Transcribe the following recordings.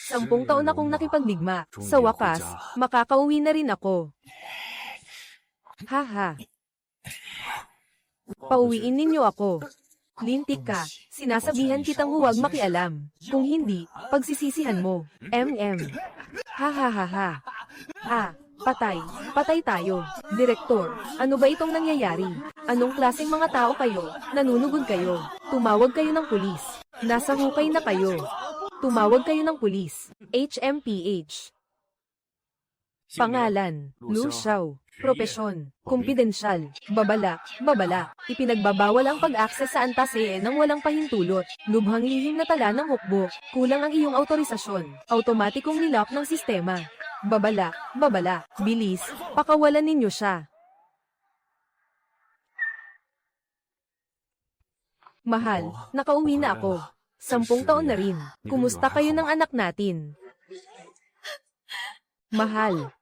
10 taon akong nakipagdigma. Sa wakas, makakauwi na rin ako. Haha. Pauwiin ninyo ako. Lintik ka, sinasabihan kitang huwag makialam. Kung hindi, pagsisisihan mo. Ha ha ha ha. Ha, patay, patay tayo. Direktor, ano ba itong nangyayari? Anong klaseng mga tao kayo? Nanunugod kayo. Tumawag kayo ng pulis. Nasa hukay na kayo. Tumawag kayo ng pulis. HMPH. Pangalan, Lu Xiao. Propesyon, kumpidensyal, babala, babala. Ipinagbabawal ang pag-access sa antas nang walang pahintulot. Lubhang lihim na tala ng hukbo. Kulang ang iyong autorisasyon. Automatikong nilock ng sistema. Babala, babala. Bilis, pakawalan ninyo siya. Mahal, nakauwi na ako. 10 taon na rin. Kumusta kayo ng anak natin? Mahal.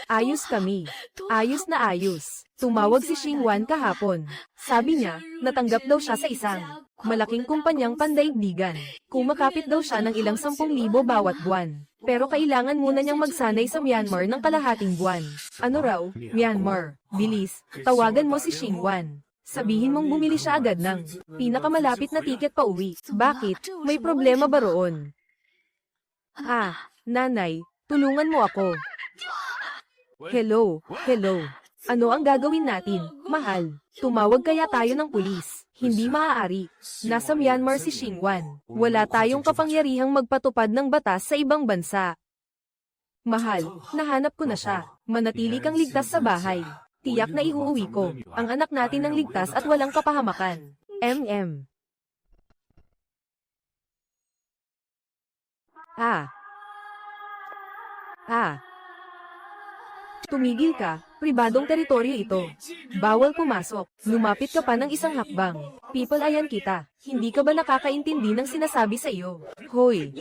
Ayos kami. Ayos na ayos. Tumawag si Xingwan kahapon. Sabi niya, natanggap daw siya sa isang malaking kumpanyang pandaigdigan. Kumakapit daw siya ng ilang 10,000 bawat buwan. Pero kailangan muna niyang magsanay sa Myanmar ng kalahating buwan. Ano raw? Myanmar. Bilis, tawagan mo si Xingwan. Sabihin mong bumili siya agad ng pinakamalapit na tiket pa uwi. Bakit? May problema ba roon? Nanay, tulungan mo ako. Hello, hello. Ano ang gagawin natin, mahal? Tumawag kaya tayo ng pulis? Hindi maaari. Nasa Myanmar si Xingwan. Wala tayong kapangyarihang magpatupad ng batas sa ibang bansa. Mahal, nahanap ko na siya. Manatili kang ligtas sa bahay. Tiyak na iuuwi ko. Ang anak natin ng ligtas at walang kapahamakan. Tumigil ka, pribadong teritoryo ito. Bawal pumasok. Lumapit ka pa ng isang hakbang. People, ayan kita. Hindi ka ba nakakaintindi ng sinasabi sa iyo? Hoy!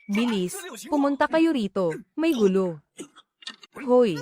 Bilis, pumunta kayo rito. May gulo. Hoy!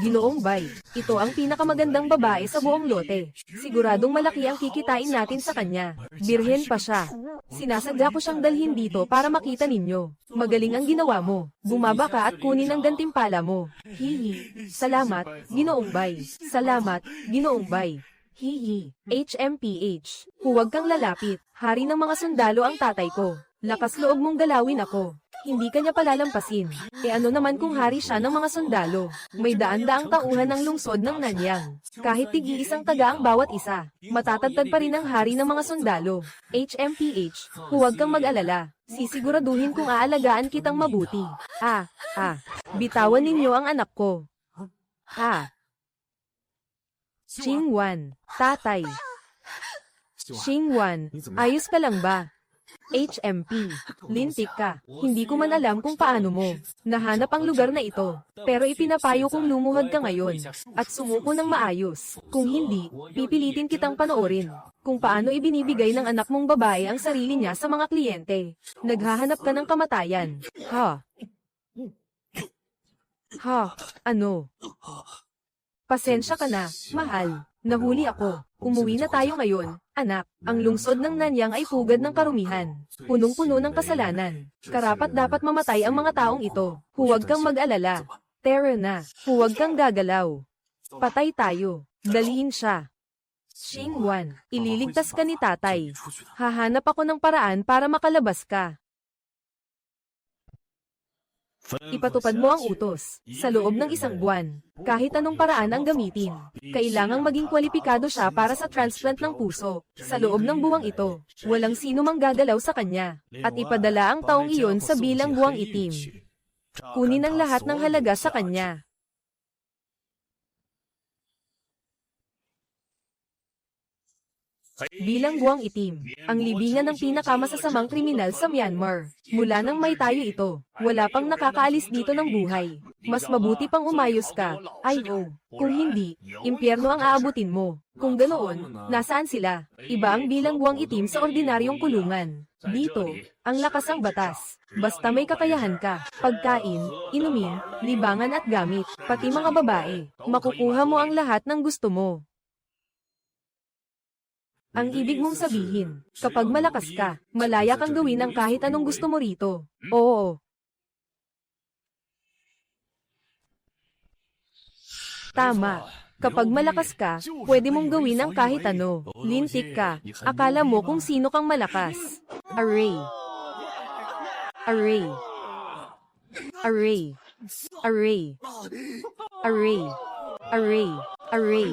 Ginoong Bay, ito ang pinakamagandang babae sa buong lote. Siguradong malaki ang kikitain natin sa kanya. Birhen pa siya. Sinasadya ko siyang dalhin dito para makita ninyo. Magaling ang ginawa mo. Bumaba ka at kunin ang gantimpala mo. Hihi. Salamat, Ginoong Bay. Salamat, Ginoong Bay. Hihi. HMPH. Huwag kang lalapit. Hari ng mga sundalo ang tatay ko. Lakas loob mong galawin ako. Hindi kanya palalampasin. Ano naman kung hari siya ng mga sundalo? May daan-daang tauhan ng lungsod ng Nanyang. Kahit tig-iisang taga ang bawat isa, matatagtad pa rin ang hari ng mga sundalo. HMPH, huwag kang mag-alala. Sisiguraduhin kung aalagaan kitang mabuti. Bitawan ninyo ang anak ko. Xingwan, tatay. Xingwan, ayos ka lang ba? HMP, lintik ka. Hindi ko man alam kung paano mo nahanap ang lugar na ito. Pero ipinapayo kong lumuhod ka ngayon at sumuko ng maayos. Kung hindi, pipilitin kitang panoorin kung paano ibinibigay ng anak mong babae ang sarili niya sa mga kliyente. Naghahanap ka ng kamatayan. Ano? Pasensya ka na, mahal. Nahuli ako. Umuwi na tayo ngayon, anak. Ang lungsod ng Nanyang ay pugad ng karumihan. Punong-puno ng kasalanan. Karapat dapat mamatay ang mga taong ito. Huwag kang mag-alala. Tara na. Huwag kang gagalaw. Patay tayo. Dalhin siya. Xingwan, ililigtas ka ni tatay. Hahanap ako ng paraan para makalabas ka. Ipatupad mo ang utos, sa loob ng 1 buwan, kahit anong paraan ang gamitin. Kailangang maging kwalipikado siya para sa transplant ng puso. Sa loob ng buwang ito, walang sino mang gagalaw sa kanya, at ipadala ang taong iyon sa bilang buwang itim. Kunin ang lahat ng halaga sa kanya. Bilang buwang itim, ang libingan ng pinakamasasamang kriminal sa Myanmar. Mula nang may tayo ito, wala pang nakakaalis dito ng buhay. Mas mabuti pang umayos ka. Kung hindi, impyerno ang aabutin mo. Kung ganoon, nasaan sila? Iba ang bilang buwang itim sa ordinaryong kulungan. Dito, ang lakas ang batas. Basta may kakayahan ka, pagkain, inumin, libangan at gamit, pati mga babae, makukuha mo ang lahat ng gusto mo. Ang ibig mong sabihin, kapag malakas ka, malaya kang gawin ang kahit anong gusto mo rito. Oo. Tama. Kapag malakas ka, pwede mong gawin ang kahit ano. Lintik ka. Akala mo kung sino kang malakas. Array. Array. Array. Array. Array. Array. Array.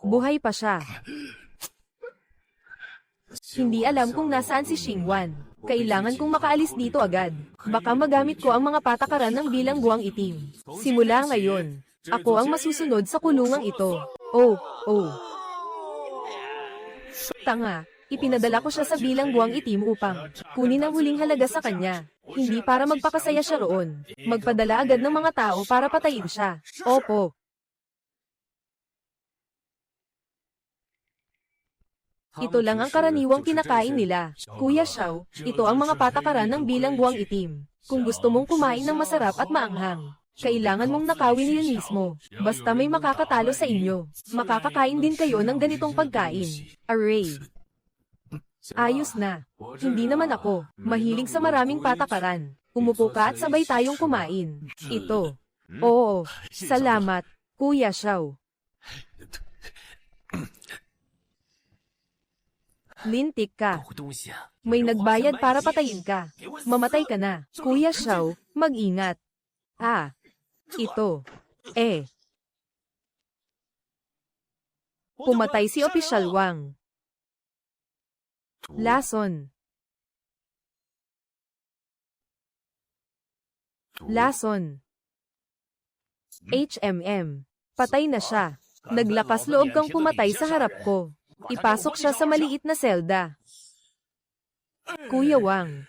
Buhay pa siya. Hindi alam kung nasaan si Xingwan. Kailangan kong makaalis dito agad. Baka magamit ko ang mga patakaran ng bilang buwang itim. Simula ngayon, ako ang masusunod sa kulungang ito. Oh. Tanga, ipinadala ko siya sa bilang buwang itim upang kunin ang huling halaga sa kanya. Hindi para magpakasaya siya roon. Magpadala agad ng mga tao para patayin siya. Opo. Ito lang ang karaniwang kinakain nila. Kuya Xiao, ito ang mga patakaran ng bilang buwang itim. Kung gusto mong kumain ng masarap at maanghang, kailangan mong nakawin yun mismo. Basta may makakatalo sa inyo, makakakain din kayo ng ganitong pagkain. Array. Ayos na. Hindi naman ako mahilig sa maraming patakaran. Umupo ka at sabay tayong kumain. Ito. Oo. Salamat, Kuya Xiao. Lintik ka. May nagbayad para patayin ka. Mamatay ka na. Kuya Xiao, mag-ingat. Ito. Pumatay si Opisyal Wang. Lason. Lason. HMM. Patay na siya. Naglakas loob kang pumatay sa harap ko. Ipasok siya sa maliit na selda. Kuya Wang.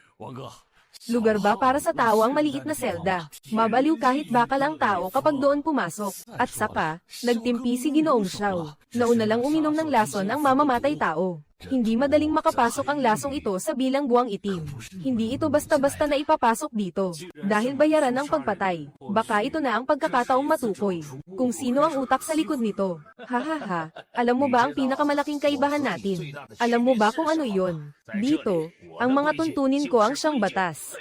Lugar ba para sa tao ang maliit na selda? Mabaliw kahit bakal ang tao kapag doon pumasok. At saka, nagtimpi si Ginoong Xiao. Nauna lang uminom ng lason ang mamamatay tao. Hindi madaling makapasok ang lasong ito sa bilang buwang itim. Hindi ito basta-basta na ipapasok dito. Dahil bayaran ang pagpatay. Baka ito na ang pagkakataong matukoy. Kung sino ang utak sa likod nito. Hahaha. Alam mo ba ang pinakamalaking kaibahan natin? Alam mo ba kung ano iyon? Dito, ang mga tuntunin ko ang siyang batas.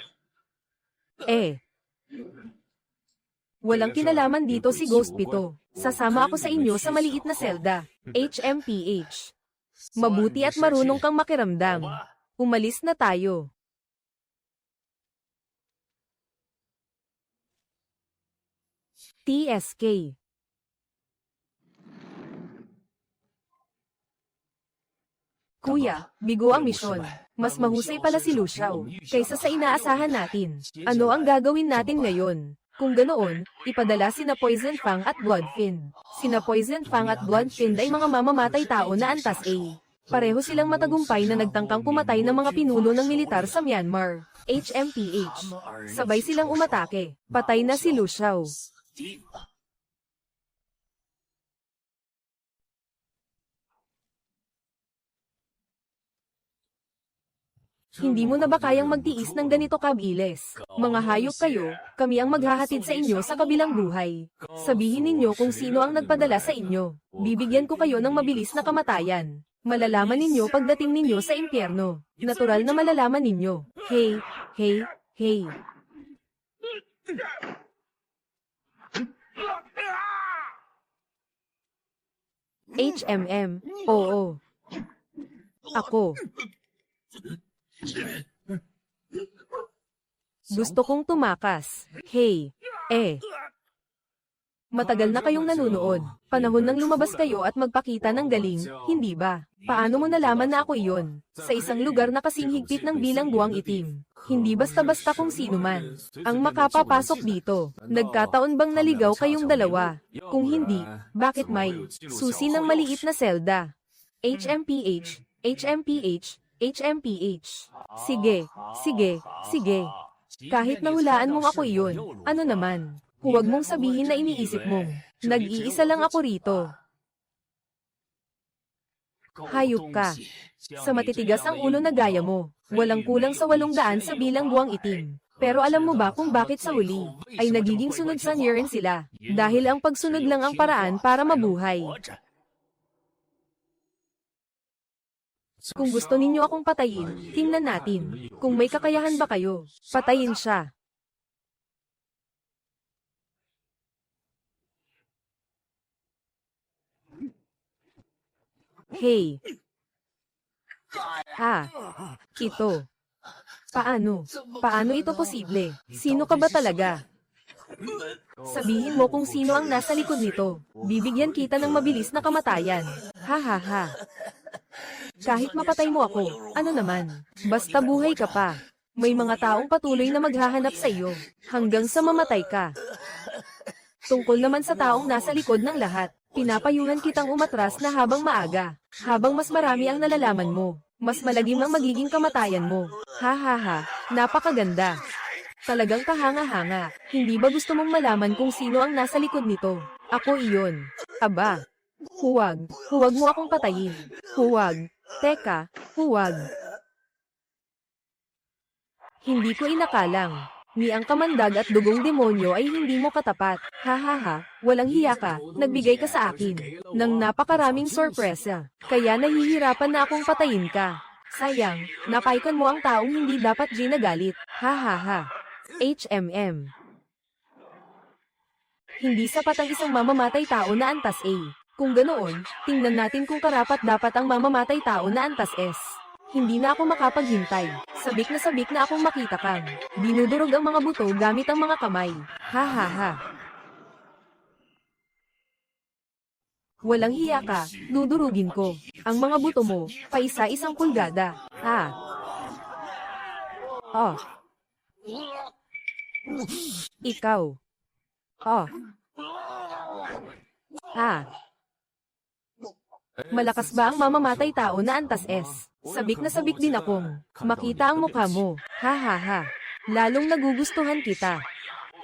Walang kinalaman dito si Ghost Pito. Sasama ako sa inyo sa maliit na selda. HMPH. Mabuti at marunong kang makiramdam. Umalis na tayo. TSK. Kuya, bigo ang misyon. Mas mahusay pala si Lu Xiao kaysa sa inaasahan natin. Ano ang gagawin natin ngayon? Kung ganoon, ipadala sina Poison Fang at Bloodfin. Sina Poison Fang at Bloodfin ay mga mamamatay tao na antas A. Pareho silang matagumpay na nagtangkang pumatay ng mga pinuno ng militar sa Myanmar. HMPH. Sabay silang umatake. Patay na si Lu Xiao. Hindi mo na ba kayang magtiis ng ganito kabilis? Mga hayop kayo, kami ang maghahatid sa inyo sa kabilang buhay. Sabihin ninyo kung sino ang nagpadala sa inyo. Bibigyan ko kayo ng mabilis na kamatayan. Malalaman ninyo pagdating ninyo sa impyerno. Natural na malalaman ninyo. Hey. HMM, oo. Ako. Gusto kong tumakas. Hey. Matagal na kayong nanunood. Panahon nang lumabas kayo at magpakita ng galing, hindi ba? Paano mo nalaman na ako iyon? Sa isang lugar na kasing higpit ng bilang buwang itim. Hindi basta-basta kung sino man ang makapapasok dito. Nagkataon bang naligaw kayong dalawa? Kung hindi, bakit may susi ng maliit na selda? HMPH. Sige. Kahit nahulaan mong ako iyon, ano naman? Huwag mong sabihin na iniisip mong, nag-iisa lang ako rito. Hayop ka. Sa matitigas ang ulo na gaya mo, walang kulang sa 800 sa bilang buwang itim. Pero alam mo ba kung bakit sa huli ay nagiging sunod sa Niren sila? Dahil ang pagsunod lang ang paraan para mabuhay. Kung gusto ninyo akong patayin, tingnan natin. Kung may kakayahan ba kayo, patayin siya. Hey! Ito. Paano? Paano ito posible? Sino ka ba talaga? Sabihin mo kung sino ang nasa likod nito. Bibigyan kita ng mabilis na kamatayan. Ha ha ha. Kahit mapatay mo ako, ano naman? Basta buhay ka pa. May mga taong patuloy na maghahanap sa iyo, hanggang sa mamatay ka. Tungkol naman sa taong nasa likod ng lahat, pinapayuhan kitang umatras na habang maaga. Habang mas marami ang nalalaman mo, mas malagim ang magiging kamatayan mo. Ha ha ha, napakaganda. Talagang kahanga-hanga. Hindi ba gusto mong malaman kung sino ang nasa likod nito? Ako iyon. Aba. Huwag. Huwag mo akong patayin. Huwag. Teka, huwag. Hindi ko inakalang. Ni ang kamandag at dugong demonyo ay hindi mo katapat. Ha ha ha, walang hiya ka, nagbigay ka sa akin ng napakaraming sorpresa. Kaya nahihirapan na akong patayin ka. Sayang, napaikan mo ang taong hindi dapat ginagalit. Ha ha ha. HMM. Hindi sapat ang isang mamamatay tao na antas A. Kung ganoon, tingnan natin kung karapat-dapat ang mamamatay tao na antas S. Hindi na ako makapaghintay. Sabik na akong makita kang dinudurog ang mga buto gamit ang mga kamay. Ha ha ha. Walang hiya ka, dudurugin ko. Ang mga buto mo, pa isa-isang pulgada. Ha. Oh. Ikaw. Oh. Ha. Malakas ba ang mamamatay tao na antas S? Sabik din akong makita ang mukha mo. Ha ha ha. Lalong nagugustuhan kita.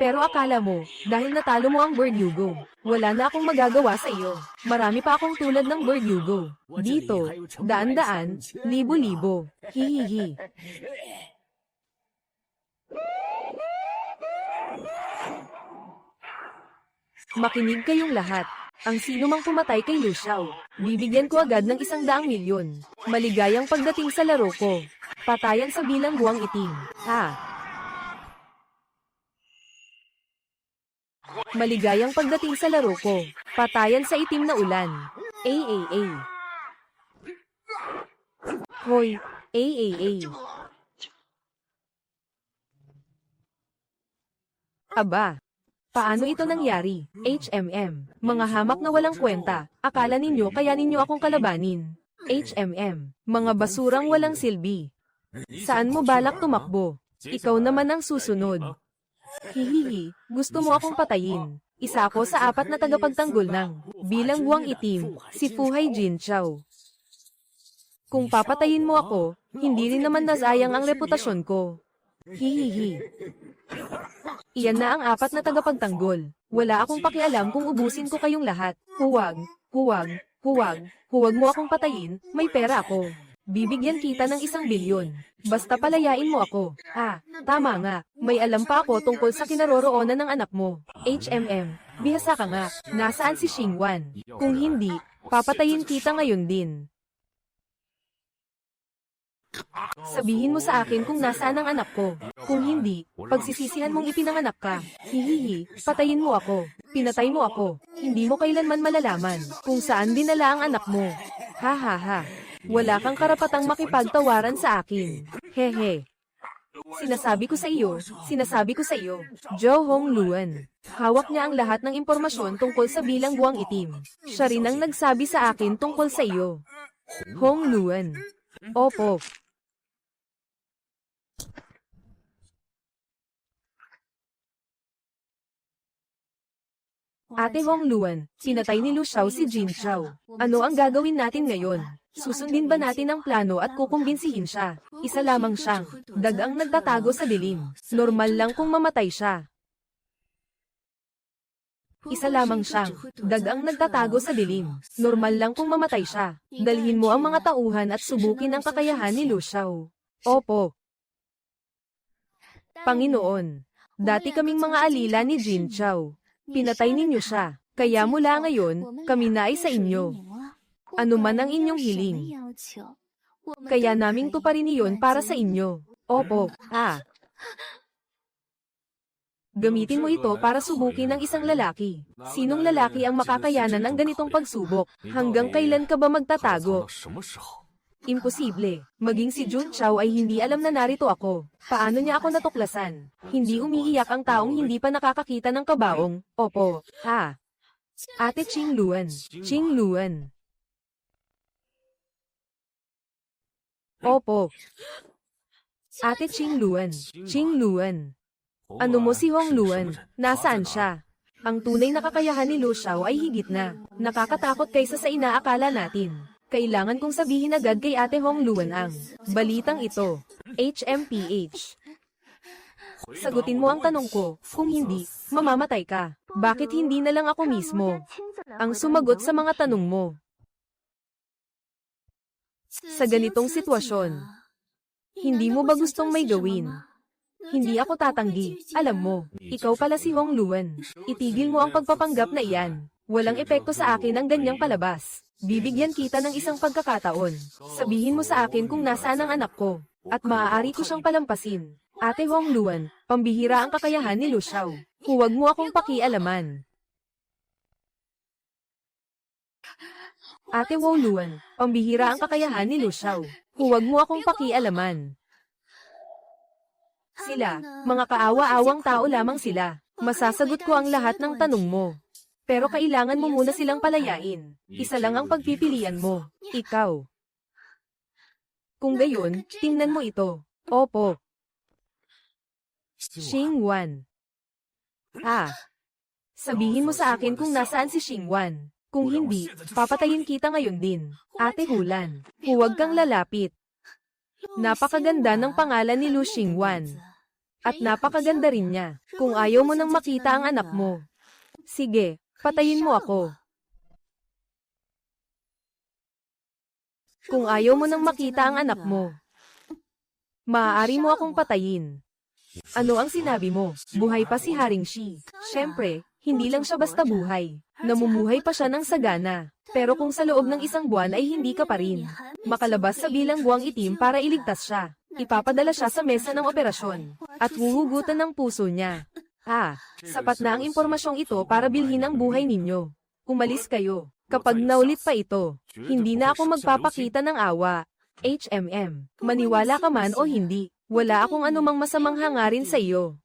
Pero akala mo, dahil natalo mo ang Verdugo, wala na akong magagawa sa iyo. Marami pa akong tulad ng Verdugo. Dito, daan-daan, libo-libo. Hihihi. Makinig kayong lahat. Ang sino mang pumatay kay Lu Xiao, bibigyan ko agad ng 100,000,000. Maligayang pagdating sa laro ko. Patayan sa bilangguang itim. Ha. Maligayang pagdating sa laro ko. Patayan sa itim na ulan. AAA. Hoy, AAA. Aba. Paano ito nangyari? HMM. Mga hamak na walang kwenta. Akala ninyo kaya ninyo akong kalabanin. HMM. Mga basurang walang silbi. Saan mo balak tumakbo? Ikaw naman ang susunod. Hihihi, gusto mo akong patayin. Isa ako sa 4 na tagapagtanggol ng bilangguang itim, si Fuhai Jinchao. Kung papatayin mo ako, hindi rin naman nasayang ang reputasyon ko. Hihihi. Iyan na ang 4 na tagapagtanggol. Wala akong pakialam kung ubusin ko kayong lahat. Huwag, huwag, huwag, huwag mo akong patayin, may pera ako. Bibigyan kita ng 1,000,000,000. Basta palayain mo ako. Tama nga, may alam pa ako tungkol sa kinaroroonan ng anak mo. HMM, bihasa ka nga, nasaan si Xingwan? Kung hindi, papatayin kita ngayon din. Sabihin mo sa akin kung nasaan ang anak ko. Kung hindi, pagsisisihan mong ipinanganak ka. Hihihi, patayin mo ako. Pinatay mo ako. Hindi mo kailanman malalaman kung saan dinala ang anak mo. Ha ha ha. Wala kang karapatang makipagtawaran sa akin. Hehe. Sinasabi ko sa iyo. Jo Hong Luan. Hawak niya ang lahat ng impormasyon tungkol sa bilangguang itim. Siya rin ang nagsabi sa akin tungkol sa iyo. Hong Luan. Opo. Ate Hong Luan, pinatay ni Lu Xiao si Jin Chao. Ano ang gagawin natin ngayon? Susundin ba natin ang plano at kukumbinsihin siya? Isa lamang siyang dagang nagtatago sa dilim. Normal lang kung mamatay siya. Isa lamang siyang dagang nagtatago sa dilim. Normal lang kung mamatay siya. Dalhin mo ang mga tauhan at subukin ang kakayahan ni Lu Xiao. Opo. Panginoon, dati kaming mga alila ni Jin Chao. Pinatay ninyo siya, kaya mula ngayon, kami na ay sa inyo. Ano man ang inyong hiling, kaya naming tuparin iyon para sa inyo. Opo, Gamitin mo ito para subukin ng isang lalaki. Sinong lalaki ang makakayanan ng ganitong pagsubok? Hanggang kailan ka ba magtatago? Imposible. Maging si Jun Chao ay hindi alam na narito ako. Paano niya ako natuklasan? Hindi umiiyak ang taong hindi pa nakakakita ng kabaong. Opo, Ate Ching Luan. Ching Luan. Opo. Ate Ching Luan. Ching Luan. Ano mo si Hong Luan? Nasaan siya? Ang tunay na kakayahan ni Lu Xiao ay higit na. Nakakatakot kaysa sa inaakala natin. Kailangan kong sabihin agad kay Ate Hong Luan ang balitang ito. HMPH. Sagutin mo ang tanong ko. Kung hindi, mamamatay ka. Bakit hindi na lang ako mismo ang sumagot sa mga tanong mo? Sa ganitong sitwasyon, hindi mo ba gustong may gawin? Hindi ako tatanggi. Alam mo, ikaw pala si Hong Luan. Itigil mo ang pagpapanggap na iyan. Walang epekto sa akin ang ganyang palabas. Bibigyan kita ng isang pagkakataon. Sabihin mo sa akin kung nasaan ang anak ko. At maaari ko siyang palampasin. Ate Hong Luan, pambihira ang kakayahan ni Lu Xiao. Huwag mo akong pakialaman. Ate Hong Luan, pambihira ang kakayahan ni Lu Xiao. Huwag mo akong pakialaman. Sila, mga kaawa-awang tao lamang sila. Masasagot ko ang lahat ng tanong mo. Pero kailangan mo muna silang palayain. Isa lang ang pagpipilian mo. Ikaw. Kung gayon, tingnan mo ito. Opo. Xingwan. Sabihin mo sa akin kung nasaan si Xingwan. Kung hindi, papatayin kita ngayon din. Ate Hulan, huwag kang lalapit. Napakaganda ng pangalan ni Lu Xingwan. At napakaganda rin niya. Kung ayaw mo nang makita ang anak mo, sige, patayin mo ako. Kung ayaw mo nang makita ang anak mo, maaari mo akong patayin. Ano ang sinabi mo? Buhay pa si Haring Shi. Siyempre, hindi lang siya basta buhay. Namumuhay pa siya ng sagana. Pero kung sa loob ng isang buwan ay hindi ka pa rin makalabas sa bilangguang itim para iligtas siya, ipapadala siya sa mesa ng operasyon at huhugutan ng puso niya. Sapat na ang impormasyong ito para bilhin ang buhay ninyo. Umalis kayo. Kapag naulit pa ito, hindi na ako magpapakita ng awa. Maniwala ka man o hindi, wala akong anumang masamang hangarin sa iyo.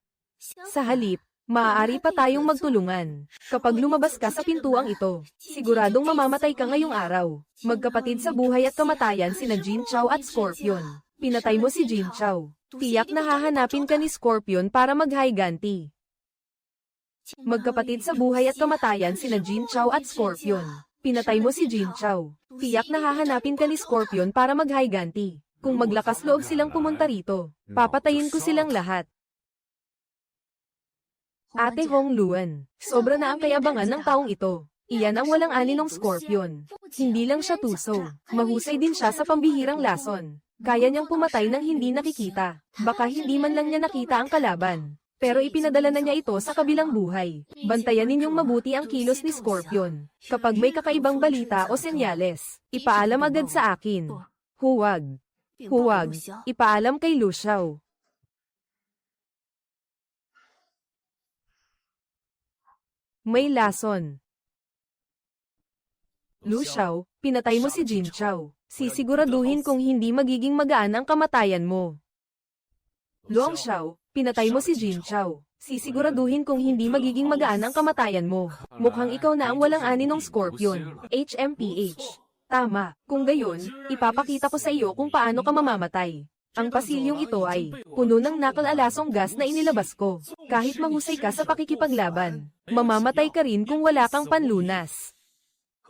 Sa halip, maaari pa tayong magtulungan. Kapag lumabas ka sa pintuang ito, siguradong mamamatay ka ngayong araw. Magkapatid sa buhay at kamatayan sina Jin Chao at Scorpion. Pinatay mo si Jin Chao. Tiyak na hahanapin ka ni Scorpion para maghiganti. Magkapatid sa buhay at kamatayan sina Jin Chao at Scorpion. Pinatay mo si Jin Chao. Tiyak na hahanapin ka ni Scorpion para maghiganti. Kung maglakas loob silang pumunta rito, papatayin ko silang lahat. Ate Hong Luan, sobra na ang kayabangan ng taong ito. Iyan ang walang aninong Scorpion. Hindi lang siya tuso, mahusay din siya sa pambihirang lason. Kaya niyang pumatay nang hindi nakikita. Baka hindi man lang niya nakita ang kalaban. Pero ipinadala na niya ito sa kabilang buhay. Bantayan ninyong mabuti ang kilos ni Scorpion. Kapag may kakaibang balita o senyales, ipaalam agad sa akin. Huwag. Huwag. Ipaalam kay Lu Xiao. May lason. Lu Xiao, pinatay mo si Jin Chao. Sisiguraduhin kong hindi magiging magaan ang kamatayan mo. Luang Xiao, pinatay mo si Jin Chao. Sisiguraduhin kong hindi magiging magaan ang kamatayan mo. Mukhang ikaw na ang walang aninong Scorpion. HMPH. Tama. Kung gayon, ipapakita ko sa iyo kung paano ka mamamatay. Ang pasilyong ito ay puno ng nakal-alasong gas na inilabas ko. Kahit mahusay ka sa pakikipaglaban, mamamatay ka rin kung wala kang panlunas.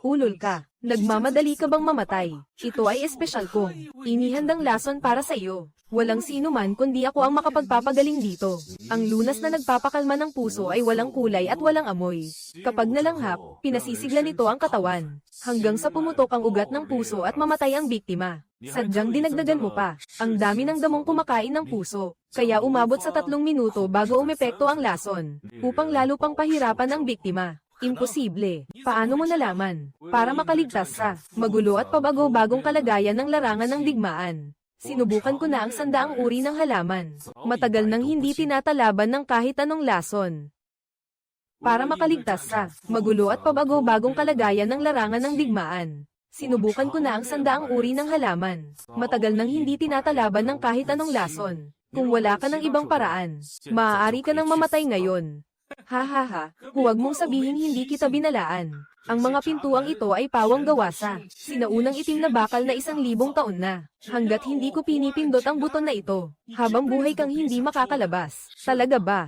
Ulol ka. Nagmamadali ka bang mamatay? Ito ay espesyal kong inihandang lason para sa iyo. Walang sino man kundi ako ang makapagpapagaling dito. Ang lunas na nagpapakalma ng puso ay walang kulay at walang amoy. Kapag nalanghap, pinasisigla nito ang katawan. Hanggang sa pumutok ang ugat ng puso at mamatay ang biktima. Sadyang dinagdagan mo pa. Ang dami ng damong kumakain ng puso. Kaya umabot sa 3 minuto bago umepekto ang lason. Upang lalo pang pahirapan ang biktima. Imposible. Paano mo nalaman? Para makaligtas sa magulo at pabago-bagong kalagayan ng larangan ng digmaan. Sinubukan ko na ang 100 uri ng halaman. Matagal nang hindi tinatalaban ng kahit anong lason. Para makaligtas sa magulo at pabago-bagong kalagayan ng larangan ng digmaan. Sinubukan ko na ang 100 uri ng halaman. Matagal nang hindi tinatalaban ng kahit anong lason. Kung wala ka ng ibang paraan, maaari ka nang mamatay ngayon. Hahaha, huwag mong sabihin hindi kita binalaan. Ang mga pintuang ito ay pawang gawa sa sinaunang itim na bakal na 1,000 taon na. Hanggat hindi ko pinipindot ang buton na ito, habang buhay kang hindi makakalabas. Talaga ba?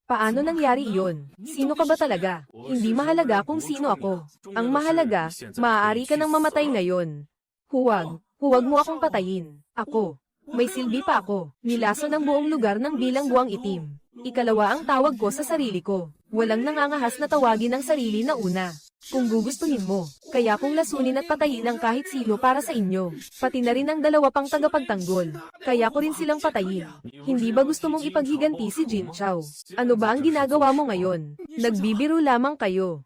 Paano nangyari iyon? Sino ka ba talaga? Hindi mahalaga kung sino ako. Ang mahalaga, maaari ka nang mamatay ngayon. Huwag mo akong patayin. Ako. May silbi pa ako. Nilason ang buong lugar ng bilang buwang itim. Ikalawa ang tawag ko sa sarili ko. Walang nangangahas na tawagin ang sarili na una. Kung gugustuhin mo, kaya kong lasunin at patayin ang kahit sino para sa inyo. Pati na rin ang 2 pang tagapagtanggol. Kaya ko rin silang patayin. Hindi ba gusto mong ipaghiganti si Jin Chao? Ano ba ang ginagawa mo ngayon? Nagbibiro lamang kayo.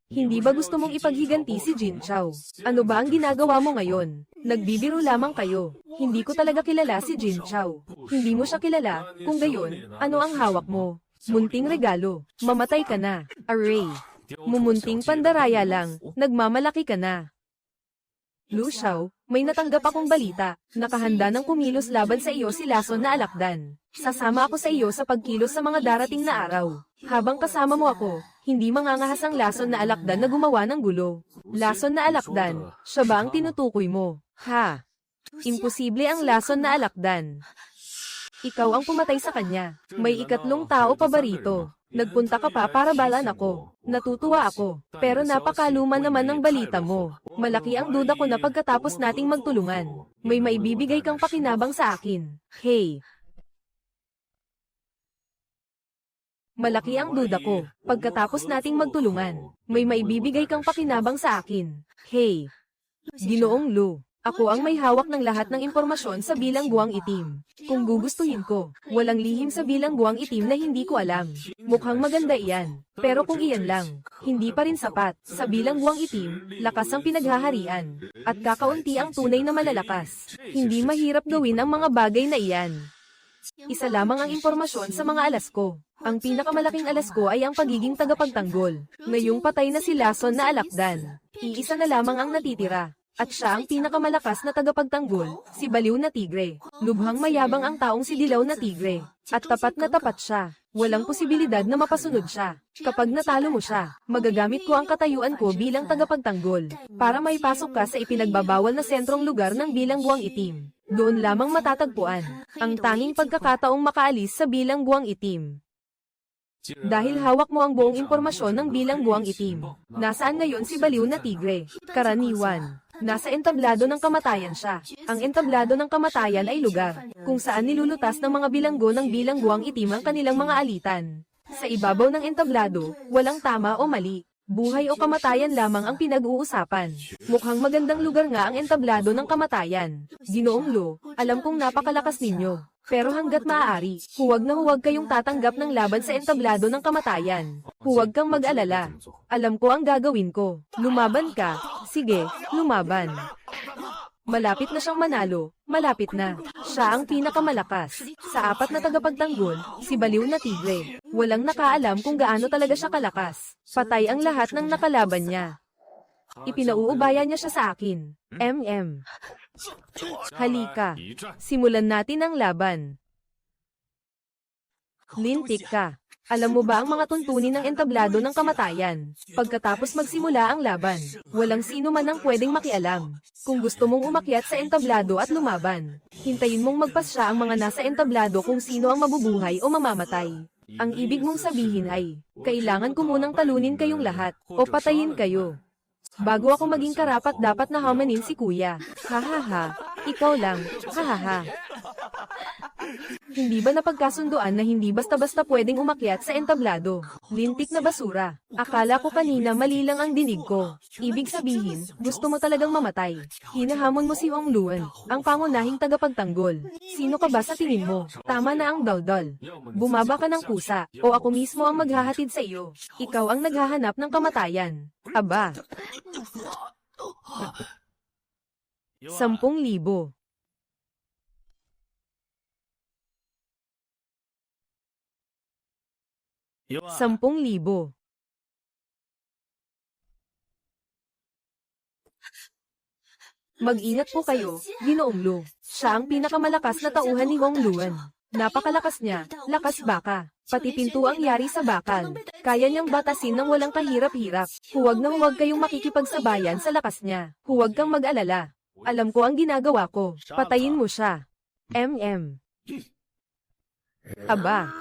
Hindi ba gusto mong ipaghiganti si Jin Chao? Ano ba ang ginagawa mo ngayon? Nagbibiro lamang kayo. Hindi ko talaga kilala si Jin Chao. Hindi mo siya kilala, kung gayon, ano ang hawak mo? Munting regalo. Mamatay ka na. Array. Mumunting pandaraya lang, nagmamalaki ka na. Lu Xiao, may natanggap akong balita. Nakahanda ng kumilos laban sa iyo si Lason na Alakdan. Sasama ako sa iyo sa pagkilos sa mga darating na araw. Habang kasama mo ako, hindi mangangahas ang Lason na Alakdan na gumawa ng gulo. Lason na Alakdan, siya ba ang tinutukoy mo? Imposible ang Lason na Alakdan. Ikaw ang pumatay sa kanya. May ikatlong tao pa ba rito? Nagpunta ka pa para balaan ako. Natutuwa ako. Pero napakaluma naman ng balita mo. Malaki ang duda ko na pagkatapos nating magtulungan, may maibibigay kang pakinabang sa akin. Hey! Malaki ang duda ko. Pagkatapos nating magtulungan, may maibibigay kang pakinabang sa akin. Hey! Ginoong Lu. Ako ang may hawak ng lahat ng impormasyon sa bilang buwang itim. Kung gugustuhin ko, walang lihim sa bilang buwang itim na hindi ko alam. Mukhang maganda iyan. Pero kung iyan lang, hindi pa rin sapat. Sa bilang buwang itim, lakas ang pinaghaharian. At kakaunti ang tunay na malalakas. Hindi mahirap gawin ang mga bagay na iyan. Isa lamang ang impormasyon sa mga alas ko. Ang pinakamalaking alas ko ay ang pagiging tagapagtanggol. Ngayong patay na si Lason na Alakdan. Iisa na lamang ang natitira. At siya ang pinakamalakas na tagapagtanggol, si Baliw na Tigre. Lubhang mayabang ang taong si Dilaw na Tigre. At tapat na tapat siya. Walang posibilidad na mapasunod siya. Kapag natalo mo siya, magagamit ko ang katayuan ko bilang tagapagtanggol. Para may pasok ka sa ipinagbabawal na sentrong lugar ng bilang buwang itim. Doon lamang matatagpuan ang tanging pagkakataong makaalis sa bilang buwang itim. Dahil hawak mo ang buong impormasyon ng bilang buwang itim. Nasaan ngayon si Baliw na Tigre? Karaniwan. Nasa entablado ng kamatayan siya. Ang entablado ng kamatayan ay lugar kung saan nilulutas ng mga bilanggo ng bilang buwang itim ang kanilang mga alitan. Sa ibabaw ng entablado, walang tama o mali. Buhay o kamatayan lamang ang pinag-uusapan. Mukhang magandang lugar nga ang entablado ng kamatayan. Ginoong Lu, alam kong napakalakas ninyo. Pero hanggat maaari, huwag na huwag kayong tatanggap ng laban sa entablado ng kamatayan. Huwag kang mag-alala. Alam ko ang gagawin ko. Lumaban ka. Sige, lumaban. Malapit na siyang manalo. Malapit na. Siya ang pinakamalakas. Sa 4 na tagapagtanggol, si Baliw na Tigre. Walang nakaalam kung gaano talaga siya kalakas. Patay ang lahat ng nakalaban niya. Ipinauubaya niya siya sa akin. Halika. Simulan natin ang laban. Lintik ka. Alam mo ba ang mga tuntunin ng entablado ng kamatayan? Pagkatapos magsimula ang laban, walang sino man ang pwedeng makialam. Kung gusto mong umakyat sa entablado at lumaban, hintayin mong magpasya ang mga nasa entablado kung sino ang mabubuhay o mamamatay. Ang ibig mong sabihin ay, kailangan ko munang talunin kayong lahat, o patayin kayo. Bago ako maging karapat dapat na hamanin si kuya. Hahaha, ikaw lang, hahaha. Hindi ba napagkasunduan na hindi basta-basta pwedeng umakyat sa entablado? Lintik na basura. Akala ko kanina mali lang ang dinig ko. Ibig sabihin, gusto mo talagang mamatay. Hinahamon mo si Hong Luan, ang pangunahing tagapagtanggol. Sino ka ba sa tingin mo? Tama na ang daldal. Bumaba ka ng kusa, o ako mismo ang maghahatid sa iyo. Ikaw ang naghahanap ng kamatayan. Aba. 10,000. 10,000. Mag-ingat po kayo, Ginoong Lu. Siya ang pinakamalakas na tauhan ni Hong Luan. Napakalakas niya, lakas baka. Pati pinto ang yari sa bakal. Kaya niyang batasin ng walang kahirap-hirap. Huwag na huwag kayong makikipagsabayan sa lakas niya. Huwag kang mag-alala. Alam ko ang ginagawa ko. Patayin mo siya. Aba.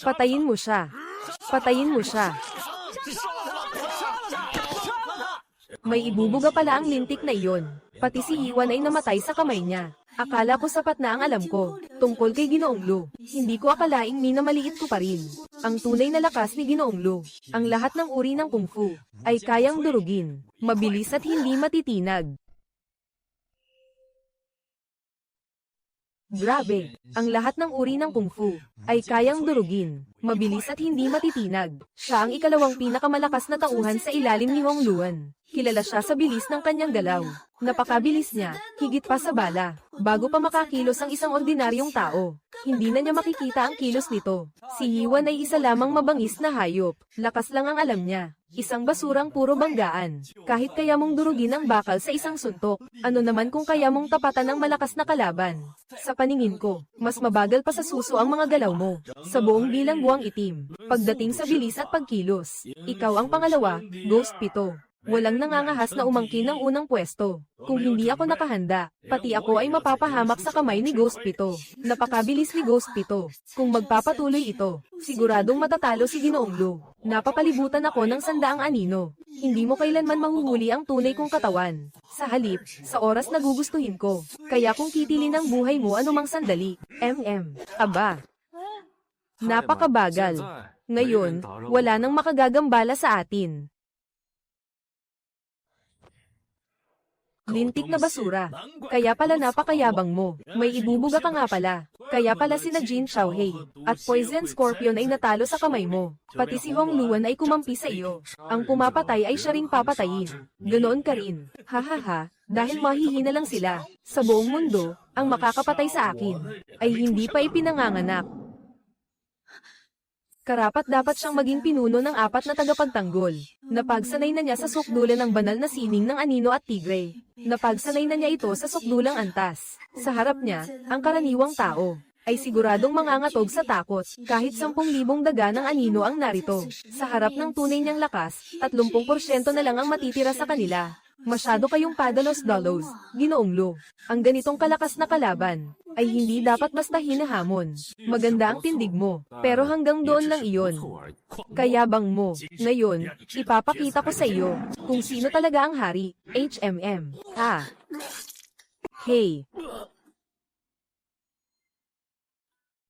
Patayin mo siya. Patayin mo siya. May ibubuga pala ang lintik na iyon. Pati si Iwan ay namatay sa kamay niya. Akala ko sapat na ang alam ko. Tungkol kay Ginoong Lu. Hindi ko akalaing minamaliit ko pa rin. Ang tunay na lakas ni Ginoong Lu. Ang lahat ng uri ng kung fu ay kayang durugin. Mabilis at hindi matitinag. Grabe, ang lahat ng uri ng kung fu ay kayang durugin, mabilis at hindi matitinag. Siya ang ikalawang pinakamalakas na tauhan sa ilalim ni Hong Luan. Kilala siya sa bilis ng kanyang galaw. Napakabilis niya, higit pa sa bala. Bago pa makakilos ang isang ordinaryong tao, hindi na niya makikita ang kilos nito. Si Yiwan ay isa lamang mabangis na hayop. Lakas lang ang alam niya. Isang basurang puro banggaan. Kahit kaya mong durugin ang bakal sa isang suntok, ano naman kung kaya mong tapatan ng malakas na kalaban? Sa paningin ko, mas mabagal pa sa suso ang mga galaw mo. Sa buong bilangguang itim, pagdating sa bilis at pagkilos. Ikaw ang pangalawa, Ghost Pito. Walang nangangahas na umangkin ng unang pwesto. Kung hindi ako nakahanda, pati ako ay mapapahamak sa kamay ni Ghost Pito. Napakabilis ni Ghost Pito. Kung magpapatuloy ito, siguradong matatalo si Ginoong Lu. Napapalibutan ako ng sandaang anino. Hindi mo kailanman mahuhuli ang tunay kong katawan. Sa halip, sa oras na gugustuhin ko. Kaya kung kitilin ang buhay mo anumang sandali. Aba. Napakabagal. Ngayon, wala nang makagagambala sa atin. Lintik na basura. Kaya pala napakayabang mo. May ibubuga ka nga pala. Kaya pala sina Jin Xiaohei at Poison Scorpion ay natalo sa kamay mo. Pati si Hong Luan ay kumampi sa iyo. Ang pumapatay ay siya ring papatayin. Ganoon ka rin. Hahaha, dahil mahihina lang sila. Sa buong mundo, ang makakapatay sa akin ay hindi pa ipinanganganak. Karapat dapat siyang maging pinuno ng 4 na tagapagtanggol. Napagsanay na niya sa sukdulan ng banal na sining ng anino at tigre. Napagsanay na niya ito sa sukdulang antas. Sa harap niya, ang karaniwang tao ay siguradong mangangatog sa takot. Kahit 10,000 daga ng anino ang narito. Sa harap ng tunay niyang lakas, 30% na lang ang matitira sa kanila. Masyado kayong padalos-dalos, Ginoong Lu. Ang ganitong kalakas na kalaban ay hindi dapat basta hinahamon. Maganda ang tindig mo, pero hanggang doon lang iyon. Kayabang mo. Ngayon, ipapakita ko sa iyo kung sino talaga ang hari. Hey.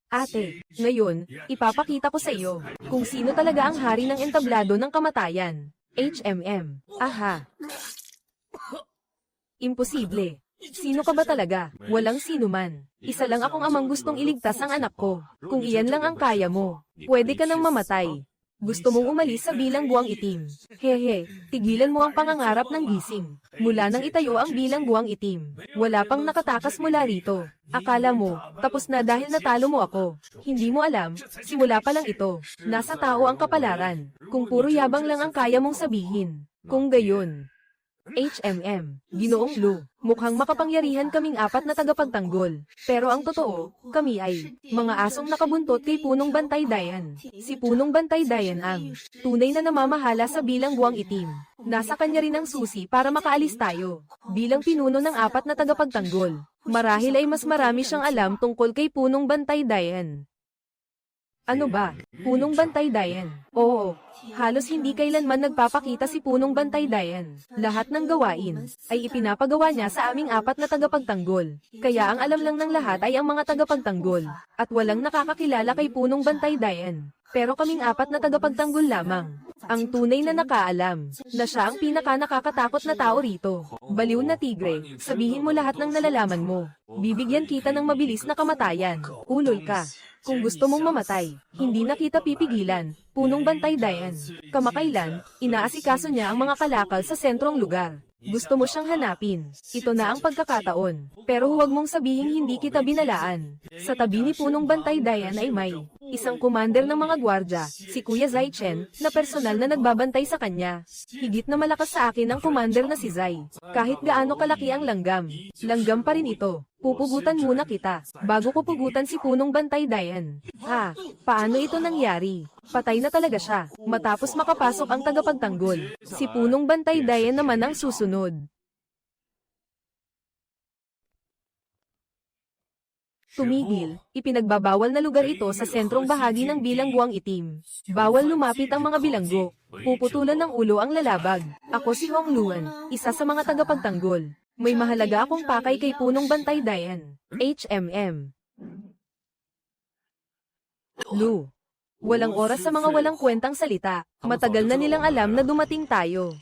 Ate, ngayon, ipapakita ko sa iyo kung sino talaga ang hari ng entablado ng kamatayan. Aha. Imposible. Sino ka ba talaga? Walang sino man. Isa lang akong amang gustong iligtas ang anak ko. Kung iyan lang ang kaya mo, pwede ka nang mamatay. Gusto mong umalis sa bilangguang itim. Hehe, tigilan mo ang pangangarap ng gising. Mula nang itayo ang bilangguang itim, wala pang nakatakas mula rito. Akala mo, tapos na dahil natalo mo ako. Hindi mo alam, simula pa lang ito. Nasa tao ang kapalaran. Kung puro yabang lang ang kaya mong sabihin. Kung gayon. Ginoong Lu, mukhang makapangyarihan kaming 4 na tagapagtanggol. Pero ang totoo, kami ay mga asong nakabuntot kay Punong Bantay Dayan. Si Punong Bantay Dayan ang tunay na namamahala sa bilangguang itim. Nasa kanya rin ang susi para makaalis tayo. Bilang pinuno ng 4 na tagapagtanggol, marahil ay mas marami siyang alam tungkol kay Punong Bantay Dayan. Ano ba? Punong Bantay Dayan. Oo. Halos hindi kailanman nagpapakita si Punong Bantay Dayan. Lahat ng gawain ay ipinapagawa niya sa aming 4 na tagapagtanggol. Kaya ang alam lang ng lahat ay ang mga tagapagtanggol. At walang nakakakilala kay Punong Bantay Dayan. Pero kaming 4 na tagapagtanggol lamang. Ang tunay na nakaalam na siya ang pinaka-nakakatakot na tao rito. Baliw na tigre, sabihin mo lahat ng nalalaman mo. Bibigyan kita ng mabilis na kamatayan. Ulol ka. Kung gusto mong mamatay, hindi na kita pipigilan. Punong Bantay Dayan. Kamakailan, inaasikaso niya ang mga kalakal sa sentrong lugar. Gusto mo siyang hanapin. Ito na ang pagkakataon. Pero huwag mong sabihin hindi kita binalaan. Sa tabi ni Punong Bantay Dayan ay may isang commander ng mga gwardya, si Kuya Zai Chen, na personal na nagbabantay sa kanya. Higit na malakas sa akin ang commander na si Zai. Kahit gaano kalaki ang langgam, langgam pa rin ito. Pupugutan muna kita, bago ko pugutan si Punong Bantay Dayan. Ha, paano ito nangyari? Patay na talaga siya, matapos makapasok ang tagapagtanggol. Si Punong Bantay Dayan naman ang susunod. Tumigil, ipinagbabawal na lugar ito sa sentrong bahagi ng bilangguang itim. Bawal lumapit ang mga bilanggo. Puputulan ng ulo ang lalabag. Ako si Hong Luan, isa sa mga tagapagtanggol. May mahalaga akong pakay kay Punong Bantay Dayan. HMM. Lu. Walang oras sa mga walang kwentang salita. Matagal na nilang alam na dumating tayo.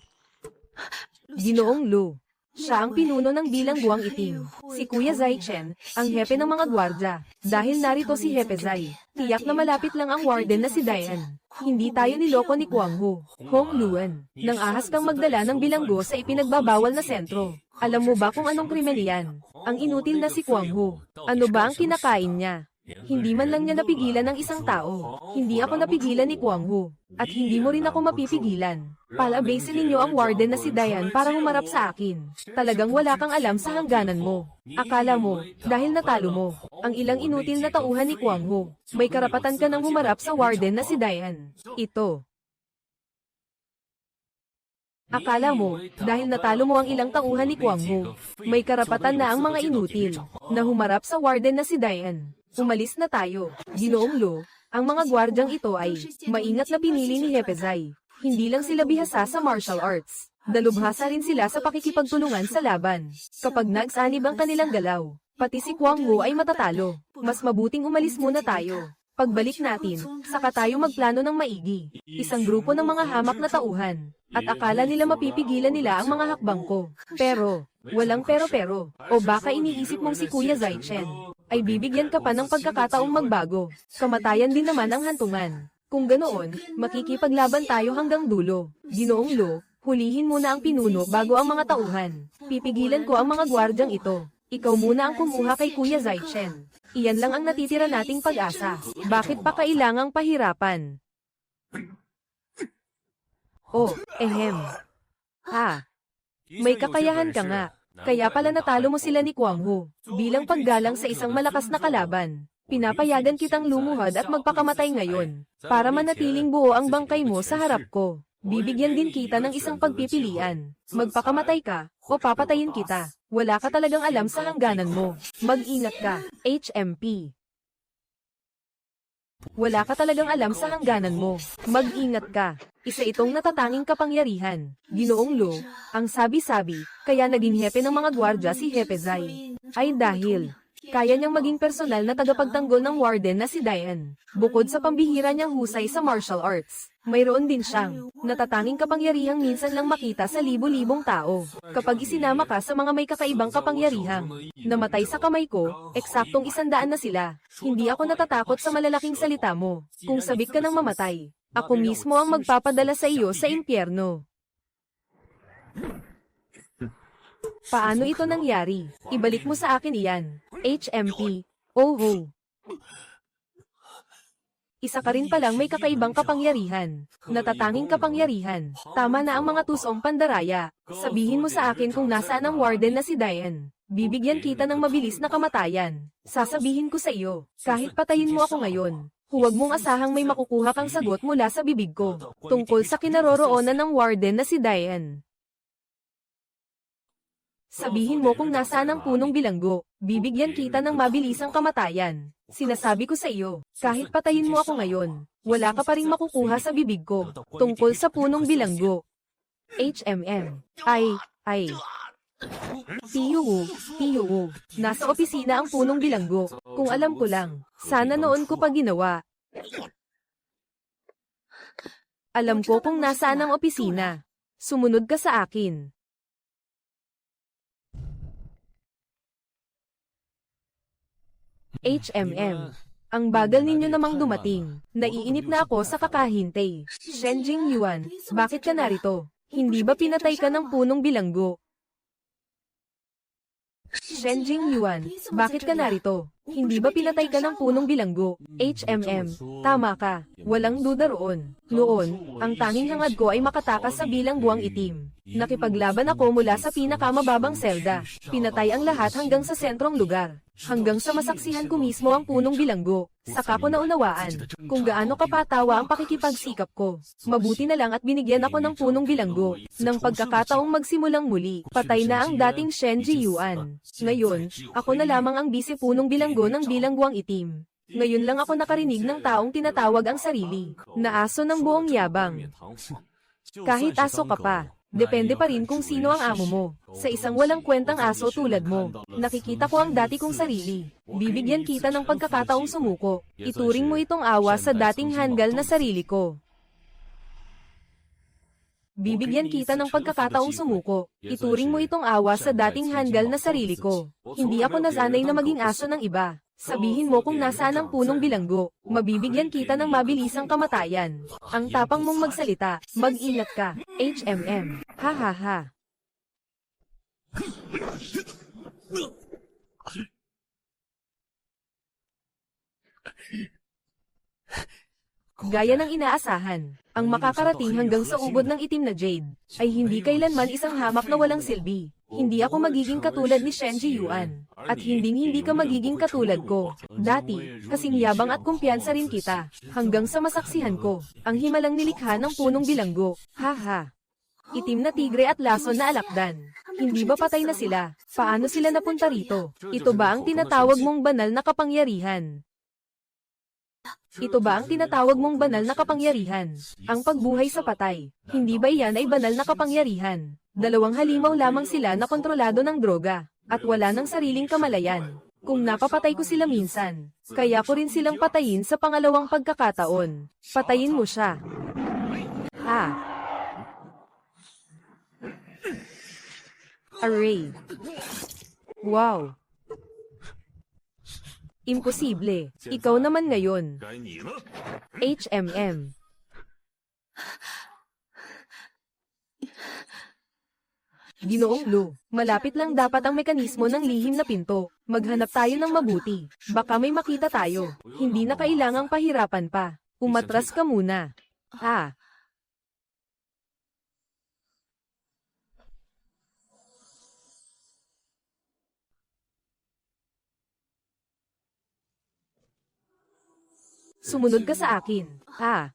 Ginoong Lu. Siya ang pinuno ng bilangguang itim. Si Kuya Zai Chen, ang hepe ng mga gwardya. Dahil narito si Hepe Zai, tiyak na malapit lang ang warden na si Dayan. Hindi tayo niloko ni Kwang Ho. Hong Luan, nang ahas kang magdala ng bilanggo sa ipinagbabawal na sentro. Alam mo ba kung anong krimen yan? Ang inutil na si Kwang Ho. Ano ba ang kinakain niya? Hindi man lang niya napigilan ng isang tao. Hindi ako napigilan ni Kwang Ho. At hindi mo rin ako mapipigilan. Palabasin ninyo ang warden na si Dayan para humarap sa akin. Talagang wala kang alam sa hangganan mo. Akala mo, dahil natalo mo, ang ilang inutil na tauhan ni Kwang Ho, may karapatan ka nang humarap sa warden na si Dayan. Ito. Akala mo, dahil natalo mo ang ilang tauhan ni Kwang Ho, may karapatan na ang mga inutil na humarap sa warden na si Dayan. Umalis na tayo. Ginoong Lo, ang mga gwardyang ito ay maingat na pinili ni Hepe Zai. Hindi lang sila bihasa sa martial arts. Dalubhasa rin sila sa pakikipagtulungan sa laban. Kapag nagsanib ang kanilang galaw, pati si Kwang Ho ay matatalo. Mas mabuting umalis muna tayo. Pagbalik natin, saka tayo magplano ng maigi. Isang grupo ng mga hamak na tauhan. At akala nila mapipigilan nila ang mga hakbang ko. Pero, walang pero-pero. O baka iniisip mong si Kuya Zai Chen ay bibigyan ka pa ng pagkakataong magbago. Kamatayan din naman ang hantungan. Kung ganoon, makikipaglaban tayo hanggang dulo. Ginoong Lo, hulihin muna ang pinuno bago ang mga tauhan. Pipigilan ko ang mga gwardyang ito. Ikaw muna ang kumuha kay Kuya Zai Chen. Iyan lang ang natitira nating pag-asa. Bakit pa kailangang pahirapan? Oh, ehem. Ha. May kakayahan ka nga. Kaya pala natalo mo sila ni Kwang Ho. Bilang paggalang sa isang malakas na kalaban, pinapayagan kitang lumuhad at magpakamatay ngayon, para manatiling buo ang bangkay mo sa harap ko. Bibigyan din kita ng isang pagpipilian. Magpakamatay ka, o papatayin kita. Wala ka talagang alam sa hangganan mo. Mag-ingat ka, HMP. Wala ka talagang alam sa hangganan mo. Mag-ingat ka. Isa itong natatanging kapangyarihan. Ginoong Lo, ang sabi-sabi, kaya naging hepe ng mga gwardya si Hepe Zai. Ay dahil kaya niyang maging personal na tagapagtanggol ng warden na si Dayan. Bukod sa pambihira niyang husay sa martial arts, mayroon din siyang natatanging kapangyarihang minsan lang makita sa libo-libong tao. Kapag isinama ka sa mga may kakaibang kapangyarihang namatay sa kamay ko, eksaktong 100 na sila. Hindi ako natatakot sa malalaking salita mo. Kung sabik ka ng mamatay, ako mismo ang magpapadala sa iyo sa impyerno. Paano ito nangyari? Ibalik mo sa akin iyan. HMP. Oh ho. Isa ka rin palang may kakaibang kapangyarihan. Natatanging kapangyarihan. Tama na ang mga tusong pandaraya. Sabihin mo sa akin kung nasaan ang warden na si Dayan. Bibigyan kita ng mabilis na kamatayan. Sasabihin ko sa iyo, kahit patayin mo ako ngayon, huwag mong asahang may makukuha kang sagot mula sa bibig ko, tungkol sa kinaroroonan ng warden na si Dayan. Sabihin mo kung nasaan ang punong bilanggo. Bibigyan kita ng mabilisang kamatayan. Sinasabi ko sa iyo, kahit patayin mo ako ngayon, wala ka pa ring makukuha sa bibig ko. Tungkol sa punong bilanggo. HMM. Ay. Tiyuwu. Nasa opisina ang punong bilanggo. Kung alam ko lang, sana noon ko pa ginawa. Alam ko kung nasaan ang opisina. Sumunod ka sa akin. HMM. Ang bagal ninyo namang dumating. Naiinip na ako sa kakahintay. Shenjing Yuan, bakit ka narito? Hindi ba pinatay ka ng punong bilanggo? Shenjing Yuan, bakit ka narito? Hindi ba pinatay ka ng punong bilanggo? HMM, tama ka. Walang duda roon. Noon, ang tanging hangad ko ay makatakas sa bilangguang itim. Nakipaglaban ako mula sa pinakamababang selda. Pinatay ang lahat hanggang sa sentrong lugar. Hanggang sa masaksihan ko mismo ang punong bilanggo. Saka ko naunawaan kung gaano kapatawa ang pakikipagsikap ko. Mabuti na lang at binigyan ako ng punong bilanggo. Nang pagkakataong magsimulang muli, patay na ang dating Shenji Yuan. Ngayon, ako na lamang ang bise punong bilanggo ng bilangguang itim. Ngayon lang ako nakarinig ng taong tinatawag ang sarili na aso ng buong yabang. Kahit aso ka pa, depende pa rin kung sino ang amo mo. Sa isang walang kwentang aso tulad mo, nakikita ko ang dati kong sarili. Bibigyan kita ng pagkakataong sumuko. Ituring mo itong awa sa dating hanggal na sarili ko. Bibigyan kita ng pagkakataong sumuko. Ituring mo itong awa sa dating hanggal na sarili ko. Hindi ako nasanay na maging aso ng iba. Sabihin mo kung nasaan ang punong bilanggo. Mabibigyan kita ng mabilisang kamatayan. Ang tapang mong magsalita. Mag-ingat ka. HMM. Ha ha ha. Gaya ng inaasahan, ang makakarating hanggang sa ubod ng itim na jade, ay hindi kailanman isang hamak na walang silbi. Hindi ako magiging katulad ni Shenji Yuan, at hindi ka magiging katulad ko. Dati, kasing yabang at kumpiyansa rin kita, hanggang sa masaksihan ko, ang himalang nilikha ng punong bilanggo. Haha. Itim na tigre at lason na alakdan. Hindi ba patay na sila? Paano sila napunta rito? Ito ba ang tinatawag mong banal na kapangyarihan? Ito ba ang tinatawag mong banal na kapangyarihan? Ang pagbuhay sa patay. Hindi ba iyan ay banal na kapangyarihan? Dalawang halimaw lamang sila na kontrolado ng droga, at wala ng sariling kamalayan. Kung napapatay ko sila minsan, kaya ko rin silang patayin sa pangalawang pagkakataon. Patayin mo siya. Ha? Array. Wow. Imposible. Ikaw naman ngayon. HMM. Ginoong Lu, malapit lang dapat ang mekanismo ng lihim na pinto. Maghanap tayo ng mabuti. Baka may makita tayo. Hindi na kailangang pahirapan pa. Umatras ka muna. Ha? Sumunod ka sa akin. Ha?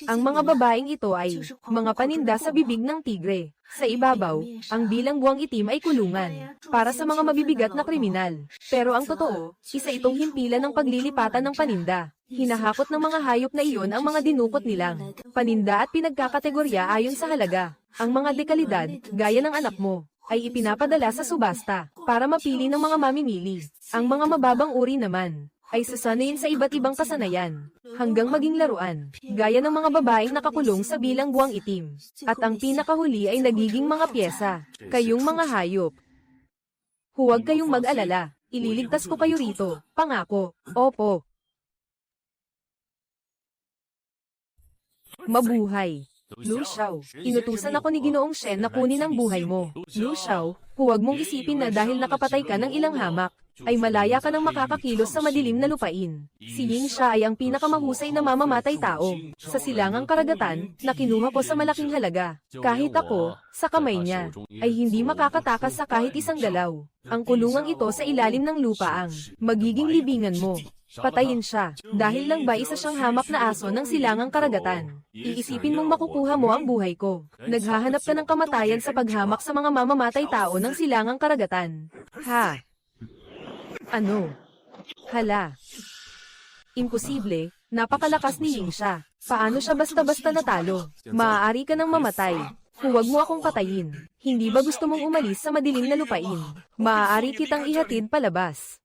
Ang mga babaeng ito ay mga paninda sa bibig ng tigre. Sa ibabaw, ang bilangguang itim ay kulungan para sa mga mabibigat na kriminal. Pero ang totoo, isa itong himpilan ng paglilipatan ng paninda. Hinahakot ng mga hayop na iyon ang mga dinukot nilang paninda at pinagkakategorya ayon sa halaga. Ang mga dekalidad, gaya ng anak mo, ay ipinapadala sa subasta para mapili ng mga mamimili. Ang mga mababang uri naman ay sasanayin sa iba't ibang kasanayan hanggang maging laruan, gaya ng mga babaeng nakakulong sa bilangguang itim. At ang pinakahuli ay nagiging mga pyesa, kayong mga hayop. Huwag kayong mag-alala, ililigtas ko kayo rito, pangako. Opo. Mabuhay. Lu Xiao, inutusan ako ni Ginoong Shen na kunin ang buhay mo. Lu Xiao, huwag mong isipin na dahil nakapatay ka ng ilang hamak, ay malaya ka nang makakakilos sa madilim na lupain. Si Ying Sha ay ang pinakamahusay na mamamatay tao sa silangang karagatan na kinuha ko sa malaking halaga. Kahit ako, sa kamay niya, ay hindi makakatakas sa kahit isang galaw. Ang kulungang ito sa ilalim ng lupa ang magiging libingan mo. Patayin siya, dahil lang ba isa siyang hamak na aso ng silangang karagatan. Iisipin mong makukuha mo ang buhay ko. Naghahanap ka ng kamatayan sa paghamak sa mga mamamatay tao ng silangang karagatan. Ha? Ano? Hala. Imposible, napakalakas ni Ying Sha. Paano siya basta-basta natalo? Maaari ka nang mamatay. Huwag mo akong patayin. Hindi ba gusto mong umalis sa madilim na lupain? Maaari kitang ihatid palabas.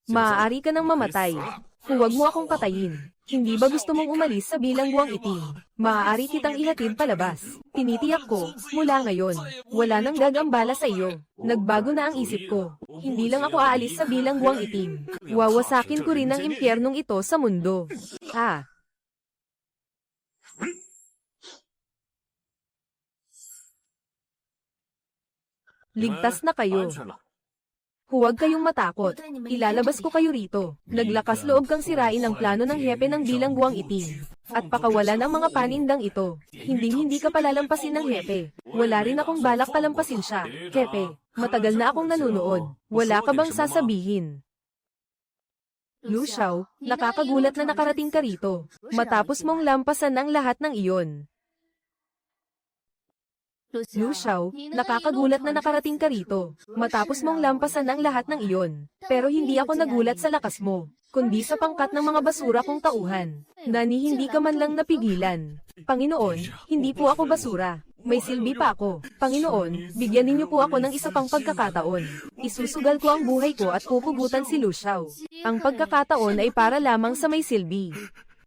Maaari ka nang mamatay. Huwag mo akong patayin. Hindi ba gusto mong umalis sa bilangguang itim? Maaari kitang ihatid palabas. Tinitiyak ko, mula ngayon, wala nang gagambala sa iyo. Nagbago na ang isip ko. Hindi lang ako aalis sa bilangguang itim. Wawasakin ko rin ang impyernong ito sa mundo. Ah. Ligtas na kayo. Huwag kayong matakot. Ilalabas ko kayo rito. Naglakas loob kang sirain ang plano ng hepe ng bilangguang itim. At pakawalan ang mga panindang ito. Hindi ka palalampasin ng hepe. Wala rin akong balak palampasin siya. Hepe, matagal na akong nanunood. Wala ka bang sasabihin? Lu Xiao, nakakagulat na nakarating ka rito. Matapos mong lampasan ang lahat ng iyon. Lu Xiao, nakakagulat na nakarating ka rito. Matapos mong lampasan ang lahat ng iyon. Pero hindi ako nagulat sa lakas mo, kundi sa pangkat ng mga basura kong tauhan. Nani hindi ka man lang napigilan. Panginoon, hindi po ako basura. May silbi pa ako. Panginoon, bigyan ninyo po ako ng isa pang pagkakataon. Isusugal ko ang buhay ko at pupugutan si Lu Xiao. Ang pagkakataon ay para lamang sa may silbi.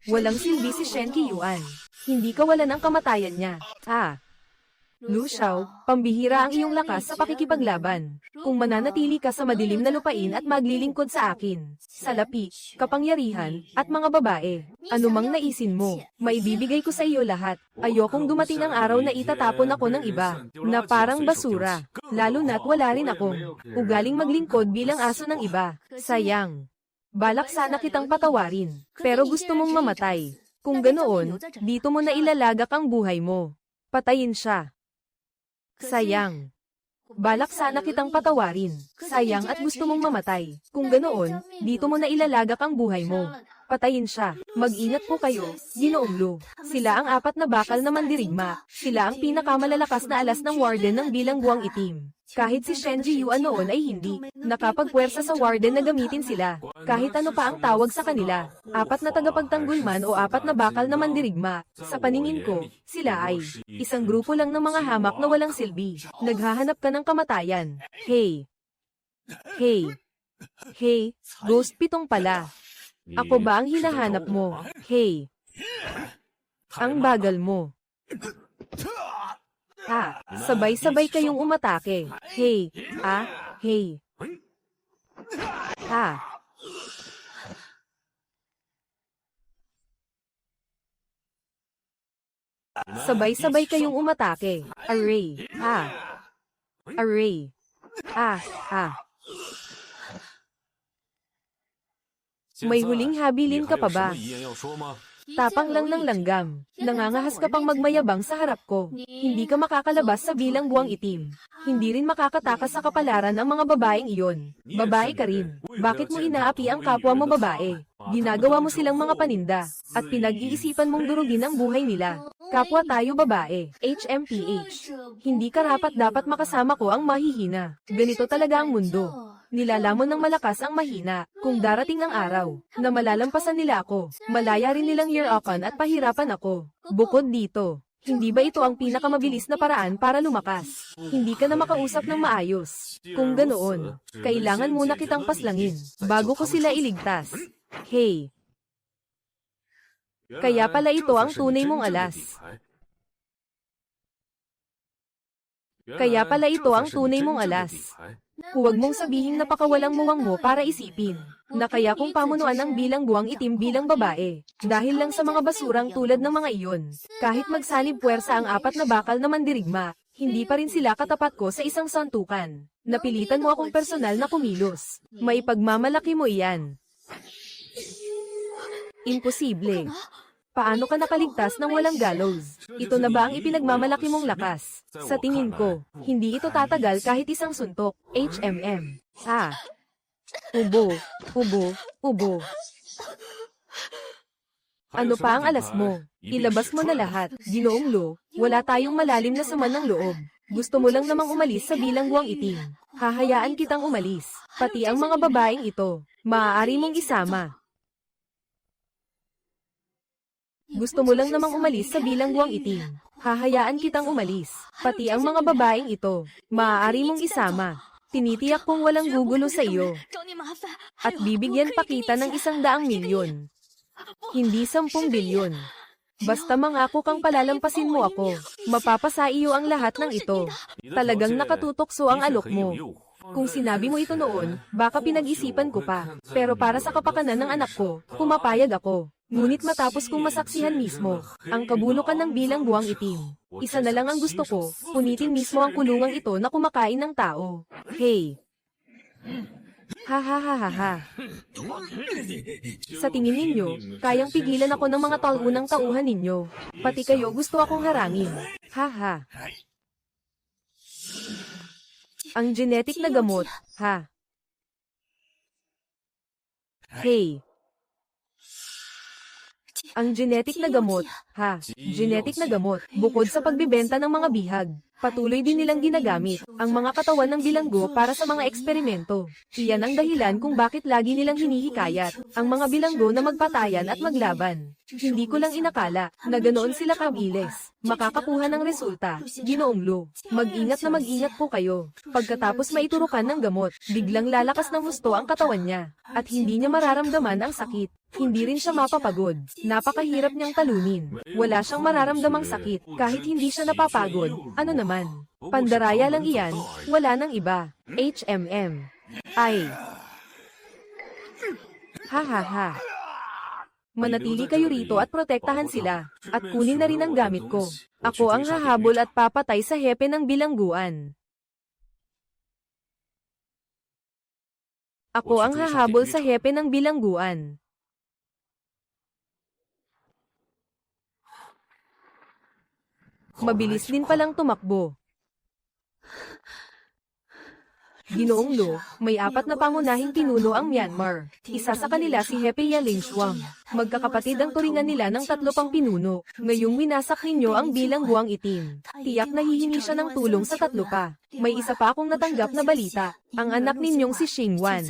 Walang silbi si Shen Qiyuan. Hindi kawalan ang kamatayan niya. Ah. Lu Xiao, pambihira ang iyong lakas sa pakikipaglaban. Kung mananatili ka sa madilim na lupain at maglilingkod sa akin, salapi, kapangyarihan, at mga babae, anumang naisin mo, maibibigay ko sa iyo lahat. Ayokong dumating ang araw na itatapon ako ng iba, na parang basura, lalo na't wala rin akong ugaling maglingkod bilang aso ng iba. Sayang. Balak sana kitang patawarin, pero gusto mong mamatay. Kung ganoon, dito mo na ilalagak ang buhay mo. Patayin siya. Sayang. Balak sana kitang patawarin. Sayang at gusto mong mamatay. Kung ganoon, dito mo na ilalagak ang buhay mo. Patayin siya. Mag-ingat po kayo, Ginoong Lu. Sila ang apat na bakal na mandirigma. Sila ang pinakamalalakas na alas ng warden ng bilangguang itim. Kahit si Shen Jiyuan noon ay hindi nakapagpuwersa sa warden na gamitin sila. Kahit ano pa ang tawag sa kanila, apat na tagapagtanggol man o apat na bakal na mandirigma. Sa paningin ko, sila ay isang grupo lang ng mga hamak na walang silbi. Naghahanap ka ng kamatayan. Hey! Hey! Hey! Ghost Pitong pala. Ako ba ang hinahanap mo? Hey! Ang bagal mo. Ha, sabay-sabay kayong umatake. Hey, hey. Ha. Sabay-sabay kayong umatake. Array. Ha. Array. Ha. May huling habilin ka pa ba? Tapang lang ng langgam. Nangangahas ka pang magmayabang sa harap ko. Hindi ka makakalabas sa bilangguang itim. Hindi rin makakatakas sa kapalaran ang mga babaeng iyon. Babae ka rin. Bakit mo inaapi ang kapwa mo babae? Ginagawa mo silang mga paninda. At pinag-iisipan mong durugin ang buhay nila. Kapwa tayo babae. HMPH. Hindi karapat dapat makasama ko ang mahihina. Ganito talaga ang mundo. Nilalamon ng malakas ang mahina. Kung darating ang araw na malalampasan nila ako, malaya rin nilang year-upan at pahirapan ako. Bukod dito, hindi ba ito ang pinakamabilis na paraan para lumakas? Hindi ka na makausap ng maayos. Kung ganoon, kailangan muna kitang paslangin bago ko sila iligtas. Hey! Kaya pala ito ang tunay mong alas. Kaya pala ito ang tunay mong alas. Huwag mong sabihing napakawalang muwang mo para isipin na kaya kong pamunuan ang bilangguang itim bilang babae. Dahil lang sa mga basurang tulad ng mga iyon. Kahit magsanib puwersa ang apat na bakal na mandirigma, Hindi pa rin sila katapat ko sa isang santukan. Napilitan mo akong personal na kumilos. Maipagmamalaki mo iyan. Imposible. Paano ka nakaligtas ng walang gallows? Ito na ba ang ipinagmamalaki mong lakas? Sa tingin ko, hindi ito tatagal kahit isang suntok. HMM. Ubo, ubo, ubo. Ano pa ang alas mo? Ilabas mo na lahat. Ginoong Lo, wala tayong malalim na sama ng loob. Gusto mo lang namang umalis sa bilangguang itim. Hahayaan kitang umalis. Pati ang mga babaeng ito. Maaari mong isama. Gusto mo lang namang umalis sa bilangguang itim. Hahayaan kitang umalis. Pati ang mga babaeng ito. Maaari mong isama. Tinitiyak kong walang gugulo sa iyo. At bibigyan pa kita ng 100 milyon. Hindi 10 bilyon. Basta mangako kang palalampasin mo ako. Mapapasa iyo ang lahat ng ito. Talagang nakatutokso ang alok mo. Kung sinabi mo ito noon, baka pinag-isipan ko pa. Pero para sa kapakanan ng anak ko, pumapayag ako. Ngunit matapos kong masaksihan mismo, ang kabulukan ng bilangguang itim. Isa na lang ang gusto ko, punitin mismo ang kulungang ito na kumakain ng tao. Hey! Ha ha ha ha ha. Sa tingin ninyo, kayang pigilan ako ng mga taunang tauhan ninyo. Pati kayo gusto akong harangin. Ha ha. Ang genetic na gamot, ha. Hey. Ang genetic na gamot, ha. Genetic na gamot, bukod sa pagbibenta ng mga bihag. Patuloy din nilang ginagamit ang mga katawan ng bilanggo para sa mga eksperimento. Iyan ang dahilan kung bakit lagi nilang hinihikayat ang mga bilanggo na magpatayan at maglaban. Hindi ko lang inakala na ganoon sila kabilis. Makakakuha ng resulta. Ginoong Lo, mag-ingat na mag-ingat po kayo. Pagkatapos maiturukan ng gamot, biglang lalakas ng husto ang katawan niya. At hindi niya mararamdaman ang sakit. Hindi rin siya mapapagod. Napakahirap niyang talunin. Wala siyang mararamdamang sakit kahit hindi siya napapagod. Ano naman? Pandaraya lang iyan. Wala nang iba. HMM. Ay. Ha ha ha. Manatili kayo rito at protektahan sila. At kunin na rin ang gamit ko. Ako ang hahabol at papatay sa hepe ng bilangguan. Ako ang hahabol sa hepe ng bilangguan. Mabilis din palang tumakbo. Ginoong Lo, may 4 na pangunahing pinuno ang Myanmar. Isa sa kanila si Hepe Yalingshwang. Magkakapatid ang turingan nila ng 3 pang pinuno. Ngayong winasak ninyo ang bilangguang itim. Tiyak na hihingi siya ng tulong sa 3 pa. May isa pa akong natanggap na balita. Ang anak ninyong si Xingwan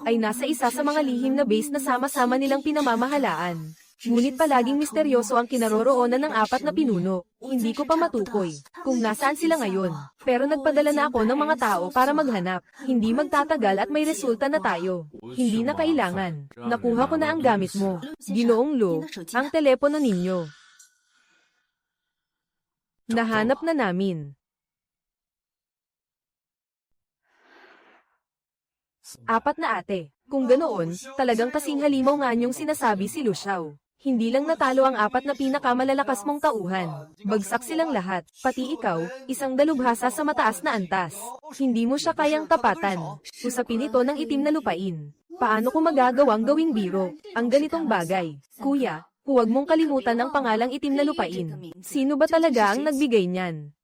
ay nasa isa sa mga lihim na base na sama-sama nilang pinamamahalaan. Ngunit palaging misteryoso ang kinaroroonan ng 4 na pinuno. Hindi ko pa matukoy kung nasaan sila ngayon. Pero nagpadala na ako ng mga tao para maghanap. Hindi magtatagal at may resulta na tayo. Hindi na kailangan. Nakuha ko na ang gamit mo. Ginoong Lo, ang telepono ninyo. Nahanap na namin. 4 na ate. Kung ganoon, talagang kasing halimaw nga niyong sinasabi si Lu Xiao. Hindi lang natalo ang 4 na pinakamalalakas mong tauhan. Bagsak silang lahat, pati ikaw, isang dalubhasa sa mataas na antas. Hindi mo siya kayang tapatan. Usapin ito ng itim na lupain. Paano ko magagawang gawing biro ang ganitong bagay? Kuya, huwag mong kalimutan ang pangalang itim na lupain. Sino ba talaga ang nagbigay niyan?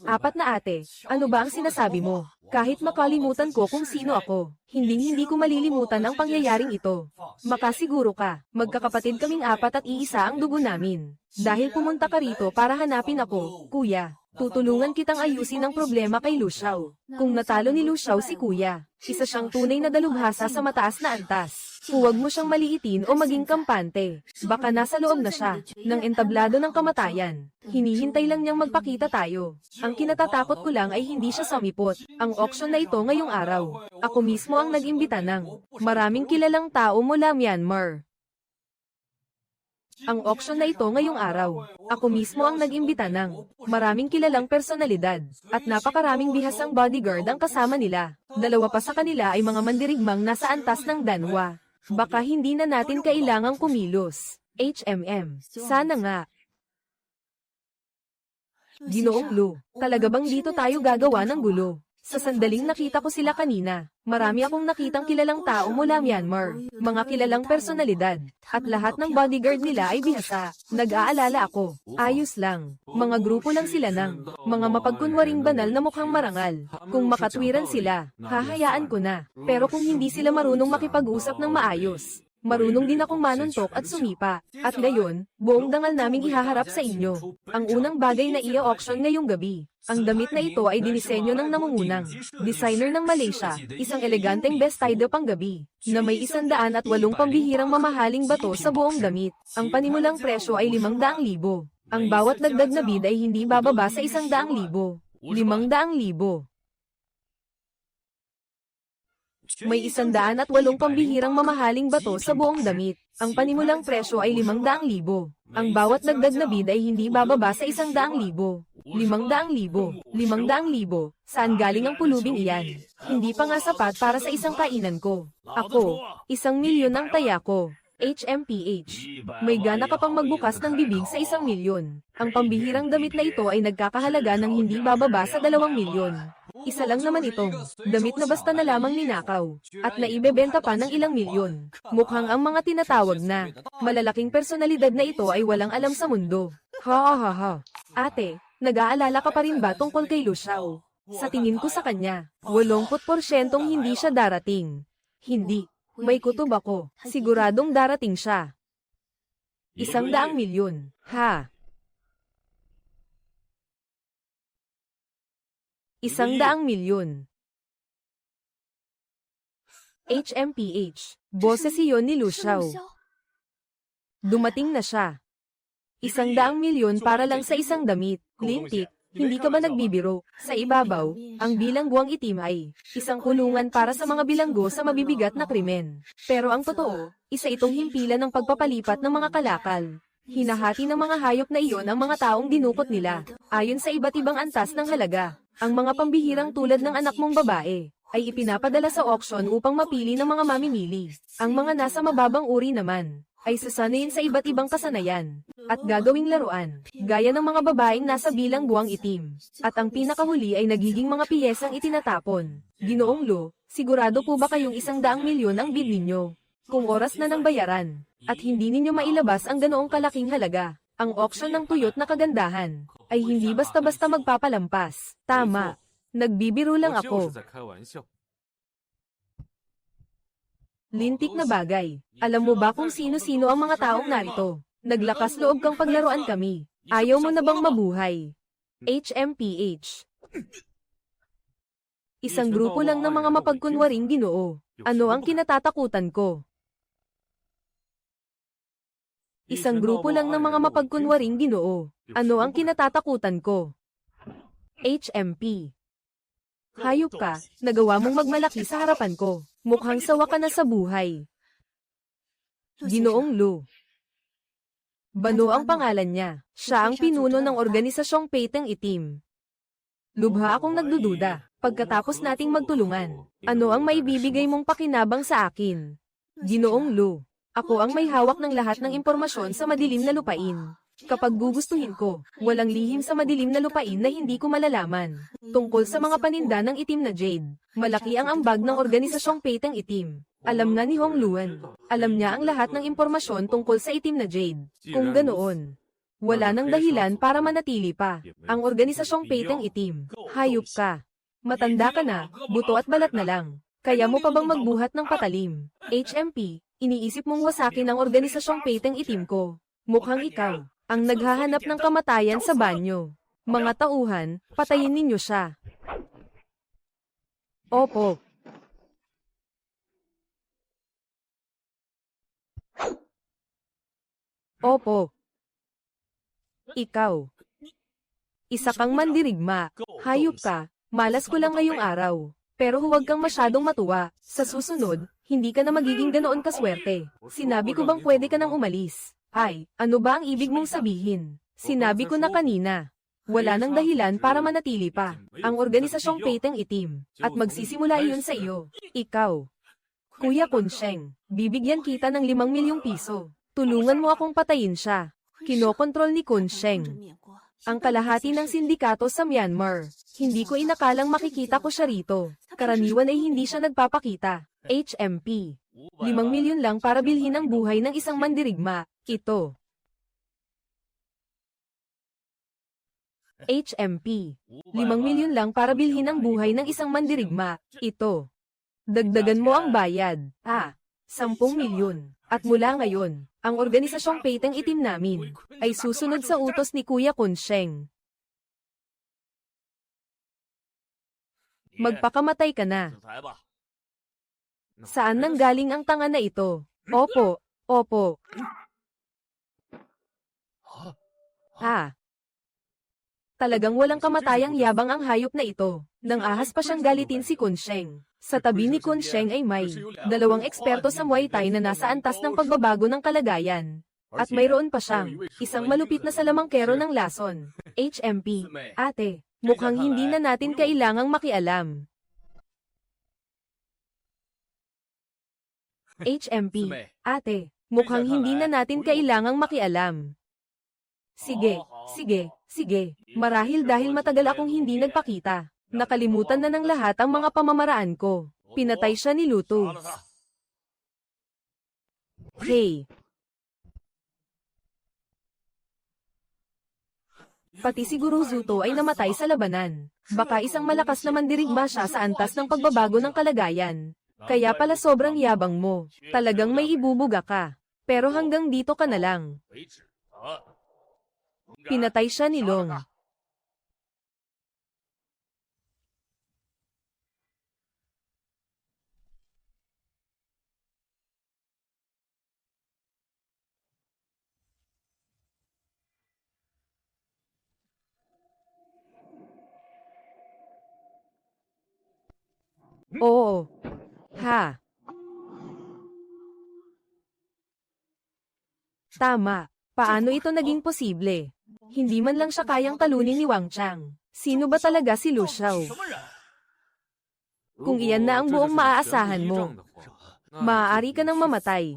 4 na ate, ano ba ang sinasabi mo? Kahit makalimutan ko kung sino ako, hindi ko malilimutan ang pangyayaring ito. Makasiguro ka, magkakapatid kaming 4 at iisa ang dugo namin. Dahil pumunta ka rito para hanapin ako, kuya, tutulungan kitang ayusin ang problema kay Lu Xiao. Kung natalo ni Lu Xiao si kuya, isa siyang tunay na dalubhasa sa mataas na antas. Huwag mo siyang maliitin o maging kampante. Baka nasa loob na siya ng entablado ng kamatayan. Hinihintay lang niyang magpakita tayo. Ang kinatatakot ko lang ay hindi siya sumipot. Ang auction na ito ngayong araw. Ako mismo ang nag-imbita ng maraming kilalang tao mula Myanmar. Ang auction na ito ngayong araw. Ako mismo ang nag-imbita ng maraming kilalang personalidad. At napakaraming bihasang bodyguard ang kasama nila. 2 pa sa kanila ay mga mandirigmang nasa antas ng Danwa. Baka hindi na natin kailangang kumilos. HMM. Sana nga. Ginoong Lu, talaga bang dito tayo gagawa ng gulo? Sa sandaling nakita ko sila kanina, marami akong nakitang kilalang tao mula Myanmar, mga kilalang personalidad, at lahat ng bodyguard nila ay bihasa. Nag-aalala ako, ayos lang, mga grupo lang sila ng mga mapagkunwaring banal na mukhang marangal. Kung makatwiran sila, hahayaan ko na, pero kung hindi sila marunong makipag-usap ng maayos, marunong din akong manuntok at sumipa. At ngayon, buong dangal naming ihaharap sa inyo. Ang unang bagay na i-auction ngayong gabi. Ang damit na ito ay dinisenyo ng namungunang designer ng Malaysia, isang eleganteng vestido panggabi, na may 108 pambihirang mamahaling bato sa buong damit. Ang panimulang presyo ay 500,000. Ang bawat dagdag na bid ay hindi bababa sa 100,000. 500,000. May 108 pambihirang mamahaling bato sa buong damit. Ang panimulang presyo ay 500,000. Ang bawat dagdag na bid ay hindi bababa sa 100,000. 500,000. 500,000. Saan galing ang pulubing iyan? Hindi pa nga sapat para sa isang kainan ko. Ako, 1,000,000 ang taya ko. HMPH. May gana ka pang magbukas ng bibig sa 1,000,000. Ang pambihirang damit na ito ay nagkakahalaga ng hindi bababa sa 2,000,000. Isa lang naman itong damit na basta na lamang ninakaw, at naibebenta pa ng ilang milyon. Mukhang ang mga tinatawag na malalaking personalidad na ito ay walang alam sa mundo. Ha ha ha ha. Ate, nag-aalala ka pa rin ba tungkol kay Lu Xiao? Sa tingin ko sa kanya, 80% hindi siya darating. Hindi. May kutob ako. Siguradong darating siya. 100,000,000. Ha? 100,000,000. HMPH. Boses iyon ni Lu Xiao. Dumating na siya. 100,000,000 para lang sa isang damit. Lintik, hindi ka ba nagbibiro? Sa ibabaw, ang bilangguang itim ay isang kulungan para sa mga bilanggo sa mabibigat na krimen. Pero ang totoo, isa itong himpilan ng pagpapalipat ng mga kalakal. Hinahati ng mga hayop na iyon ang mga taong dinukot nila, ayon sa iba't ibang antas ng halaga. Ang mga pambihirang tulad ng anak mong babae, ay ipinapadala sa auction upang mapili ng mga mamimili. Ang mga nasa mababang uri naman, ay sasanayin sa iba't ibang kasanayan, at gagawing laruan, gaya ng mga babaeng nasa bilangguang itim. At ang pinakahuli ay nagiging mga piyesang itinatapon. Ginoong Lu, sigurado po ba kayong 100,000,000 ang bid ninyo? Kung oras na ng bayaran, at hindi ninyo mailabas ang ganoong kalaking halaga, ang auction ng tuyot na kagandahan, ay hindi basta-basta magpapalampas. Tama. Nagbibiro lang ako. Lintik na bagay. Alam mo ba kung sino-sino ang mga taong narito? Naglakas loob kang paglaruan kami. Ayaw mo na bang mabuhay? HMPH. Isang grupo lang ng mga mapagkunwaring Ginoo. Ano ang kinatatakutan ko? Isang grupo lang ng mga mapagkunwaring Ginoo. Ano ang kinatatakutan ko? HMP. Hayop ka, nagawa mong magmalaki sa harapan ko. Mukhang sawa ka na sa buhay. Ginoong Lu. Bano ang pangalan niya. Siya ang pinuno ng organisasyong Peteng Itim. Lubha akong nagdududa. Pagkatapos nating magtulungan, ano ang maibibigay mong pakinabang sa akin? Ginoong Lu. Ako ang may hawak ng lahat ng impormasyon sa madilim na lupain. Kapag gugustuhin ko, walang lihim sa madilim na lupain na hindi ko malalaman. Tungkol sa mga paninda ng itim na jade, malaki ang ambag ng organisasyong Peteng Itim. Alam na ni Hong Luan. Alam niya ang lahat ng impormasyon tungkol sa itim na jade. Kung ganoon, wala nang dahilan para manatili pa. Ang organisasyong Peteng Itim. Hayop ka. Matanda ka na, buto at balat na lang. Kaya mo pa bang magbuhat ng patalim? HMP, iniisip mong wasakin ang organisasyong Peteng Itim ko. Mukhang ikaw ang naghahanap ng kamatayan sa banyo. Mga tauhan, patayin ninyo siya. Opo. Opo. Ikaw. Isa kang mandirigma. Hayop ka, malas ko lang ngayong araw. Pero huwag kang masyadong matuwa. Sa susunod, hindi ka na magiging ganoon kaswerte. Sinabi ko bang pwede ka nang umalis? Ay, ano ba ang ibig mong sabihin? Sinabi ko na kanina. Wala nang dahilan para manatili pa. Ang organisasyong Peteng Itim. At magsisimula iyon sa iyo. Ikaw. Kuya Kunsheng, bibigyan kita ng 5,000,000 piso. Tulungan mo akong patayin siya. Kinokontrol ni Kunsheng. Ang kalahati ng sindikato sa Myanmar. Hindi ko inakalang makikita ko siya rito. Karaniwan ay hindi siya nagpapakita. HMP. 5 milyon lang para bilhin ang buhay ng isang mandirigma. Ito. HMP. 5 milyon lang para bilhin ang buhay ng isang mandirigma. Ito. Dagdagan mo ang bayad. 10 milyon. At mula ngayon, ang organisasyong Peteng Itim namin ay susunod sa utos ni Kuya Kunsheng. Magpakamatay ka na. Saan nanggaling ang tanga na ito? Opo, opo. Talagang walang kamatayang yabang ang hayop na ito. Nang ahas pa siyang galitin si Kunsheng. Sa tabi ni Kunsheng ay may 2 eksperto sa Muay Thai na nasa antas ng pagbabago ng kalagayan. At mayroon pa siyang isang malupit na salamangkero ng lason. HMP, ate, mukhang hindi na natin kailangang makialam. HMP, ate, mukhang hindi na natin kailangang makialam. Sige, sige, sige, marahil dahil matagal akong hindi nagpakita. Nakalimutan na ng lahat ang mga pamamaraan ko. Pinatay siya ni Luto. Hey! Pati si Guru Zuto ay namatay sa labanan. Baka isang malakas na mandirigma siya sa antas ng pagbabago ng kalagayan. Kaya pala sobrang yabang mo. Talagang may ibubuga ka. Pero hanggang dito ka na lang. Pinatay siya ni Long. Oo. Tama. Paano ito naging posible? Hindi man lang siya kayang talunin ni Wang Chang. Sino ba talaga si Lu Xiao? Kung iyan na ang buong maaasahan mo, maaari ka nang mamatay.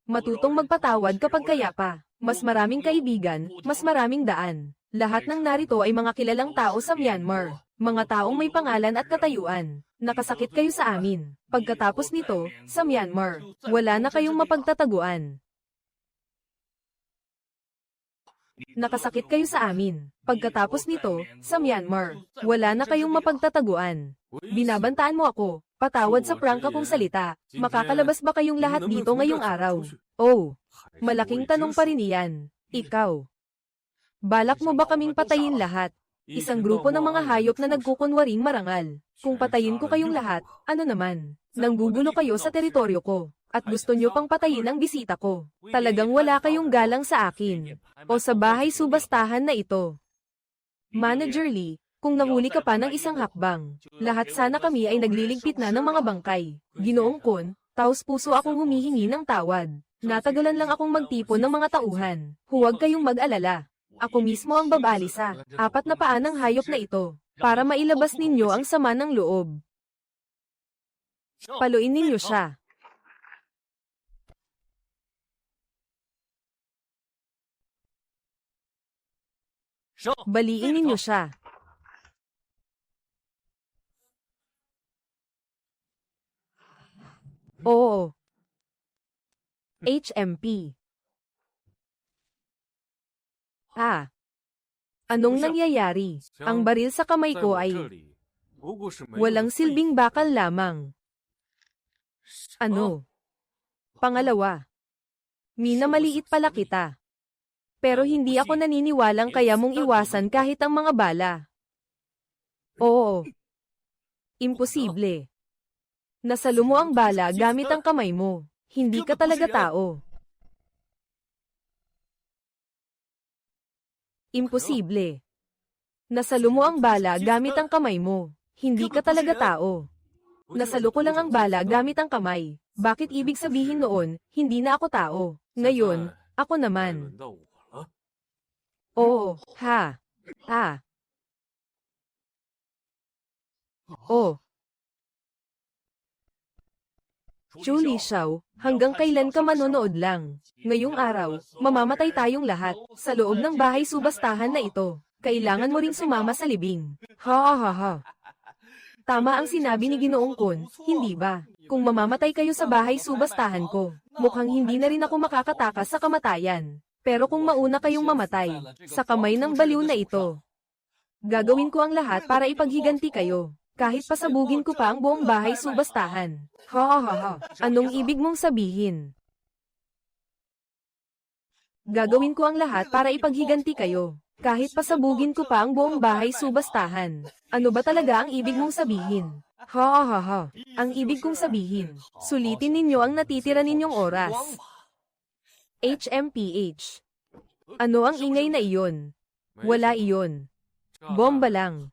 Matutong magpatawad kapag kaya pa. Mas maraming kaibigan, mas maraming daan. Lahat ng narito ay mga kilalang tao sa Myanmar. Mga taong may pangalan at katayuan. Nakasakit kayo sa amin. Pagkatapos nito, sa Myanmar, wala na kayong mapagtataguan. Nakasakit kayo sa amin. Pagkatapos nito, sa Myanmar, wala na kayong mapagtataguan. Binabantaan mo ako. Patawad sa prangka kong salita. Makakalabas ba kayong lahat dito ngayong araw? Oh, malaking tanong pa rin iyan. Ikaw. Balak mo ba kaming patayin lahat? Isang grupo ng mga hayop na nagkukunwaring marangal. Kung patayin ko kayong lahat, ano naman? Nanggugulo kayo sa teritoryo ko. At gusto nyo pang patayin ang bisita ko. Talagang wala kayong galang sa akin. O sa bahay subastahan na ito. Manager Lee, kung nahuli ka pa ng isang hakbang, lahat sana kami ay nagliligpit na ng mga bangkay. Ginoong Kun, taos puso akong humihingi ng tawad. Natagalan lang akong magtipon ng mga tauhan. Huwag kayong mag-alala. Ako mismo ang babalisa. 4 na paa ng hayop na ito. Para mailabas ninyo ang sama ng loob. Paluin ninyo siya. Baliin ninyo siya. Oo. HMP. Anong nangyayari? Ang baril sa kamay ko ay walang silbing bakal lamang. Ano? Pangalawa. Minamaliit pala kita. Pero hindi ako naniniwalang kaya mong iwasan kahit ang mga bala. Oo. Imposible. Nasalo mo ang bala gamit ang kamay mo. Hindi ka talaga tao. Imposible. Nasalo mo ang bala gamit ang kamay mo. Hindi ka talaga tao. Nasalo ko lang ang bala gamit ang kamay. Bakit ibig sabihin noon, hindi na ako tao? Ngayon, ako naman. Oo, Oh. Chu Lishao, hanggang kailan ka manonood lang? Ngayong araw, mamamatay tayong lahat. Sa loob ng bahay subastahan na ito, kailangan mo ring sumama sa libing. Ha ha ha ha. Tama ang sinabi ni Ginoong Kun, hindi ba? Kung mamamatay kayo sa bahay subastahan ko, mukhang hindi na rin ako makakatakas sa kamatayan. Pero kung mauna kayong mamatay, sa kamay ng baliw na ito, gagawin ko ang lahat para ipaghiganti kayo. Kahit pasabugin ko pa ang buong bahay subastahan. Ha ha ha ha. Anong ibig mong sabihin? Gagawin ko ang lahat para ipaghiganti kayo. Kahit pasabugin ko pa ang buong bahay subastahan. Ano ba talaga ang ibig mong sabihin? Ha ha ha ha. Ang ibig kong sabihin, sulitin ninyo ang natitira ninyong oras. HMPH. Ano ang ingay na iyon? Wala iyon. Bomba lang.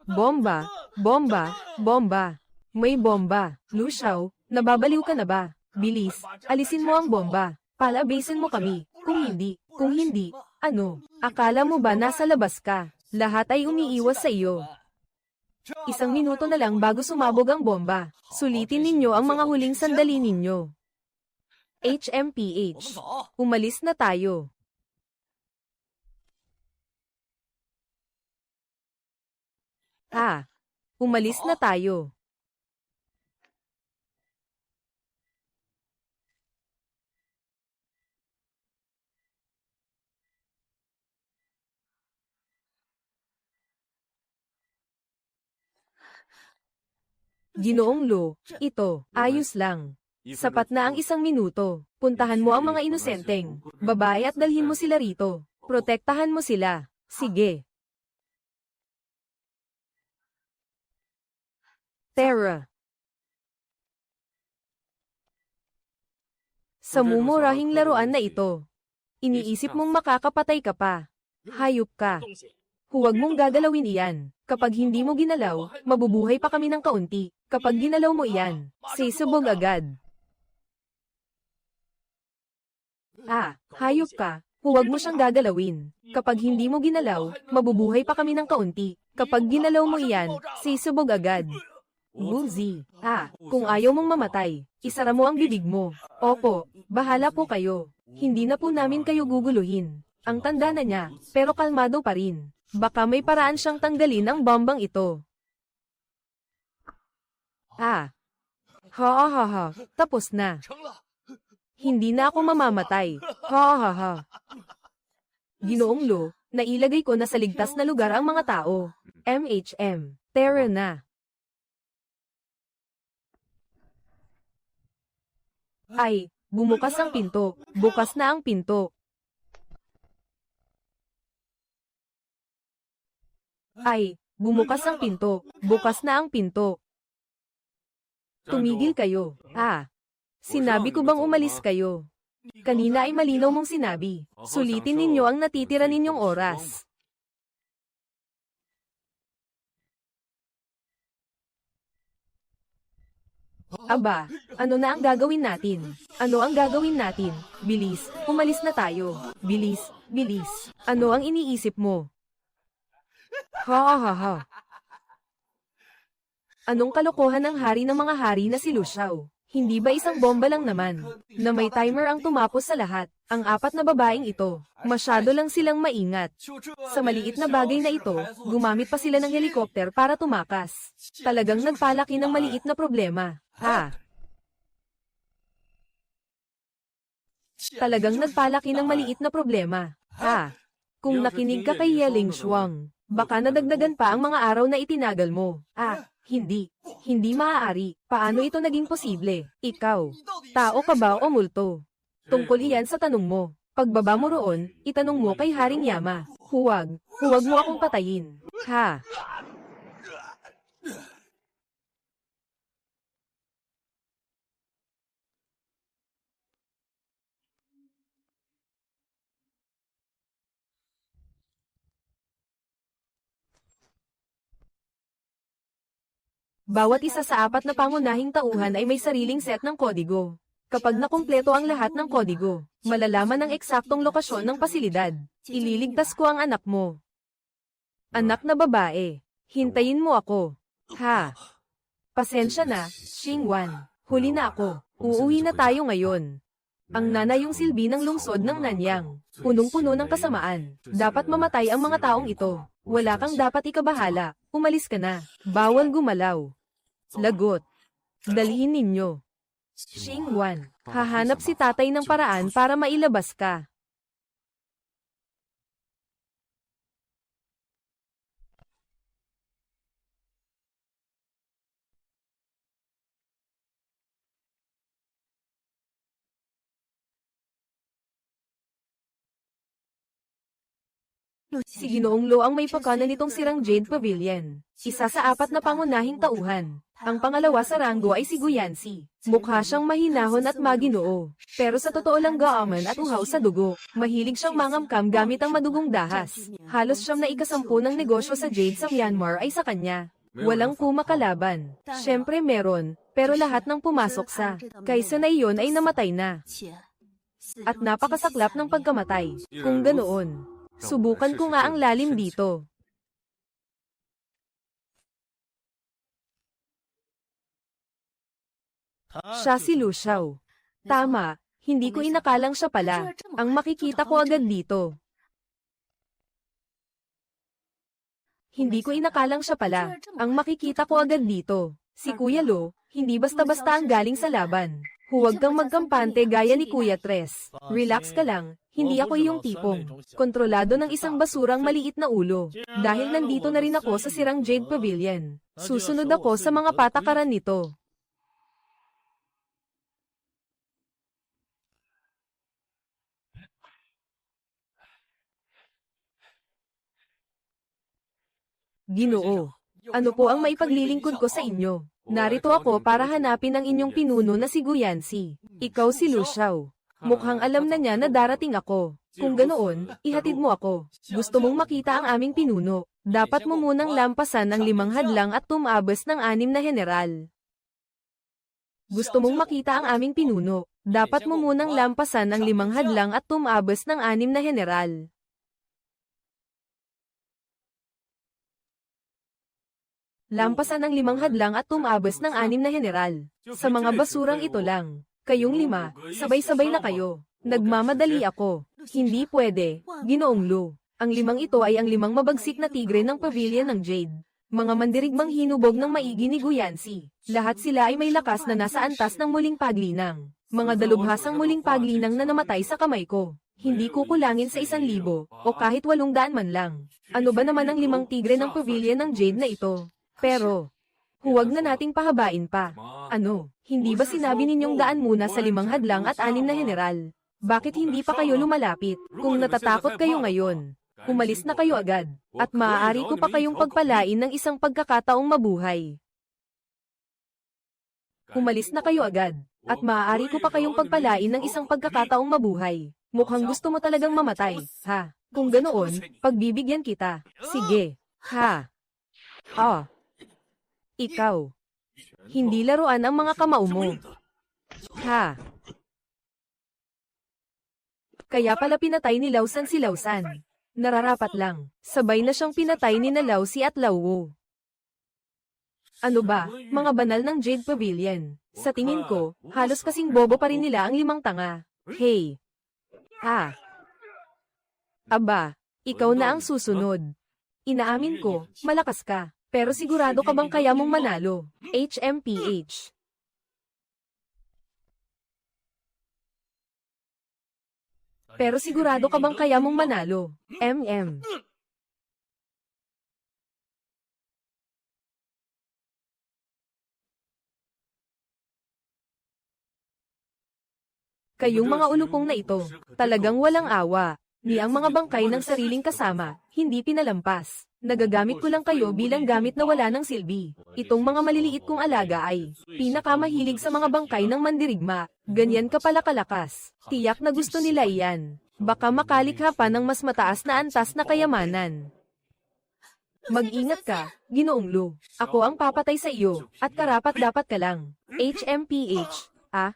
Bomba, bomba, bomba. May bomba. Lushao, nababaliw ka na ba? Bilis, alisin mo ang bomba. Palabasin mo kami. Kung hindi, ano? Akala mo ba nasa labas ka? Lahat ay umiiwas sa iyo. 1 minuto na lang bago sumabog ang bomba. Sulitin ninyo ang mga huling sandali ninyo. HMPH. Umalis na tayo. Umalis na tayo. Ginoong Lo, ito, ayos lang. Sapat na ang 1 minuto. Puntahan mo ang mga inosenteng babae at dalhin mo sila rito. Protektahan mo sila. Sige. Terra. Sa mumurahing laruan na ito, iniisip mong makakapatay ka pa. Hayop ka. Huwag mong gagalawin iyan. Kapag hindi mo ginalaw, mabubuhay pa kami ng kaunti. Kapag ginalaw mo iyan, sisubog agad. Hayop ka. Huwag mo siyang gagalawin. Kapag hindi mo ginalaw, mabubuhay pa kami ng kaunti. Kapag ginalaw mo iyan, sisubog agad. Buzi. Kung ayaw mong mamatay, isara mo ang bibig mo. Opo, bahala po kayo. Hindi na po namin kayo guguluhin. Ang tanda na niya, pero kalmado pa rin. Baka may paraan siyang tanggalin ang bombang ito. Ha ha ha, tapos na. Hindi na ako mamamatay. Ha ha ha. Ginoong Lo, nailagay ko na sa ligtas na lugar ang mga tao. MHM, Terra na. Ay, bumukas ang pinto. Bukas na ang pinto. Ay, bumukas ang pinto. Bukas na ang pinto. Tumigil kayo. Sinabi ko bang umalis kayo? Kanina ay malinaw mong sinabi. Sulitin ninyo ang natitira ninyong oras. Aba, ano na ang gagawin natin? Ano ang gagawin natin? Bilis, umalis na tayo. Bilis, bilis. Ano ang iniisip mo? Ha ha ha. Anong kalokohan ng hari ng mga hari na si Lushao? Hindi ba isang bomba lang naman? Na may timer ang tumapos sa lahat. Ang 4 na babaeng ito, masyado lang silang maingat. Sa maliit na bagay na ito, gumamit pa sila ng helikopter para tumakas. Talagang nagpalaki ng maliit na problema. Talagang nagpalaki ng maliit na problema. Kung nakinig ka kay Yeling Shuang, baka nadagdagan pa ang mga araw na itinagal mo. Hindi. Hindi maaari. Paano ito naging posible? Ikaw, tao ka ba o multo? Tungkol iyan sa tanong mo. Pagbaba mo roon, itanong mo kay Haring Yama. Huwag mo akong patayin. Bawat isa sa 4 na pangunahing tauhan ay may sariling set ng kodigo. Kapag nakumpleto ang lahat ng kodigo, malalaman ang eksaktong lokasyon ng pasilidad. Ililigtas ko ang anak mo. Anak na babae, hintayin mo ako. Pasensya na, Xingwan. Huli na ako. Uuwi na tayo ngayon. Ang Nana yung silbi ng lungsod ng Nanyang. Punong-puno ng kasamaan. Dapat mamatay ang mga taong ito. Wala kang dapat ikabahala. Umalis ka na. Bawal gumalaw. Lagot. Dalhin ninyo. Xingwan. Hahanap si tatay ng paraan para mailabas ka. Si Ginoong Lo ang may pakana nitong sirang Jade Pavilion. Isa sa 4 na pangunahing tauhan. Ang pangalawa sa ranggo ay si Guyancy. Mukha siyang mahinahon at maginoo. Pero sa totoo lang gaaman at uhaw sa dugo. Mahilig siyang mangamkam gamit ang madugong dahas. Halos siyam na ikasampu ng negosyo sa Jade sa Myanmar ay sa kanya. Walang kumakalaban. Siyempre meron, pero lahat ng pumasok sa kaysa na iyon ay namatay na. At napakasaklap ng pagkamatay. Kung ganoon, subukan ko nga ang lalim dito. Siya si Lu Xiao. Tama, hindi ko inakalang siya pala. Ang makikita ko agad dito. Hindi ko inakalang siya pala. Ang makikita ko agad dito. Si Kuya Lo, hindi basta-basta ang galing sa laban. Huwag kang magkampante gaya ni Kuya Tres. Relax ka lang, hindi ako yung tipong kontrolado ng isang basurang maliit na ulo. Dahil nandito na rin ako sa sirang Jade Pavilion. Susunod ako sa mga patakaran nito. Ginoo, ano po ang maipaglilingkod ko sa inyo? Narito ako para hanapin ang inyong pinuno na si Guyancy. Ikaw si Lu Xiao. Mukhang alam na niya na darating ako. Kung ganoon, ihatid mo ako. Gusto mong makita ang aming pinuno. Dapat mo munang lampasan ng 5 hadlang at tumabas ng 6 na general. Gusto mong makita ang aming pinuno. Dapat mo munang lampasan ng 5 hadlang at tumabas ng 6 na general. Lampasan ng 5 hadlang at tumabas ng 6 na general. Sa mga basurang ito lang. Kayong 5, sabay-sabay na kayo. Nagmamadali ako. Hindi pwede, Ginoong Lu. Ang 5 ito ay ang 5 mabagsik na tigre ng Pavilion ng Jade. Mga mandirigmang hinubog ng maigi ni Guyancy. Lahat sila ay may lakas na nasa antas ng muling paglinang. Mga dalubhasang muling paglinang na namatay sa kamay ko. Hindi kukulangin sa 1,000 o kahit 800 man lang. Ano ba naman ang 5 tigre ng Pavilion ng Jade na ito? Pero, huwag na nating pahabain pa. Ano, hindi ba sinabi ninyong daan muna sa 5 hadlang at 6 na general? Bakit hindi pa kayo lumalapit? Kung natatakot kayo ngayon, umalis na kayo agad, at maaari ko pa kayong pagpalain ng isang pagkakataong mabuhay. Umalis na kayo agad, at maaari ko pa kayong pagpalain ng isang pagkakataong mabuhay. Mukhang gusto mo talagang mamatay, ha? Kung ganoon, pagbibigyan kita. Sige. Ha? Ah. Ikaw. Hindi laruan ang mga kamao mo. Ha? Kaya pala pinatay ni Lausan si Lausan. Nararapat lang. Sabay na siyang pinatay ni na Lausi at Lauwo. Ano ba, mga banal ng Jade Pavilion? Sa tingin ko, halos kasing bobo pa rin nila ang 5 tanga. Hey. Ha? Aba, ikaw na ang susunod. Inaamin ko, malakas ka. Pero sigurado ka bang kaya mong manalo? HMPH. Pero sigurado ka bang kaya mong manalo? MM. Kayong mga ulupong na ito, talagang walang awa. Ni ang mga bangkay ng sariling kasama, hindi pinalampas. Nagagamit ko lang kayo bilang gamit na wala ng silbi. Itong mga maliliit kong alaga ay pinakamahilig sa mga bangkay ng mandirigma. Ganyan ka pala kalakas. Tiyak na gusto nila iyan. Baka makalikha pa ng mas mataas na antas na kayamanan. Mag-ingat ka, Ginoong Lu. Ako ang papatay sa iyo, at karapat-dapat ka lang. HMPH. Ah.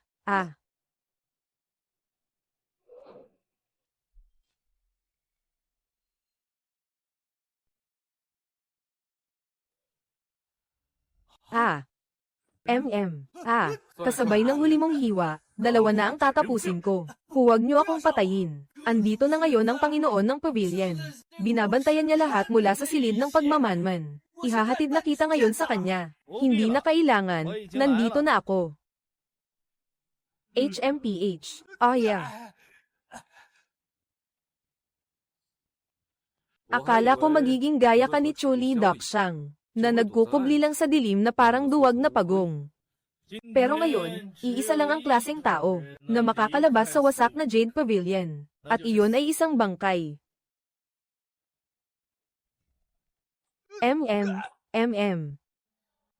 Kasabay ng huli mong hiwa, dalawa na ang tatapusin ko. Huwag niyo akong patayin. Andito na ngayon ang Panginoon ng Pavilion. Binabantayan niya lahat mula sa silid ng pagmamanman. Ihahatid na kita ngayon sa kanya. Hindi na kailangan, nandito na ako. HMPH. Oh yeah. Akala ko magiging gaya ka ni Chuli Dakshang, na nagkukubli lang sa dilim na parang duwag na pagong. Pero ngayon, iisa lang ang klaseng tao, na makakalabas sa wasak na Jade Pavilion. At iyon ay isang bangkay.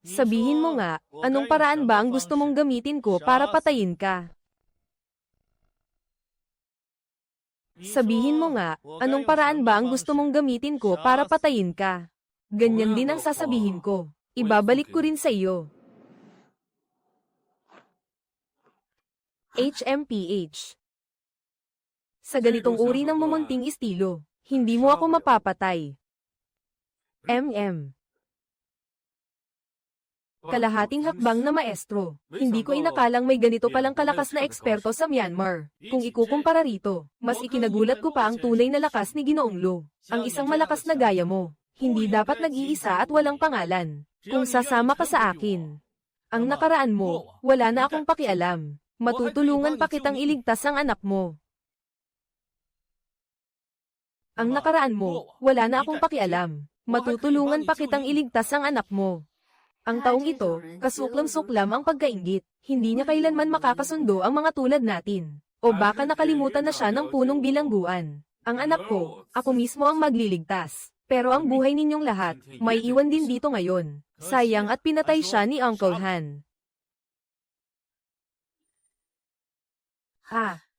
Sabihin mo nga, anong paraan ba ang gusto mong gamitin ko para patayin ka? Sabihin mo nga, anong paraan ba ang gusto mong gamitin ko para patayin ka? Ganyan din ang sasabihin ko. Ibabalik ko rin sa iyo. HMPH. Sa ganitong uri ng mumunting estilo, hindi mo ako mapapatay. Kalahating hakbang na maestro. Hindi ko inakalang may ganito palang kalakas na eksperto sa Myanmar. Kung ikukumpara rito, mas ikinagulat ko pa ang tunay na lakas ni Ginoong Lo. Ang isang malakas na gaya mo. Hindi dapat nag-iisa at walang pangalan. Kung sasama ka sa akin. Ang nakaraan mo, wala na akong pakialam. Matutulungan pa kitang iligtas ang anak mo. Ang nakaraan mo, wala na akong pakialam. Matutulungan pa kitang iligtas ang anak mo. Ang taong ito, kasuklam-suklam ang pagkainggit. Hindi niya kailanman makakasundo ang mga tulad natin. O baka nakalimutan na siya ng punong bilangguan. Ang anak ko, ako mismo ang magliligtas. Pero ang buhay ninyong lahat, may iwan din dito ngayon. Sayang at pinatay siya ni Uncle Han.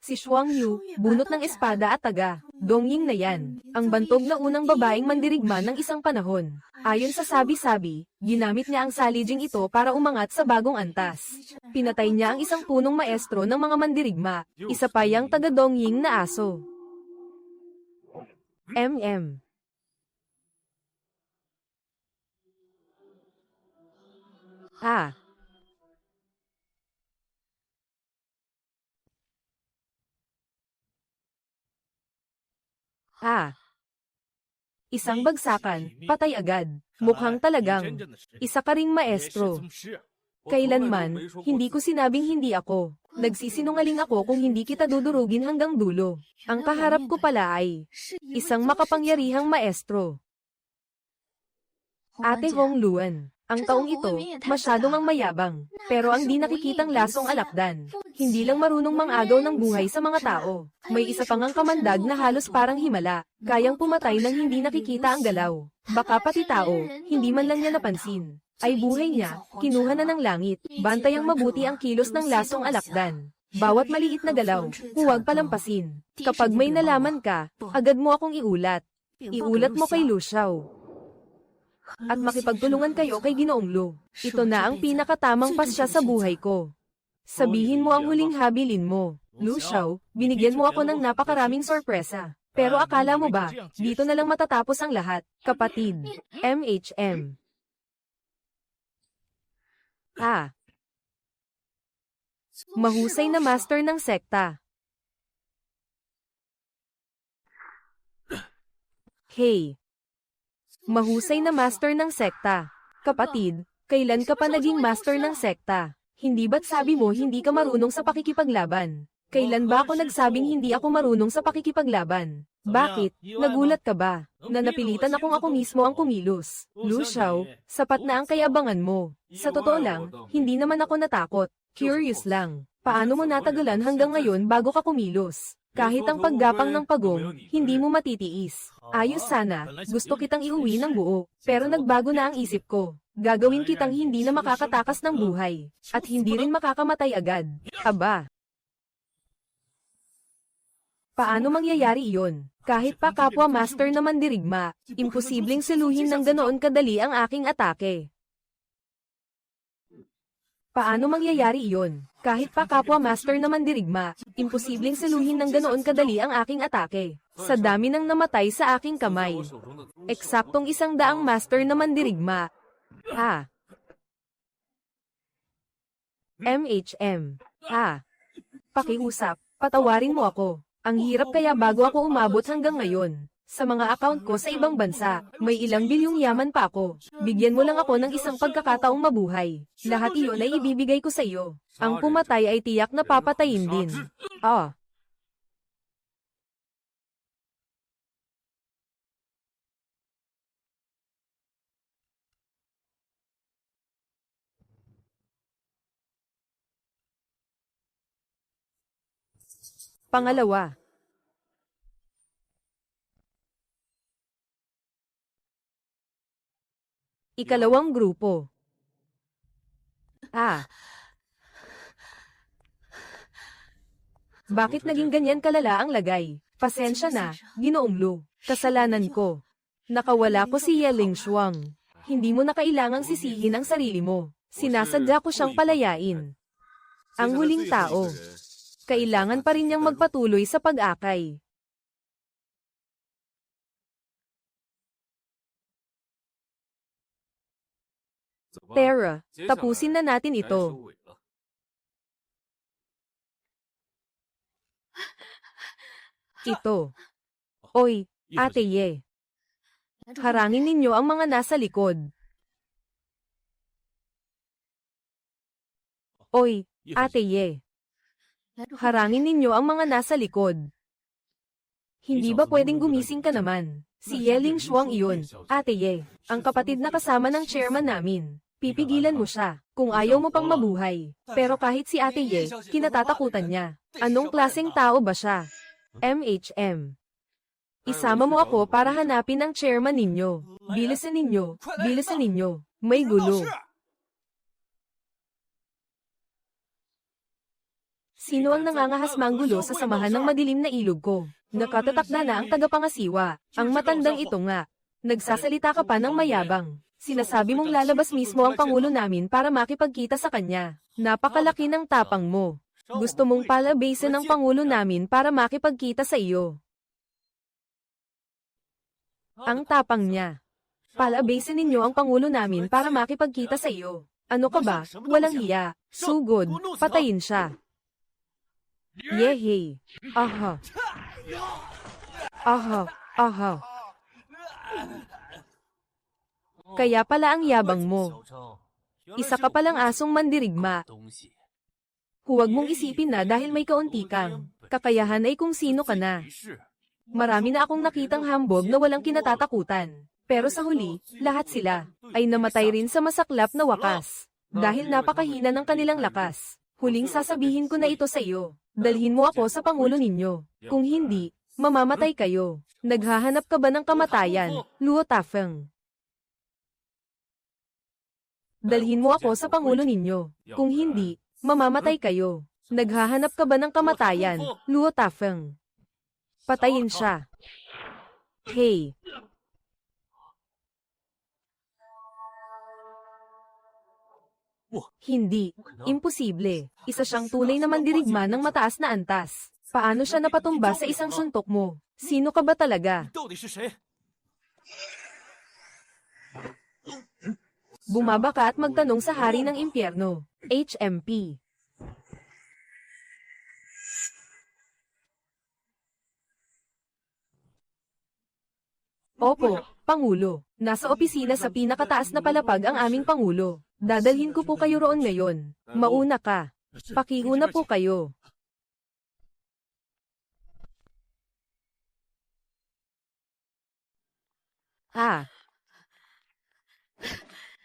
Si Shuang Yu, bunot ng espada at taga. Dongying na yan, ang bantog na unang babaeng mandirigma ng isang panahon. Ayon sa sabi-sabi, ginamit niya ang salijing ito para umangat sa bagong antas. Pinatay niya ang isang punong maestro ng mga mandirigma, isa pa yang taga Dongying na aso. Isang bagsakan, patay agad. Mukhang talagang, isa ka ring maestro. Kailanman, hindi ko sinabing hindi ako. Nagsisinungaling ako kung hindi kita dudurugin hanggang dulo. Ang kaharap ko pala ay, isang makapangyarihang maestro. Ate Hong Luan. Ang taong ito, masyadong ang mayabang, pero ang di nakikitang lasong alakdan. Hindi lang marunong mangagaw ng buhay sa mga tao. May isa pang ang kamandag na halos parang himala, kayang pumatay nang hindi nakikita ang galaw. Baka pati tao, hindi man lang niya napansin. Ay buhay niya, kinuha na ng langit, bantayang mabuti ang kilos ng lasong alakdan. Bawat maliit na galaw, huwag palampasin. Kapag may nalaman ka, agad mo akong iulat. Iulat mo kay Lu Xiao. At makipagtulungan kayo kay Ginoong Lo. Ito na ang pinakatamang pasya sa buhay ko. Sabihin mo ang huling habilin mo. Lu Xiao, binigyan mo ako ng napakaraming sorpresa. Pero akala mo ba, dito na lang matatapos ang lahat, kapatid? MHM. Mahusay na master ng sekta. Hey. Mahusay na master ng sekta. Kapatid, kailan ka pa naging master ng sekta? Hindi ba't sabi mo hindi ka marunong sa pakikipaglaban? Kailan ba ako nagsabing hindi ako marunong sa pakikipaglaban? Bakit? Nagulat ka ba? Na napilitan akong ako mismo ang kumilos. Lu Xiao, sapat na ang kayabangan mo. Sa totoo lang, hindi naman ako natakot. Curious lang. Paano mo natagalan hanggang ngayon bago ka kumilos? Kahit ang paggapang ng pagong, hindi mo matitiis. Ayos sana, gusto kitang iuwi ng buo, pero nagbago na ang isip ko. Gagawin kitang hindi na makakatakas ng buhay, at hindi rin makakamatay agad. Aba! Paano mangyayari iyon? Kahit pa kapwa master na mandirigma, imposibleng suluhin ng ganoon kadali ang aking atake. Paano mangyayari iyon? Kahit pa kapwa master na mandirigma, imposibleng saluhin ng ganoon kadali ang aking atake. Sa dami ng namatay sa aking kamay. Eksaktong 100 master na mandirigma. MHM. Pakiusap, patawarin mo ako. Ang hirap kaya bago ako umabot hanggang ngayon. Sa mga account ko sa ibang bansa, may ilang bilyong yaman pa ako. Bigyan mo lang ako ng isang pagkakataong mabuhay. Lahat iyon ay ibibigay ko sa iyo. Ang pumatay ay tiyak na papatayin din. Pangalawa. Ikalawang grupo. Bakit naging ganyan kalala ang lagay? Pasensya na, Ginoong Lu. Kasalanan ko. Nakawala ko si Yeling Shuang. Hindi mo na kailangang sisihin ang sarili mo. Sinasadya ko siyang palayain. Ang huling tao. Kailangan pa rin niyang magpatuloy sa pag-akay. Tara, tapusin na natin ito. Oy, Ate Ye. Harangin ninyo ang mga nasa likod. Oy, Ate Ye. Harangin ninyo ang mga nasa likod. Hindi ba pwedeng gumising ka naman? Si Yeling Shuang iyon, Ate Ye, ang kapatid na kasama ng chairman namin. Pipigilan mo siya, kung ayaw mo pang mabuhay. Pero kahit si Ate Ye, kinatatakutan niya. Anong klaseng tao ba siya? MHM. Isama mo ako para hanapin ang chairman ninyo. Bilisan ninyo. May gulo. Sino ang nangangahas manggulo sa samahan ng madilim na ilog ko? Nakatatakda na ang tagapangasiwa. Ang matandang ito nga. Nagsasalita ka pa ng mayabang. Sinasabi mong lalabas mismo ang pangulo namin para makipagkita sa kanya. Napakalaki ng tapang mo. Gusto mong palabasin ng pangulo namin para makipagkita sa iyo. Ang tapang niya. Palabasin ninyo ang pangulo namin para makipagkita sa iyo. Ano ka ba? Walang hiya. Sugod. Patayin siya. Yehey. Kaya pala ang yabang mo. Isa ka palang asong mandirigma. Huwag mong isipin na dahil may kaunti kang kakayahan ay kung sino ka na. Marami na akong nakitang hambog na walang kinatatakutan. Pero sa huli, lahat sila ay namatay rin sa masaklap na wakas. Dahil napakahina ng kanilang lakas. Huling sasabihin ko na ito sa iyo. Dalhin mo ako sa pangulo ninyo. Kung hindi, mamamatay kayo. Naghahanap ka ba ng kamatayan, Luo Tafeng? Dalhin mo ako sa pangulo ninyo. Kung hindi, mamamatay kayo. Naghahanap ka ba ng kamatayan, Luo Tafeng? Patayin siya. Hey. Hindi. Imposible. Isa siyang tunay na mandirigma ng mataas na antas. Paano siya napatumba sa isang suntok mo? Sino ka ba talaga? Bumaba ka at magtanong sa hari ng impyerno. HMP. Opo, Pangulo. Nasa opisina sa pinakataas na palapag ang aming Pangulo. Dadalhin ko po kayo roon ngayon. Mauna ka. Pakiuna po kayo.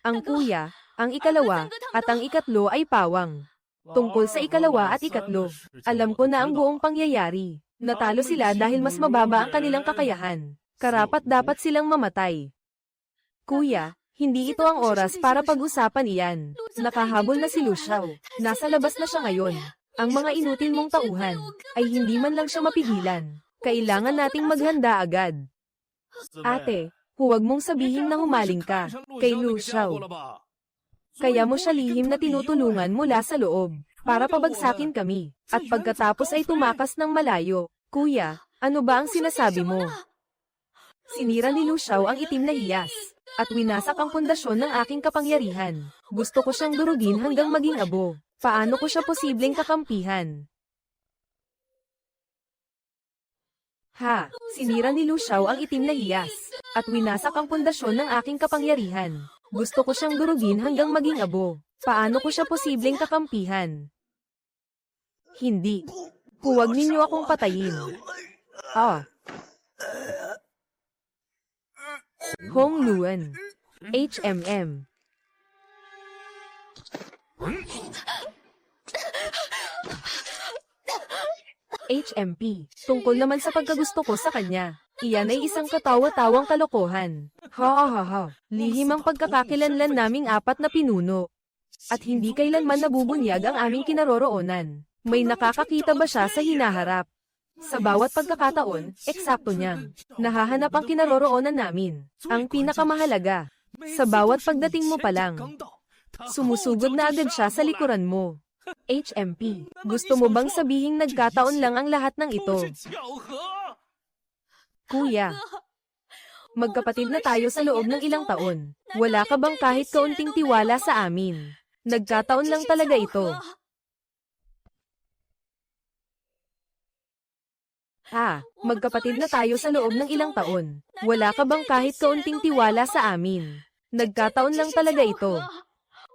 Ang kuya, ang ikalawa, at ang ikatlo ay pawang. Tungkol sa ikalawa at ikatlo, alam ko na ang buong pangyayari. Natalo sila dahil mas mababa ang kanilang kakayahan. Karapat dapat silang mamatay. Kuya, hindi ito ang oras para pag-usapan iyan. Nakahabol na si Lu Xiao. Nasa labas na siya ngayon. Ang mga inutil mong tauhan, ay hindi man lang siya mapigilan. Kailangan nating maghanda agad. Ate, huwag mong sabihin na humaling ka kay Lu Xiao. Kaya mo siya lihim na tinutulungan mula sa loob, para pabagsakin kami, at pagkatapos ay tumakas ng malayo. Kuya, ano ba ang sinasabi mo? Sinira ni Lu Xiao ang itim na hiyas, at winasak ang pundasyon ng aking kapangyarihan. Gusto ko siyang durugin hanggang maging abo. Paano ko siya posibleng kakampihan? Ha, sinira ni Lu Xiao ang itim na hiyas, at winasak ang pundasyon ng aking kapangyarihan. Gusto ko siyang durugin hanggang maging abo. Paano ko siya posibleng kakampihan? Hindi. Huwag ninyo akong patayin. Ah. Hong Luan. HMM. HMP. Tungkol naman sa pagkagusto ko sa kanya. Iyan ay isang katawa-tawang kalokohan. Ha ha ha ha. Lihim ang pagkakakilanlan naming apat na pinuno. At hindi kailanman nabubunyag ang aming kinaroroonan. May nakakakita ba siya sa hinaharap? Sa bawat pagkakataon, eksakto niyang nahahanap ang kinaroroonan namin. Ang pinakamahalaga, sa bawat pagdating mo pa lang, sumusugod na agad siya sa likuran mo. HMP, gusto mo bang sabihing nagkataon lang ang lahat ng ito? Kuya, magkapatid na tayo sa loob ng ilang taon. Wala ka bang kahit kaunting tiwala sa amin? Nagkataon lang talaga ito. Magkapatid na tayo sa loob ng ilang taon. Wala ka bang kahit kaunting tiwala sa amin? Nagkataon lang talaga ito.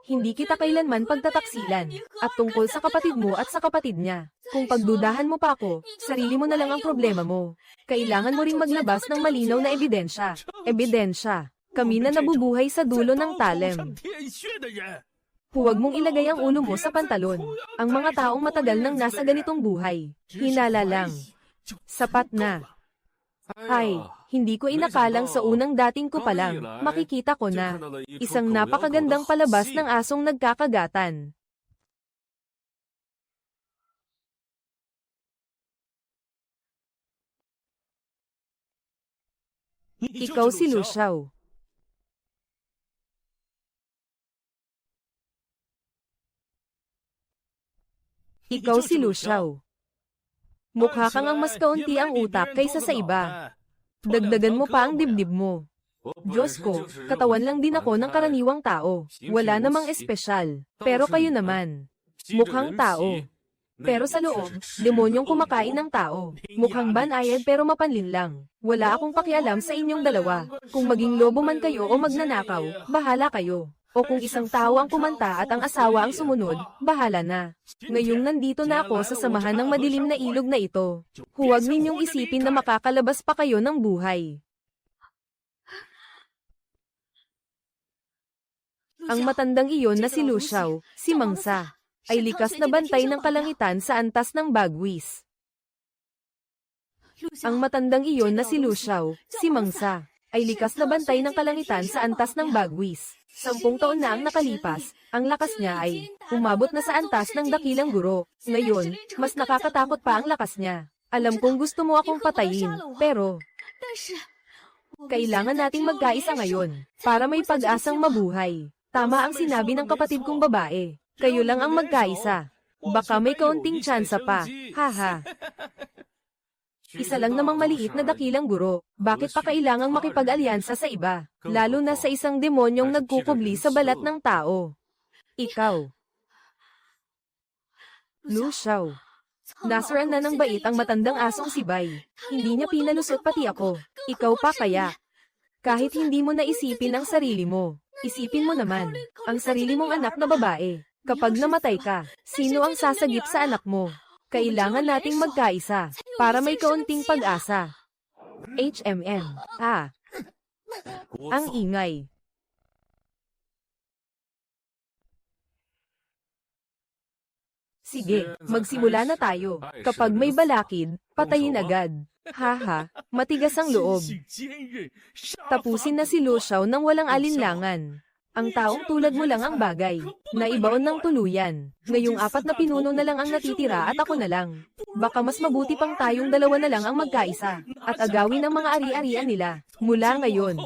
Hindi kita kailanman pagtataksilan. At tungkol sa kapatid mo at sa kapatid niya, kung pagdudahan mo pa ako, sarili mo na lang ang problema mo. Kailangan mo ring maglabas ng malinaw na ebidensya. Ebidensya. Kami na nabubuhay sa dulo ng talem. Huwag mong ilagay ang ulo mo sa pantalon. Ang mga taong matagal nang nasa ganitong buhay, hinala lang. Sapat na. Ay, hindi ko inakalang sa unang dating ko pa lang, makikita ko na. Isang napakagandang palabas ng asong nagkakagatan. Ikaw si Lu Xiao. Ikaw si Lu Xiao. Mukha kang ang mas kaunti ang utak kaysa sa iba. Dagdagan mo pa ang dibdib mo. Diyos ko, katawan lang din ako ng karaniwang tao. Wala namang espesyal. Pero kayo naman. Mukhang tao. Pero sa loob, demonyong kumakain ng tao. Mukhang banayad pero mapanlin lang. Wala akong pakialam sa inyong dalawa. Kung maging lobo man kayo o magnanakaw, bahala kayo. O kung isang tao ang kumanta at ang asawa ang sumunod, bahala na. Ngayong nandito na ako sa samahan ng madilim na ilog na ito, huwag ninyong isipin na makakalabas pa kayo ng buhay. Ang matandang iyon na si Lu Xiao, si Mangsa, ay likas na bantay ng kalangitan sa antas ng Bagwis. Ang matandang iyon na si Lu Xiao, si Mangsa, ay likas na bantay ng kalangitan sa antas ng Bagwis. 10 taon na ang nakalipas, ang lakas niya ay umabot na sa antas ng dakilang guro. Ngayon, mas nakakatakot pa ang lakas niya. Alam kong gusto mo akong patayin, pero kailangan nating magkaisa ngayon para may pag-asang mabuhay. Tama ang sinabi ng kapatid kong babae. Kayo lang ang magkaisa. Baka may kaunting tsansa pa. Haha. Isa lang namang maliit na dakilang guro. Bakit pa kailangang makipag-alyansa sa iba? Lalo na sa isang demonyong nagkukubli sa balat ng tao. Ikaw. Lu Xiao. Nasaraan na ng bait ang matandang asong si Bai. Hindi niya pinalusot pati ako. Ikaw pa kaya. Kahit hindi mo naisipin ang sarili mo, isipin mo naman, ang sarili mong anak na babae. Kapag namatay ka, sino ang sasagip sa anak mo? Kailangan nating magkaisa, para may kaunting pag-asa. HMM. Ang ingay. Sige, magsimula na tayo. Kapag may balakid, patayin agad. Haha, matigas ang loob. Tapusin na si Lu Xiao nang walang alinlangan. Ang taong tulad mo lang ang bagay. Naibaon ng tuluyan. Ngayong 4 na pinuno na lang ang natitira at ako na lang. Baka mas mabuti pang tayong dalawa na lang ang magkaisa. At agawin ang mga ari-arian nila. Mula ngayon.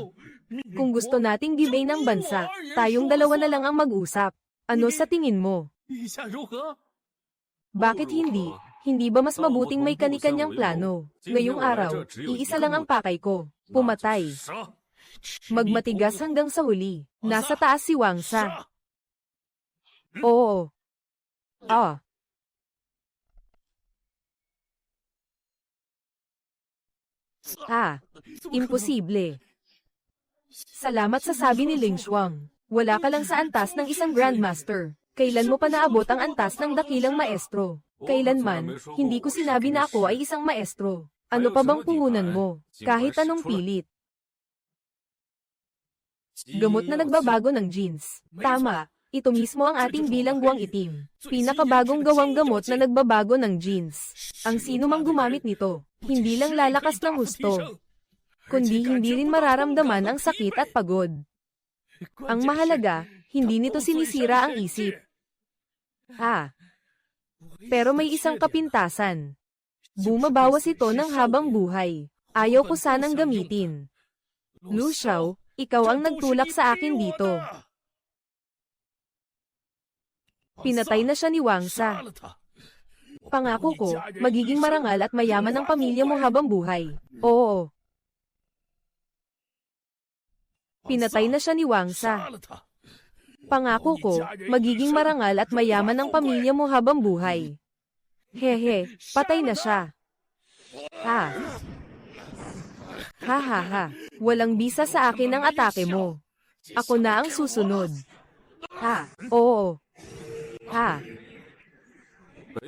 Kung gusto nating gibay ng bansa, tayong dalawa na lang ang mag-usap. Ano sa tingin mo? Bakit hindi? Hindi ba mas mabuting may kani-kanyang plano? Ngayong araw, iisa lang ang pakay ko. Pumatay. Magmatigas hanggang sa huli. Nasa taas si Wangsa. Oo. Ah. Imposible. Salamat sa sabi ni Ling Shuang. Wala ka lang sa antas ng isang Grandmaster. Kailan mo pa naabot ang antas ng dakilang maestro? Kailanman, hindi ko sinabi na ako ay isang maestro. Ano pa bang puhunan mo? Kahit anong pilit. Gamot na nagbabago ng genes. Tama, ito mismo ang ating bilangguang itim. Pinakabagong gawang gamot na nagbabago ng genes. Ang sino mang gumamit nito, hindi lang lalakas ng husto, kundi hindi rin mararamdaman ang sakit at pagod. Ang mahalaga, hindi nito sinisira ang isip. Pero may isang kapintasan. Bumabawas ito ng habang buhay. Ayaw ko sanang gamitin. Lu Xiao, ikaw ang nagtulak sa akin dito. Pinatay na siya ni Wang Sa. Pangako ko, magiging marangal at mayaman ang pamilya mo habang buhay. Oo. Pinatay na siya ni Wang Sa. Pangako ko, magiging marangal at mayaman ang pamilya mo habang buhay. Hehe, patay na siya. Walang bisa sa akin ang atake mo. Ako na ang susunod. Oo.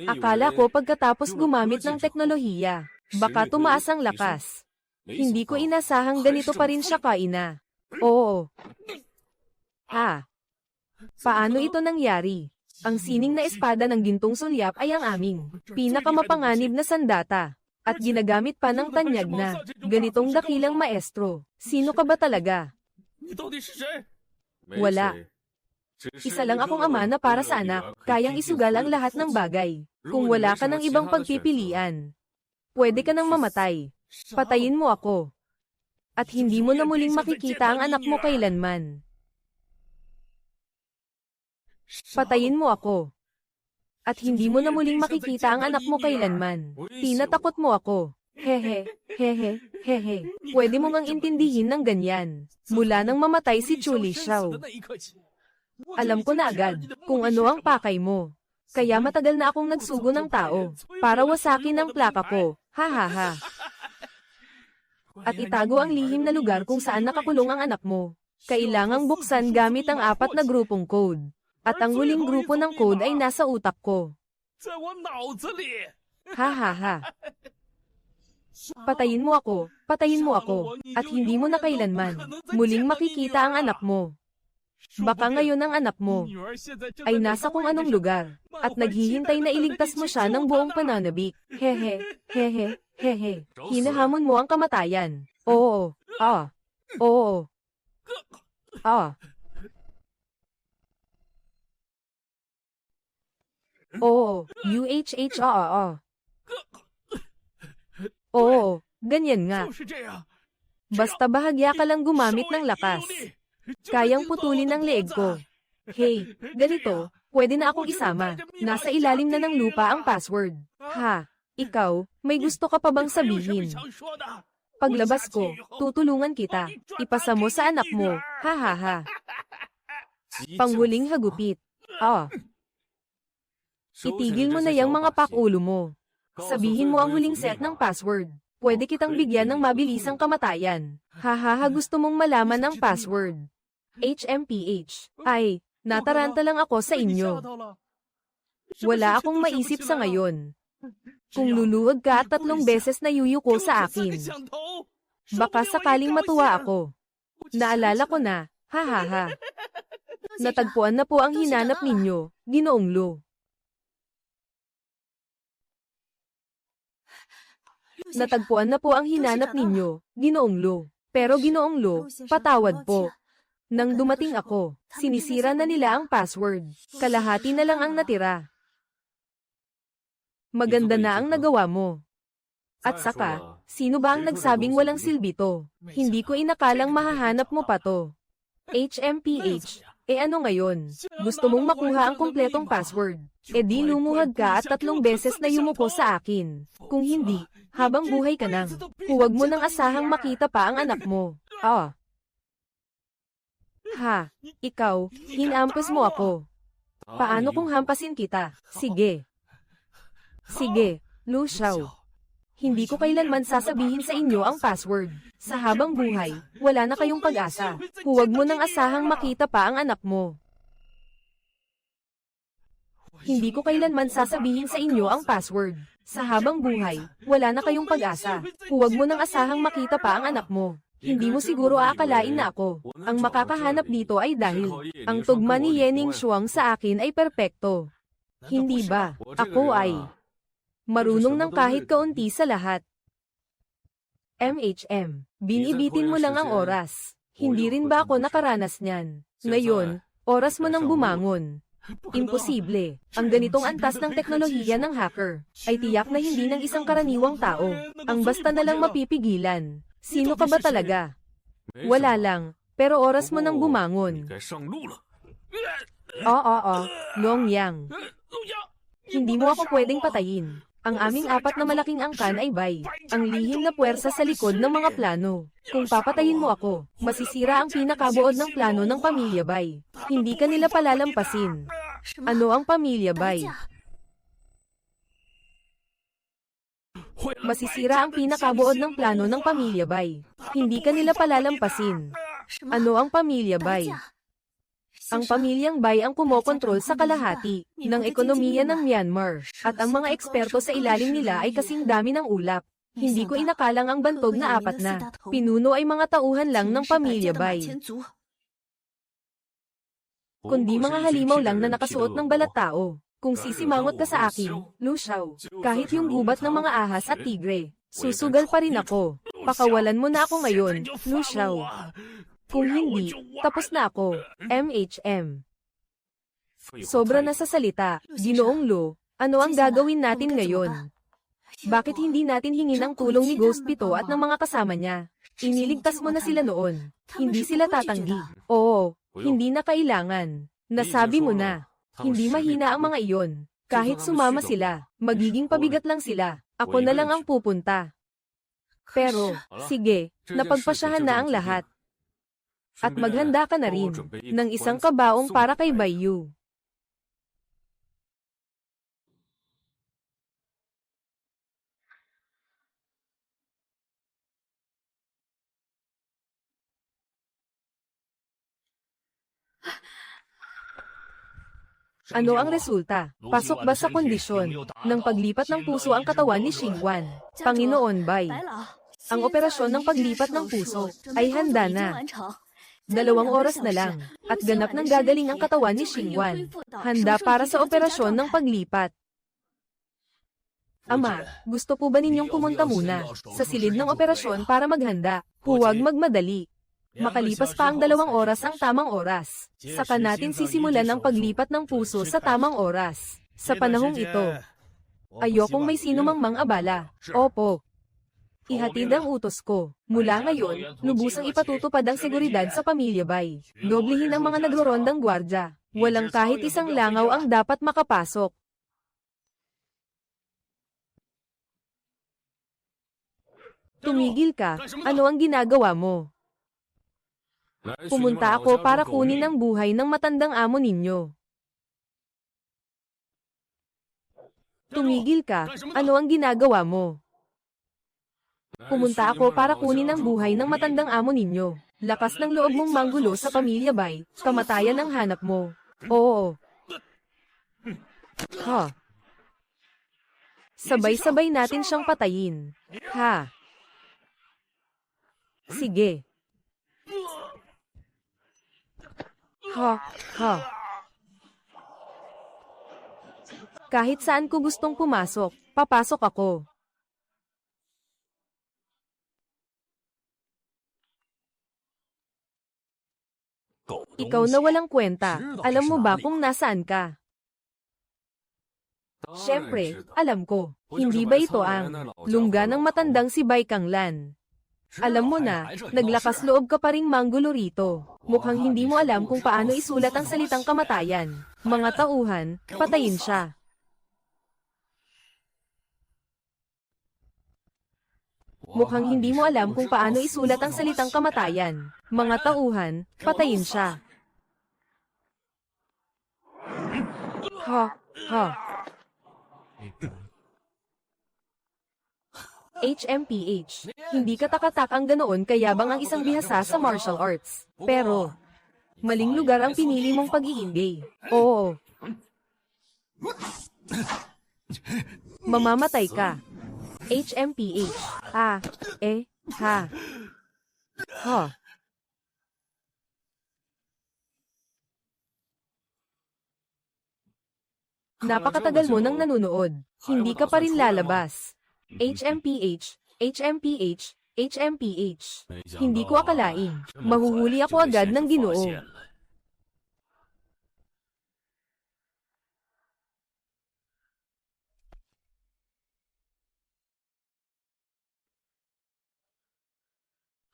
Akala ko pagkatapos gumamit ng teknolohiya, baka tumaas ang lakas. Hindi ko inasahang ganito pa rin siya kaina. Oo. Paano ito nangyari? Ang sining na espada ng gintong sulyap ay ang aming pinakamapanganib na sandata. At ginagamit pa ng tanyag na ganitong dakilang maestro. Sino ka ba talaga? Wala. Isa lang akong ama na para sa anak, kayang isugal ang lahat ng bagay. Kung wala ka ng ibang pagpipilian, pwede ka nang mamatay. Patayin mo ako. At hindi mo na muling makikita ang anak mo kailanman. Patayin mo ako. At hindi mo na muling makikita ang anak mo kailanman. Tinatakot mo ako. Hehe. Pwede mo ngang intindihin ng ganyan. Mula nang mamatay si Chu Li Xiao. Alam ko na agad kung ano ang pakay mo. Kaya matagal na akong nagsugo ng tao para wasakin ang plaka ko. At itago ang lihim na lugar kung saan nakakulong ang anak mo. Kailangang buksan gamit ang 4 na grupong code. At ang huling grupo ng code ay nasa utak ko. Patayin mo ako, at hindi mo na kailanman muling makikita ang anak mo. Baka ngayon ang anak mo ay nasa kung anong lugar, at naghihintay na iligtas mo siya ng buong pananabik. Hehe. Hinahamon mo ang kamatayan. Oo. Oo, ganyan nga. Basta bahagya ka lang gumamit ng lakas. Kayang putulin ang leeg ko. Hey, ganito, pwede na akong isama. Nasa ilalim na ng lupa ang password. Ikaw, may gusto ka pa bang sabihin? Paglabas ko, tutulungan kita. Ipasa mo sa anak mo. Panghuling hagupit. Itigil mo na yang mga pakulo mo. Sabihin mo ang huling set ng password. Pwede kitang bigyan ng mabilisang kamatayan. Gusto mong malaman ang password. HMPH. Ay, nataranta lang ako sa inyo. Wala akong maisip sa ngayon. Kung luluhod ka at 3 beses na yuyuko sa akin, baka sakaling matuwa ako. Naalala ko na. Natagpuan na po ang hinanap ninyo, Ginoong Lu. Natagpuan na po ang hinanap ninyo, Ginoong Lu. Pero Ginoong Lu, patawad po. Nang dumating ako, sinisira na nila ang password. Kalahati na lang ang natira. Maganda na ang nagawa mo. At saka, sino ba ang nagsabing walang silbi to? Hindi ko inakalang mahahanap mo pa to. HMPH. Ano ngayon? Gusto mong makuha ang kumpletong password? Di lumuhad ka at 3 beses na yumuko sa akin. Kung hindi, habang buhay ka nang, huwag mo nang asahang makita pa ang anak mo. Ikaw, hinampas mo ako. Paano kung hampasin kita? Sige. Sige, Lu Xiao. Hindi ko kailanman sasabihin sa inyo ang password. Sa habang buhay, wala na kayong pag-asa. Huwag mo nang asahang makita pa ang anak mo. Hindi ko kailanman sasabihin sa inyo ang password. Sa habang buhay, wala na kayong pag-asa. Huwag mo nang asahang makita pa ang anak mo. Hindi mo siguro aakalain na ako. Ang makakahanap dito ay dahil ang tugma ni Yening Shuang sa akin ay perpekto. Hindi ba? Ako ay marunong ng kahit kaunti sa lahat. Binibitin mo lang ang oras. Hindi rin ba ako nakaranas niyan? Ngayon, oras mo nang bumangon. Imposible. Ang ganitong antas ng teknolohiya ng hacker ay tiyak na hindi ng isang karaniwang tao. Ang basta na lang mapipigilan. Sino ka ba talaga? Wala lang. Pero oras mo nang bumangon. Oo, Long Yang. Hindi mo ako pwedeng patayin. Ang aming apat na malaking angkan ay Bai, ang lihim na puwersa sa likod ng mga plano. Kung papatayin mo ako, masisira ang pinakabuod ng plano ng pamilya Bai. Hindi ka nila palalampasin. Ano ang pamilya Bai? Masisira ang pinakabuod ng plano ng pamilya Bai. Hindi ka nila palalampasin. Ano ang pamilya Bai? Ang pamilyang Bai ang kumokontrol sa kalahati ng ekonomiya ng Myanmar, at ang mga eksperto sa ilalim nila ay kasing dami ng ulap. Hindi ko inakalang ang bantog na apat na pinuno ay mga tauhan lang ng pamilya Bai. Kundi mga halimaw lang na nakasuot ng balat tao. Kung sisimangot ka sa akin, Lu Xiao, kahit yung gubat ng mga ahas at tigre, susugal pa rin ako. Pakawalan mo na ako ngayon, Lu Xiao. Kung hindi, tapos na ako. Sobra na sa salita, Ginoong Lu, ano ang gagawin natin ngayon? Bakit hindi natin hingin ang tulong ni Ghost Pito at ng mga kasama niya? Iniligtas mo na sila noon. Hindi sila tatanggi. Oo, hindi na kailangan. Nasabi mo na. Hindi mahina ang mga iyon. Kahit sumama sila, magiging pabigat lang sila. Ako na lang ang pupunta. Pero, sige, napagpasyahan na ang lahat. At maghanda ka na rin ng isang kabaong para kay Baiyu. Ano ang resulta? Pasok ba sa kondisyon ng paglipat ng puso ang katawan ni Xingwan? Panginoon Bai, ang operasyon ng paglipat ng puso ay handa na. 2 oras na lang, at ganap ng gagaling ang katawan ni Xingwan. Handa para sa operasyon ng paglipat. Ama, gusto po ba ninyong pumunta muna sa silid ng operasyon para maghanda? Huwag magmadali. Makalipas pa ang 2 oras ang tamang oras. Saka natin sisimulan ang paglipat ng puso sa tamang oras. Sa panahong ito, ayokong may sinumang mang-abala. Opo. Ihatid ang utos ko. Mula ngayon, lubusang ipatutupad ang seguridad sa pamilya Bai. Doblehin ang mga nagrorondang gwardya. Walang kahit isang langaw ang dapat makapasok. Tumigil ka. Ano ang ginagawa mo? Pumunta ako para kunin ang buhay ng matandang amo ninyo. Tumigil ka. Ano ang ginagawa mo? Pumunta ako para kunin ang buhay ng matandang amo ninyo. Lakas ng loob mong manggulo sa pamilya Bai, kamatayan ang hanap mo. Oo. Ha? Sabay-sabay natin siyang patayin. Ha? Sige. Ha. Kahit saan ko gustong pumasok, papasok ako. Ikaw na walang kwenta, alam mo ba kung nasaan ka? Siyempre, alam ko. Hindi ba ito ang lungga ng matandang si Bai Kanglan? Alam mo na, naglakas loob ka pa ring manggulo rito. Mukhang hindi mo alam kung paano isulat ang salitang kamatayan. Mga tauhan, patayin siya. Mukhang hindi mo alam kung paano isulat ang salitang kamatayan. Mga tauhan, patayin siya. Ha, ha. HMPH. Hindi katak-katak ang ganoon kayabang ang isang bihasa sa martial arts. Pero, maling lugar ang pinili mong pag-iimbay. Oo. Mamamatay ka. HMPH. Ha. Ha. Ha. Napakatagal mo nang nanunood. Hindi ka pa rin lalabas. HMPH, HMPH, HMPH. Hindi ko akalain. Mahuhuli ako agad ng Ginoo.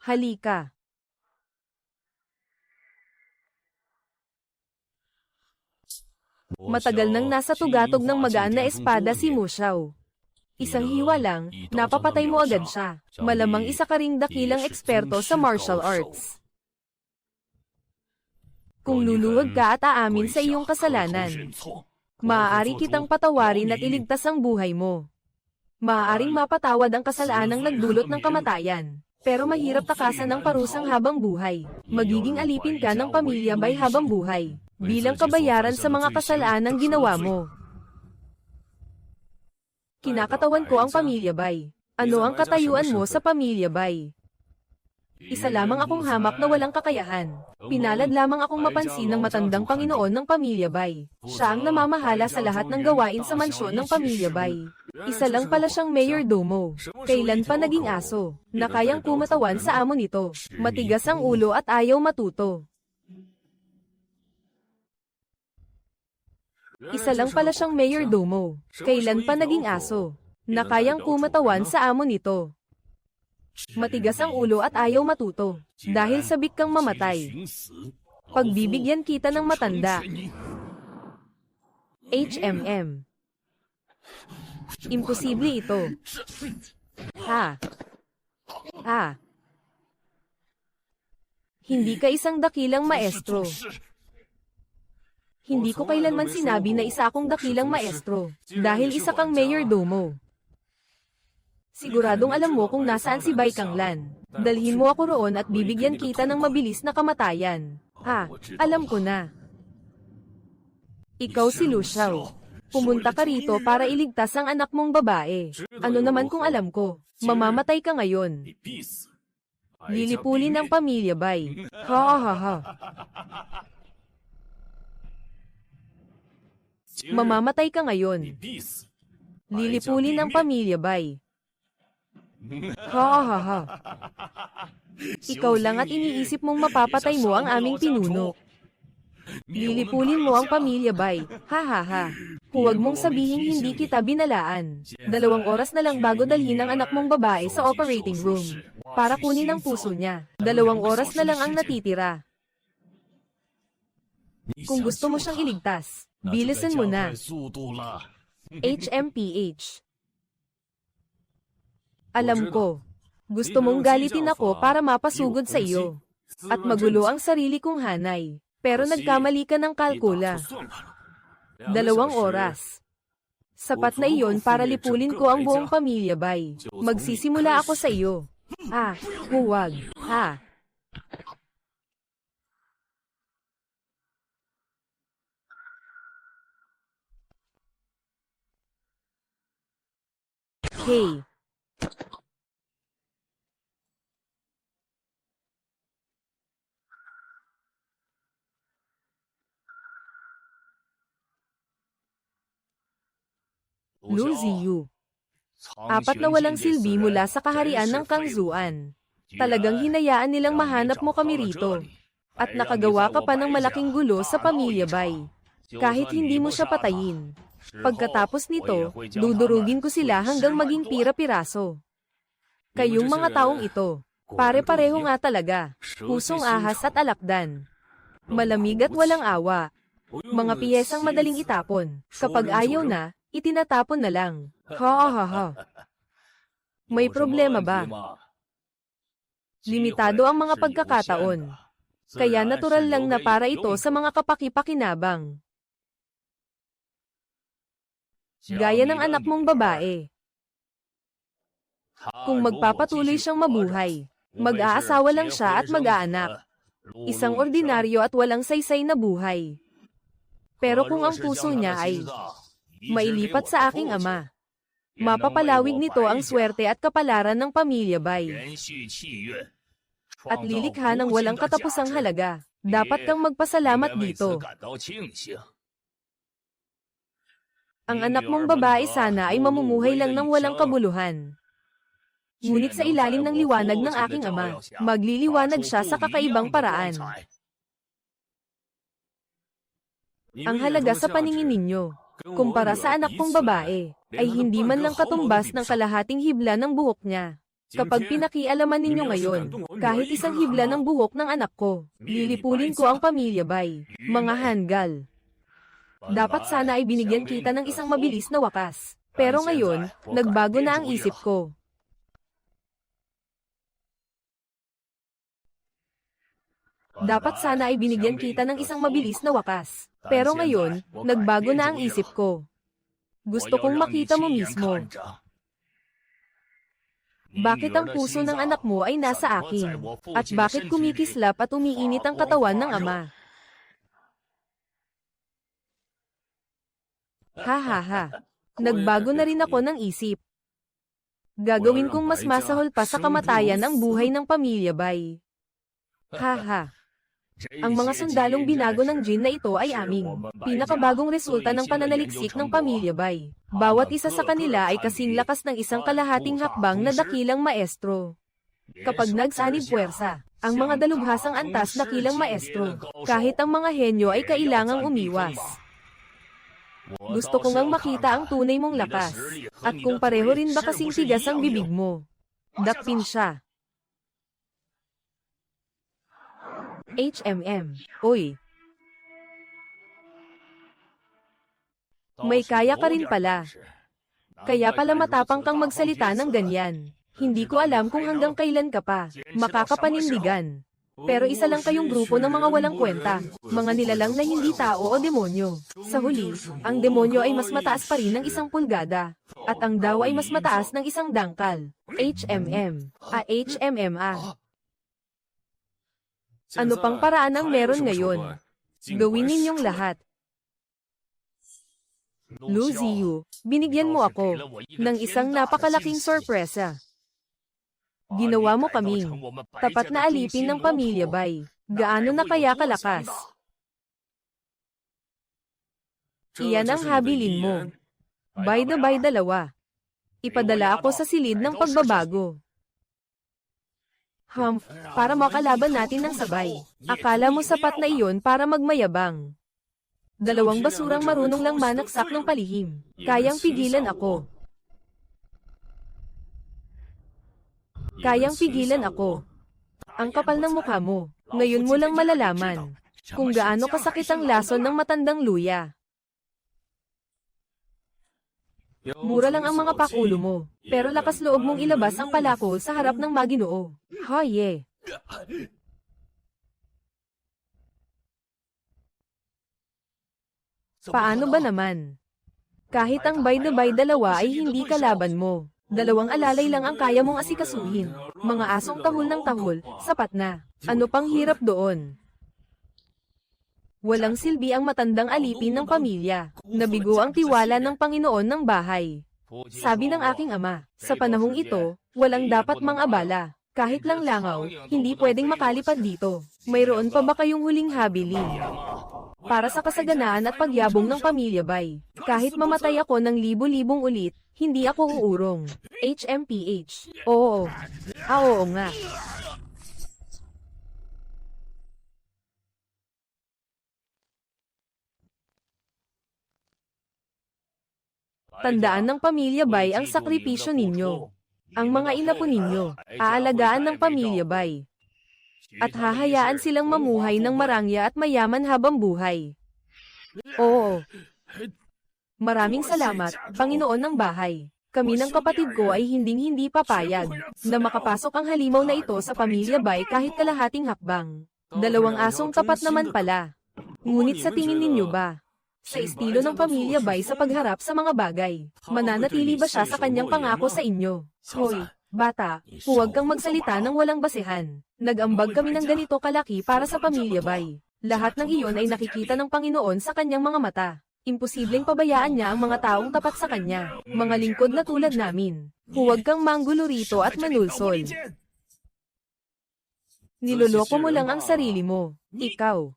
Halika. Matagal nang nasa tugatog ng magaan na espada si Mu Xiao. Isang hiwa lang, napapatay mo agad siya. Malamang isa ka ring dakilang eksperto sa martial arts. Kung luluwag ka at aamin sa iyong kasalanan, maaari kitang patawarin at iligtas ang buhay mo. Maaaring mapatawad ang kasalanang nagdulot ng kamatayan. Pero mahirap takasan ng parusang habang buhay. Magiging alipin ka ng pamilya Bai habang buhay, bilang kabayaran sa mga kasalanang ginawa mo. Kinakatawan ko ang pamilya Bai. Ano ang katayuan mo sa pamilya Bai? Isa lamang akong hamak na walang kakayahan. Pinalad lamang akong mapansin ng matandang Panginoon ng pamilya Bai. Siya ang namamahala sa lahat ng gawain sa mansyon ng pamilya Bai. Isa lang pala siyang mayordomo. Kailan pa naging aso, na kayang kumatawan sa amo nito. Matigas ang ulo at ayaw matuto. Isa lang pala siyang mayordomo. Kailan pa naging aso, na kayang kumatawan sa amo nito. Matigas ang ulo at ayaw matuto, dahil sabik kang mamatay. Pagbibigyan kita ng matanda. HMM. Imposible ito. Ha. Ha. Hindi ka isang dakilang maestro. Hindi ko kailanman sinabi na isa akong dakilang maestro, dahil isa kang mayordomo. Siguradong alam mo kung nasaan si Bai Kanglan. Dalhin mo ako roon at bibigyan kita ng mabilis na kamatayan. Ha, alam ko na. Ikaw si Lu Xiao. Pumunta ka rito para iligtas ang anak mong babae. Ano naman kung alam ko, mamamatay ka ngayon. Lilipulin ang pamilya Bai. Ha ha ha. Mamamatay ka ngayon. Lilipulin ang pamilya Bai. Ha ha ha. Ikaw lang at iniisip mong mapapatay mo ang aming pinuno. Lilipulin mo ang pamilya Bai. Ha ha ha. Huwag mong sabihin hindi kita binalaan. 2 oras na lang bago dalhin ang anak mong babae sa operating room. Para kunin ang puso niya. 2 oras na lang ang natitira. Kung gusto mo siyang iligtas, bilisan mo na. HMPH. Alam ko, gusto mong galitin ako para mapasugod sa iyo. At magulo ang sarili kong hanay. Pero nagkamali ka ng kalkula. 2 oras. Sapat na iyon para lipulin ko ang buong pamilya Bai. Magsisimula ako sa iyo. Ha, huwag. Ha. Hey. Lu Ziyu. 4 na walang silbi mula sa kaharian ng Kangzuan. Talagang hinayaan nilang mahanap mo kami rito. At nakagawa ka pa ng malaking gulo sa pamilya Bai. Kahit hindi mo siya patayin. Pagkatapos nito, dudurugin ko sila hanggang maging pira-piraso. Kayong mga taong ito, pare-pareho nga talaga. Pusong ahas at alakdan. Malamig at walang awa. Mga piyesang madaling itapon. Kapag ayaw na, itinatapon na lang. Ha ha ha. May problema ba? Limitado ang mga pagkakataon. Kaya natural lang na para ito sa mga kapaki-pakinabang. Gaya ng anak mong babae. Kung magpapatuloy siyang mabuhay, mag-aasawa lang siya at mag-aanak. Isang ordinaryo at walang saysay na buhay. Pero kung ang puso niya ay mailipat sa aking ama, mapapalawig nito ang swerte at kapalaran ng pamilya Bai. At lilikha ng walang katapusang halaga. Dapat kang magpasalamat dito. Ang anak mong babae sana ay mamumuhay lang ng walang kabuluhan. Ngunit sa ilalim ng liwanag ng aking ama, magliliwanag siya sa kakaibang paraan. Ang halaga sa paningin ninyo, kumpara sa anak kong babae, ay hindi man lang katumbas ng kalahating hibla ng buhok niya. Kapag pinakialaman ninyo ngayon, kahit isang hibla ng buhok ng anak ko, lilipulin ko ang pamilya Bai, mga hanggal. Dapat sana ay binigyan kita ng isang mabilis na wakas. Pero ngayon, nagbago na ang isip ko. Dapat sana ay binigyan kita ng isang mabilis na wakas. Pero ngayon, nagbago na ang isip ko. Gusto kong makita mo mismo. Bakit ang puso ng anak mo ay nasa akin? At bakit kumikislap at umiinit ang katawan ng ama? Ha ha ha. Nagbago na rin ako ng isip. Gagawin kong mas masahol pa sa kamatayan ang buhay ng pamilya Bai. Ha ha. Ang mga sundalong binago ng Jin na ito ay aming pinakabagong resulta ng pananaliksik ng pamilya Bai. Bawat isa sa kanila ay kasing lakas ng isang kalahating hakbang na dakilang maestro. Kapag nagsanib puwersa, ang mga dalubhasang antas dakilang maestro, kahit ang mga henyo ay kailangang umiwas. Gusto ko ngang makita ang tunay mong lakas, at kung pareho rin ba kasing tigas ang bibig mo. Dakpin siya. Uy. May kaya ka rin pala. Kaya pala matapang kang magsalita ng ganyan. Hindi ko alam kung hanggang kailan ka pa makakapanindigan. Pero isa lang kayong grupo ng mga walang kwenta, mga nilalang na hindi tao o demonyo. Sa huli, ang demonyo ay mas mataas pa rin ng 1 pulgada, at ang daw ay mas mataas ng 1 dangkal. Ano pang paraan ang meron ngayon? Gawin ninyong lahat. Lu Ziyu, binigyan mo ako ng isang napakalaking sorpresa. Ginawa mo kaming tapat na alipin ng pamilya Bai. Gaano na kaya kalakas? Iyan ang habilin mo. By 2. Ipadala ako sa silid ng pagbabago. Para makalaban natin ng sabay. Akala mo sapat na iyon para magmayabang. 2 basurang marunong lang manaksak ng palihim. Kayang pigilan ako. Kayang pigilan ako. Ang kapal ng mukha mo. Ngayon mo lang malalaman kung gaano kasakit ang lason ng matandang luya. Mura lang ang mga pakulo mo, pero lakas loob mong ilabas ang palakol sa harap ng Maginoo. Hoye! Paano ba naman? Kahit ang Bai 2 ay hindi kalaban mo. 2 alalay lang ang kaya mong asikasuhin. Mga asong tahol ng tahol, sapat na. Ano pang hirap doon? Walang silbi ang matandang alipin ng pamilya. Nabigo ang tiwala ng Panginoon ng bahay. Sabi ng aking ama, sa panahong ito, walang dapat mang-abala. Kahit lang langaw, hindi pwedeng makalipad dito. Mayroon pa ba kayong huling habilin? Para sa kasaganaan at pagyabong ng pamilya Bai. Kahit mamatay ako ng libo-libong ulit, hindi ako uurong. HMPH. Oo. Oo nga. Tandaan ng pamilya Bai ang sakripisyo ninyo. Ang mga inapo ninyo, aalagaan ng pamilya Bai. At hahayaan silang mamuhay ng marangya at mayaman habang buhay. Oo. Maraming salamat, Panginoon ng bahay. Kami ng kapatid ko ay hinding-hindi papayag na makapasok ang halimaw na ito sa pamilya Bai kahit kalahating hakbang. 2 asong tapat naman pala. Ngunit sa tingin ninyo ba, sa estilo ng pamilya Bai sa pagharap sa mga bagay. Mananatili ba siya sa kanyang pangako sa inyo? Hoy, bata, huwag kang magsalita ng walang basehan. Nag-ambag kami ng ganito kalaki para sa pamilya Bai. Lahat ng iyon ay nakikita ng Panginoon sa kanyang mga mata. Imposibleng pabayaan niya ang mga taong tapat sa kanya, mga lingkod na tulad namin. Huwag kang manggulo rito at manulsol. Niloloko mo lang ang sarili mo. Ikaw.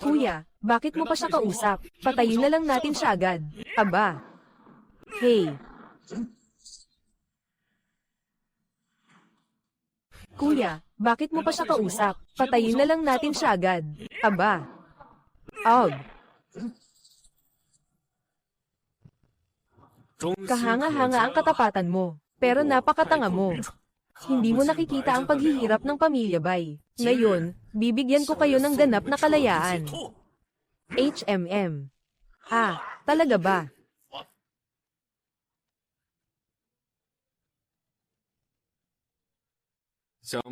Kuya, bakit mo pa siya kausap? Patayin na lang natin siya agad. Aba. Hey. Kuya, bakit mo pa siya kausap? Patayin na lang natin siya agad. Aba. Og. Kahanga-hanga ang katapatan mo, pero napakatanga mo. Hindi mo nakikita ang paghihirap ng pamilya Bai. Ngayon, bibigyan ko kayo ng ganap na kalayaan. HMM. Ah, talaga ba?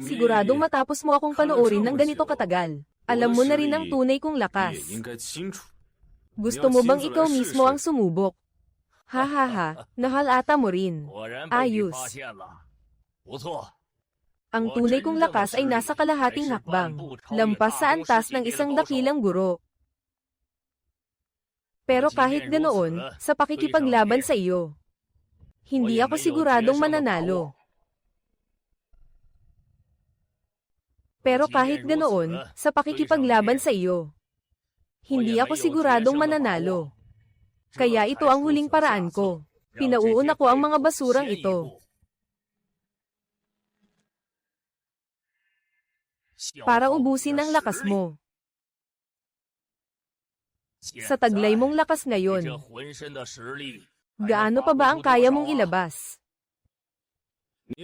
Siguradong matapos mo akong panoorin ng ganito katagal. Alam mo na rin ang tunay kong lakas. Gusto mo bang ikaw mismo ang sumubok? Hahaha, nahalata mo rin. Ayos. Ang tunay kong lakas ay nasa kalahating hakbang, lampas sa antas ng isang dakilang guro. Pero kahit ganoon, sa pakikipaglaban sa iyo, hindi ako siguradong mananalo. Pero kahit ganoon, sa pakikipaglaban sa iyo, hindi ako siguradong mananalo. Kaya ito ang huling paraan ko. Pinauuna ko ang mga basurang ito. Para ubusin ang lakas mo. Sa taglay mong lakas ngayon, gaano pa ba ang kaya mong ilabas?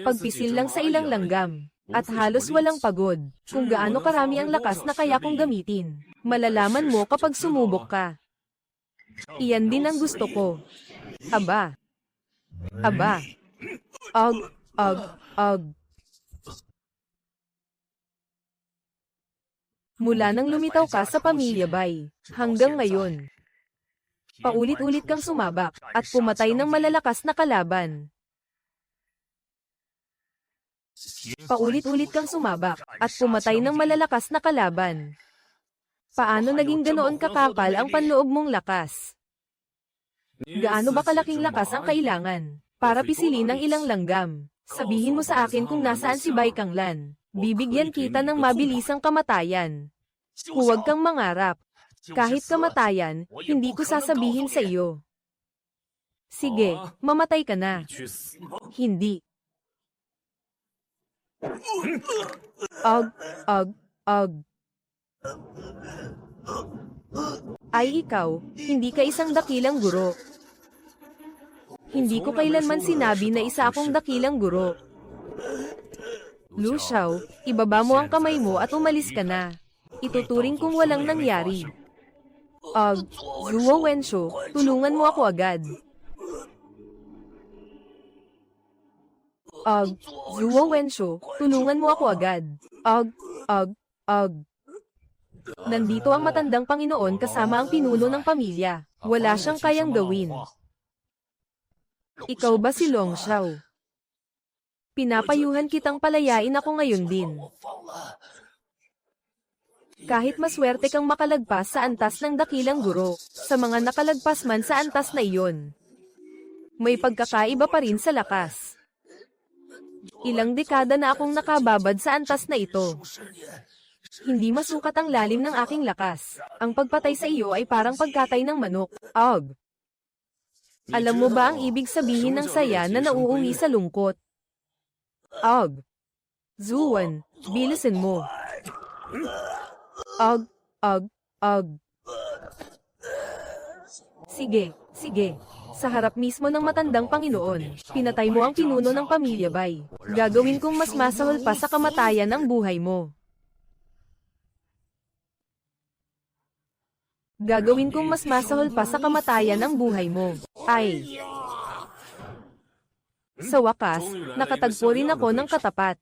Pagpisil lang sa ilang langgam, at halos walang pagod, kung gaano karami ang lakas na kaya kong gamitin. Malalaman mo kapag sumubok ka. Iyan din ang gusto ko. Aba. Aba. Og, og, og. Mula nang lumitaw ka sa pamilya Bai, hanggang ngayon, paulit-ulit kang sumabak, at pumatay ng malalakas na kalaban. Paulit-ulit kang sumabak, at pumatay ng malalakas na kalaban. Paano naging ganoon kakapal ang panloob mong lakas? Gaano ba kalaking lakas ang kailangan para pisilin ang ilang langgam? Sabihin mo sa akin kung nasaan si Bai Kanglan. Bibigyan kita ng mabilisang kamatayan. Huwag kang mangarap. Kahit kamatayan, hindi ko sasabihin sa iyo. Sige, mamatay ka na. Hindi. Og, og, og. Ay ikaw, hindi ka isang dakilang guro. Hindi ko kailanman sinabi na isa akong dakilang guro. Lu Xiao, ibaba mo ang kamay mo at umalis ka na. Ituturing kong walang nangyari. Zuo Wenshu, tulungan mo ako agad. Zuo Wenshu, tulungan mo ako agad. Nandito ang matandang Panginoon kasama ang pinuno ng pamilya. Wala siyang kayang gawin. Ikaw ba si Long Xiao? Pinapayuhan kitang palayain ako ngayon din. Kahit maswerte kang makalagpas sa antas ng dakilang guro, sa mga nakalagpas man sa antas na iyon, may pagkakaiba pa rin sa lakas. Ilang dekada na akong nakababad sa antas na ito. Hindi masukat ang lalim ng aking lakas. Ang pagpatay sa iyo ay parang pagkatay ng manok. Alam mo ba ang ibig sabihin ng saya na nauungi sa lungkot? Zuwan, bilisin mo. Sige, sige. Sa harap mismo ng matandang Panginoon, pinatay mo ang pinuno ng pamilya Bai. Gagawin kong mas masahol pa sa kamatayan ang buhay mo. Gagawin kong mas masahol pa sa kamatayan ang buhay mo. Ay. Sa wakas, nakatagpo rin ako ng katapat.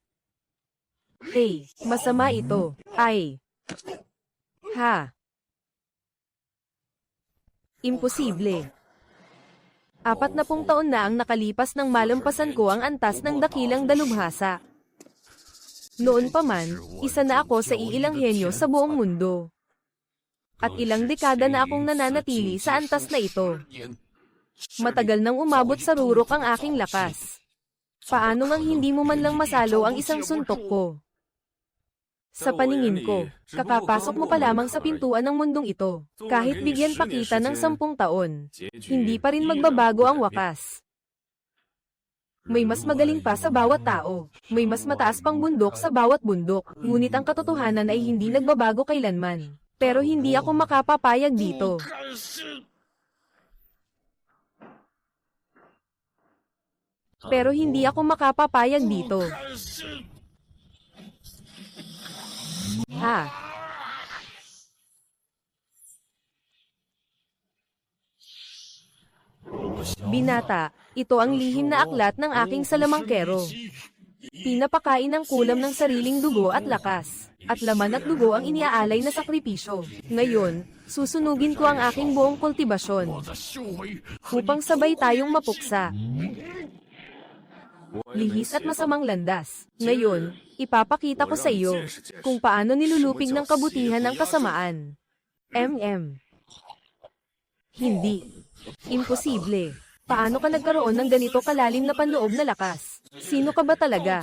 Hey, masama ito. Ay. Ha. Imposible. 40 taon na ang nakalipas nang malampasan ko ang antas ng dakilang dalubhasa. Noon pa man, isa na ako sa iilang henyo sa buong mundo. At ilang dekada na akong nananatili sa antas na ito. Matagal nang umabot sa rurok ang aking lakas. Paano ngang hindi mo man lang masalo ang isang suntok ko? Sa paningin ko, kakapasok mo pa lamang sa pintuan ng mundong ito. Kahit bigyan pa kita ng 10 taon, hindi pa rin magbabago ang wakas. May mas magaling pa sa bawat tao. May mas mataas pang bundok sa bawat bundok. Ngunit ang katotohanan ay hindi nagbabago kailanman. Pero hindi ako makapapayag dito. Pero hindi ako makapapayag dito. Ha? Binata, ito ang lihim na aklat ng aking salamangkero. Pinapakain ng kulam ng sariling dugo at lakas, at laman at dugo ang iniaalay na sakripisyo. Ngayon, susunugin ko ang aking buong kultibasyon, upang sabay tayong mapuksa. Lihis at masamang landas. Ngayon, ipapakita ko sa iyo, kung paano nilulupig ng kabutihan ang kasamaan. Hindi. Imposible. Paano ka nagkaroon ng ganito kalalim na panloob na lakas? Sino ka ba talaga?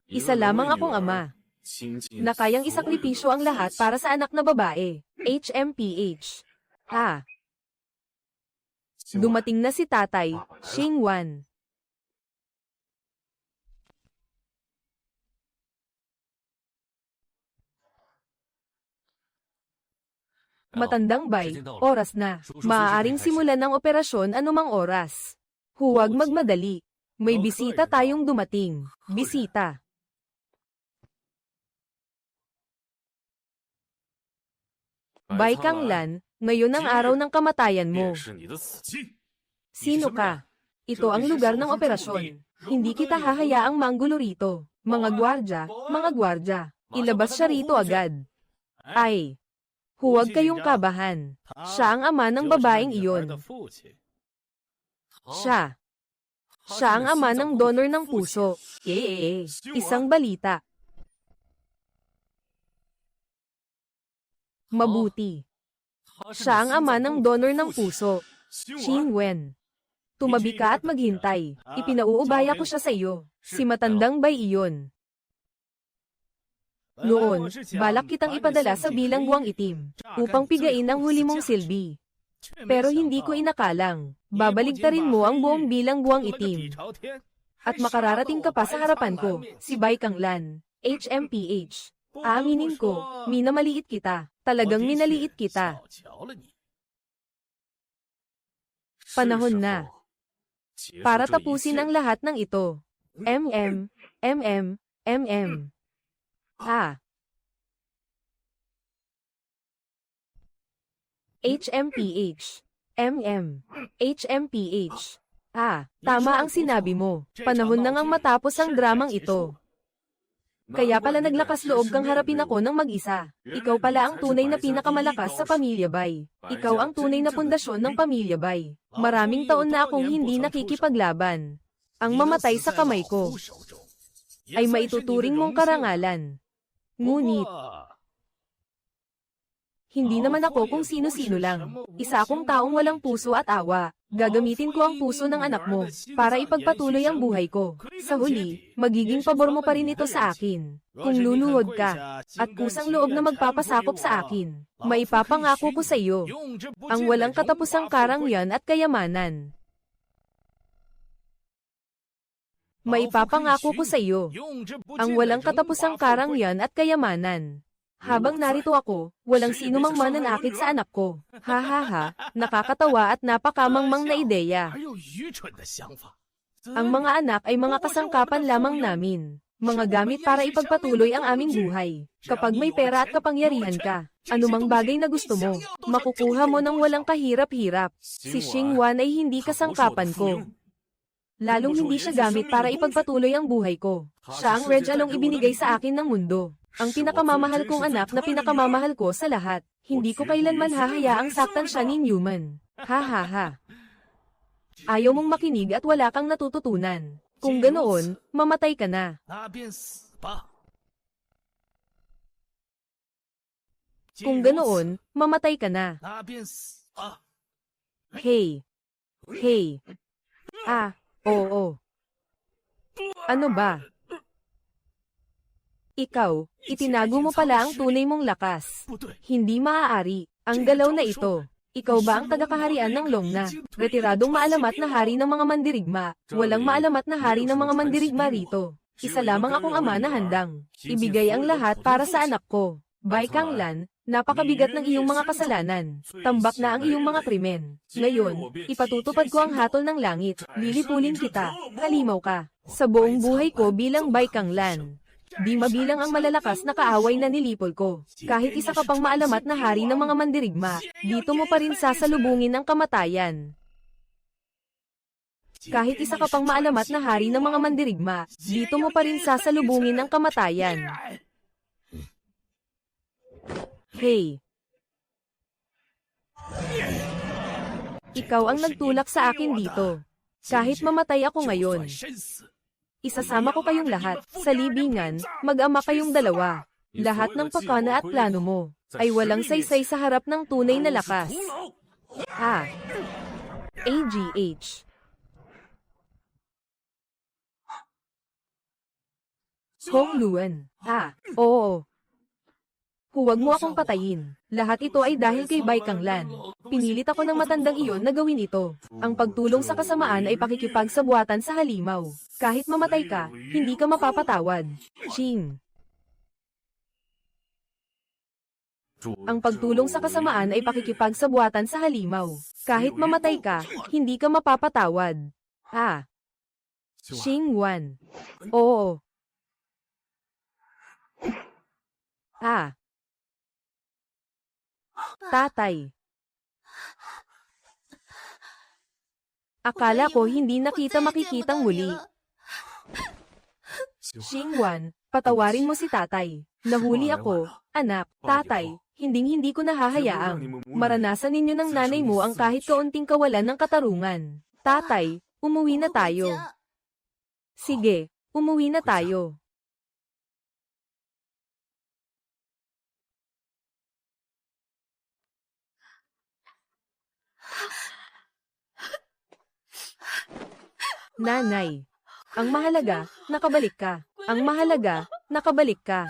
Isa lamang akong ama, na kayang isakripisyo ang lahat para sa anak na babae. HMPH. Ha? Dumating na si Tatay, Xingwan. Matandang bay, oras na. Maaaring simulan ng operasyon anumang oras. Huwag magmadali. May bisita tayong dumating. Bisita. Bai Kanglan, ngayon ang araw ng kamatayan mo. Sino ka? Ito ang lugar ng operasyon. Hindi kita hahayaang manggulo rito. Mga gwardya, ilabas siya rito agad. Ay! Huwag kayong kabahan. Siya ang ama ng babaeng iyon. Siya ang ama ng donor ng puso. Isang balita. Mabuti. Siya ang ama ng donor ng puso. Xingwen. Tumabi ka at maghintay. Ipinauubaya ko siya sa iyo. Si matandang bay iyon. Noon, balak kitang ipadala sa bilangguang itim, upang pigain ang huli mong silbi. Pero hindi ko inakalang, babaligtarin mo ang buong bilangguang itim. At makararating ka pa sa harapan ko, si Bai Kanglan, HMPH. Aaminin ko, minamaliit kita, talagang minaliit kita. Panahon na. Para tapusin ang lahat ng ito. Ha? HMPH. HMPH. Tama ang sinabi mo. Panahon na ngang matapos ang dramang ito. Kaya pala naglakas loob kang harapin ako ng mag-isa. Ikaw pala ang tunay na pinakamalakas sa Pamilya Bai. Ikaw ang tunay na pundasyon ng Pamilya Bai. Maraming taon na akong hindi nakikipaglaban. Ang mamatay sa kamay ko ay maituturing mong karangalan. Ngunit, hindi naman ako kung sino-sino lang. Isa akong taong walang puso at awa. Gagamitin ko ang puso ng anak mo, para ipagpatuloy ang buhay ko. Sa huli, magiging pabor mo pa rin ito sa akin. Kung luluhod ka, at kusang loob na magpapasakop sa akin, maipapangako ko sa iyo, ang walang katapusang karangyaan at kayamanan. Maipapangako ko sa iyo, ang walang katapusang karangyaan at kayamanan. Habang narito ako, walang sinumang mananakit sa anak ko. Ha, nakakatawa at napakamangmang na ideya. Ang mga anak ay mga kasangkapan lamang namin. Mga gamit para ipagpatuloy ang aming buhay. Kapag may pera at kapangyarihan ka, anumang bagay na gusto mo, makukuha mo ng walang kahirap-hirap. Si Xingwan ay hindi kasangkapan ko. Lalong hindi siya gamit para ipagpatuloy ang buhay ko. Siya ang regalong ibinigay sa akin ng mundo. Ang pinakamamahal kong anak na pinakamamahal ko sa lahat. Hindi ko kailanman hahayaang saktan siya ni Newman. Ha ha ha. Ayaw mong makinig at wala kang natututunan. Kung ganoon, mamatay ka na. 那便死吧。 Kung ganoon, mamatay ka na. 那便死吧。 Hey. Hey. Ah, oo. Ano ba? Ikaw, itinago mo pala ang tunay mong lakas. 不对， Hindi maaari. Ang galaw na ito. Ikaw ba ang tagakaharian ng Longna? Retiradong maalamat na hari ng mga mandirigma. Walang maalamat na hari ng mga mandirigma rito. Isa lamang akong ama na handang. Ibigay ang lahat para sa anak ko. Bai Kanglan, napakabigat ng iyong mga kasalanan. Tambak na ang iyong mga krimen. Ngayon, ipatutupad ko ang hatol ng langit. Lilipulin kita. Halimaw ka. Sa buong buhay ko bilang Bai Kanglan. Di mabilang ang malalakas na kaaway na nilipol ko. Kahit isa ka pang maalamat na hari ng mga mandirigma, dito mo pa rin sasalubungin ang kamatayan. Kahit isa ka pang maalamat na hari ng mga mandirigma, dito mo pa rin sasalubungin ang kamatayan. Hey! Ikaw ang nagtulak sa akin dito. Kahit mamatay ako ngayon, 生死。 isasama ko kayong lahat sa libingan, mag-ama kayong dalawa. Lahat ng pakana at plano mo ay walang saysay sa harap ng tunay na lakas. Ah. AGH. Hong Luan. Ah, oo. Huwag mo akong patayin. Lahat ito ay dahil kay Bai Kanglan. Pinilit ako ng matandang iyon na gawin ito. Ang pagtulong sa kasamaan ay pakikipagsabuatan sa halimaw. Kahit mamatay ka, hindi ka mapapatawad. Ching. Ang pagtulong sa kasamaan ay pakikipagsabuatan sa halimaw. Kahit mamatay ka, hindi ka mapapatawad. Ah. Xing Wan. Oo. Ah. Tatay. Akala ko hindi na kita makikitang muli. Xingwan, patawarin mo si tatay. Nahuli ako, anak, tatay, hinding-hindi ko nahahayaang. Maranasan ninyo ng nanay mo ang kahit kaunting kawalan ng katarungan. Tatay, umuwi na tayo. Sige, umuwi na tayo. Nanay. Ang mahalaga, nakabalik ka. Ang mahalaga, nakabalik ka.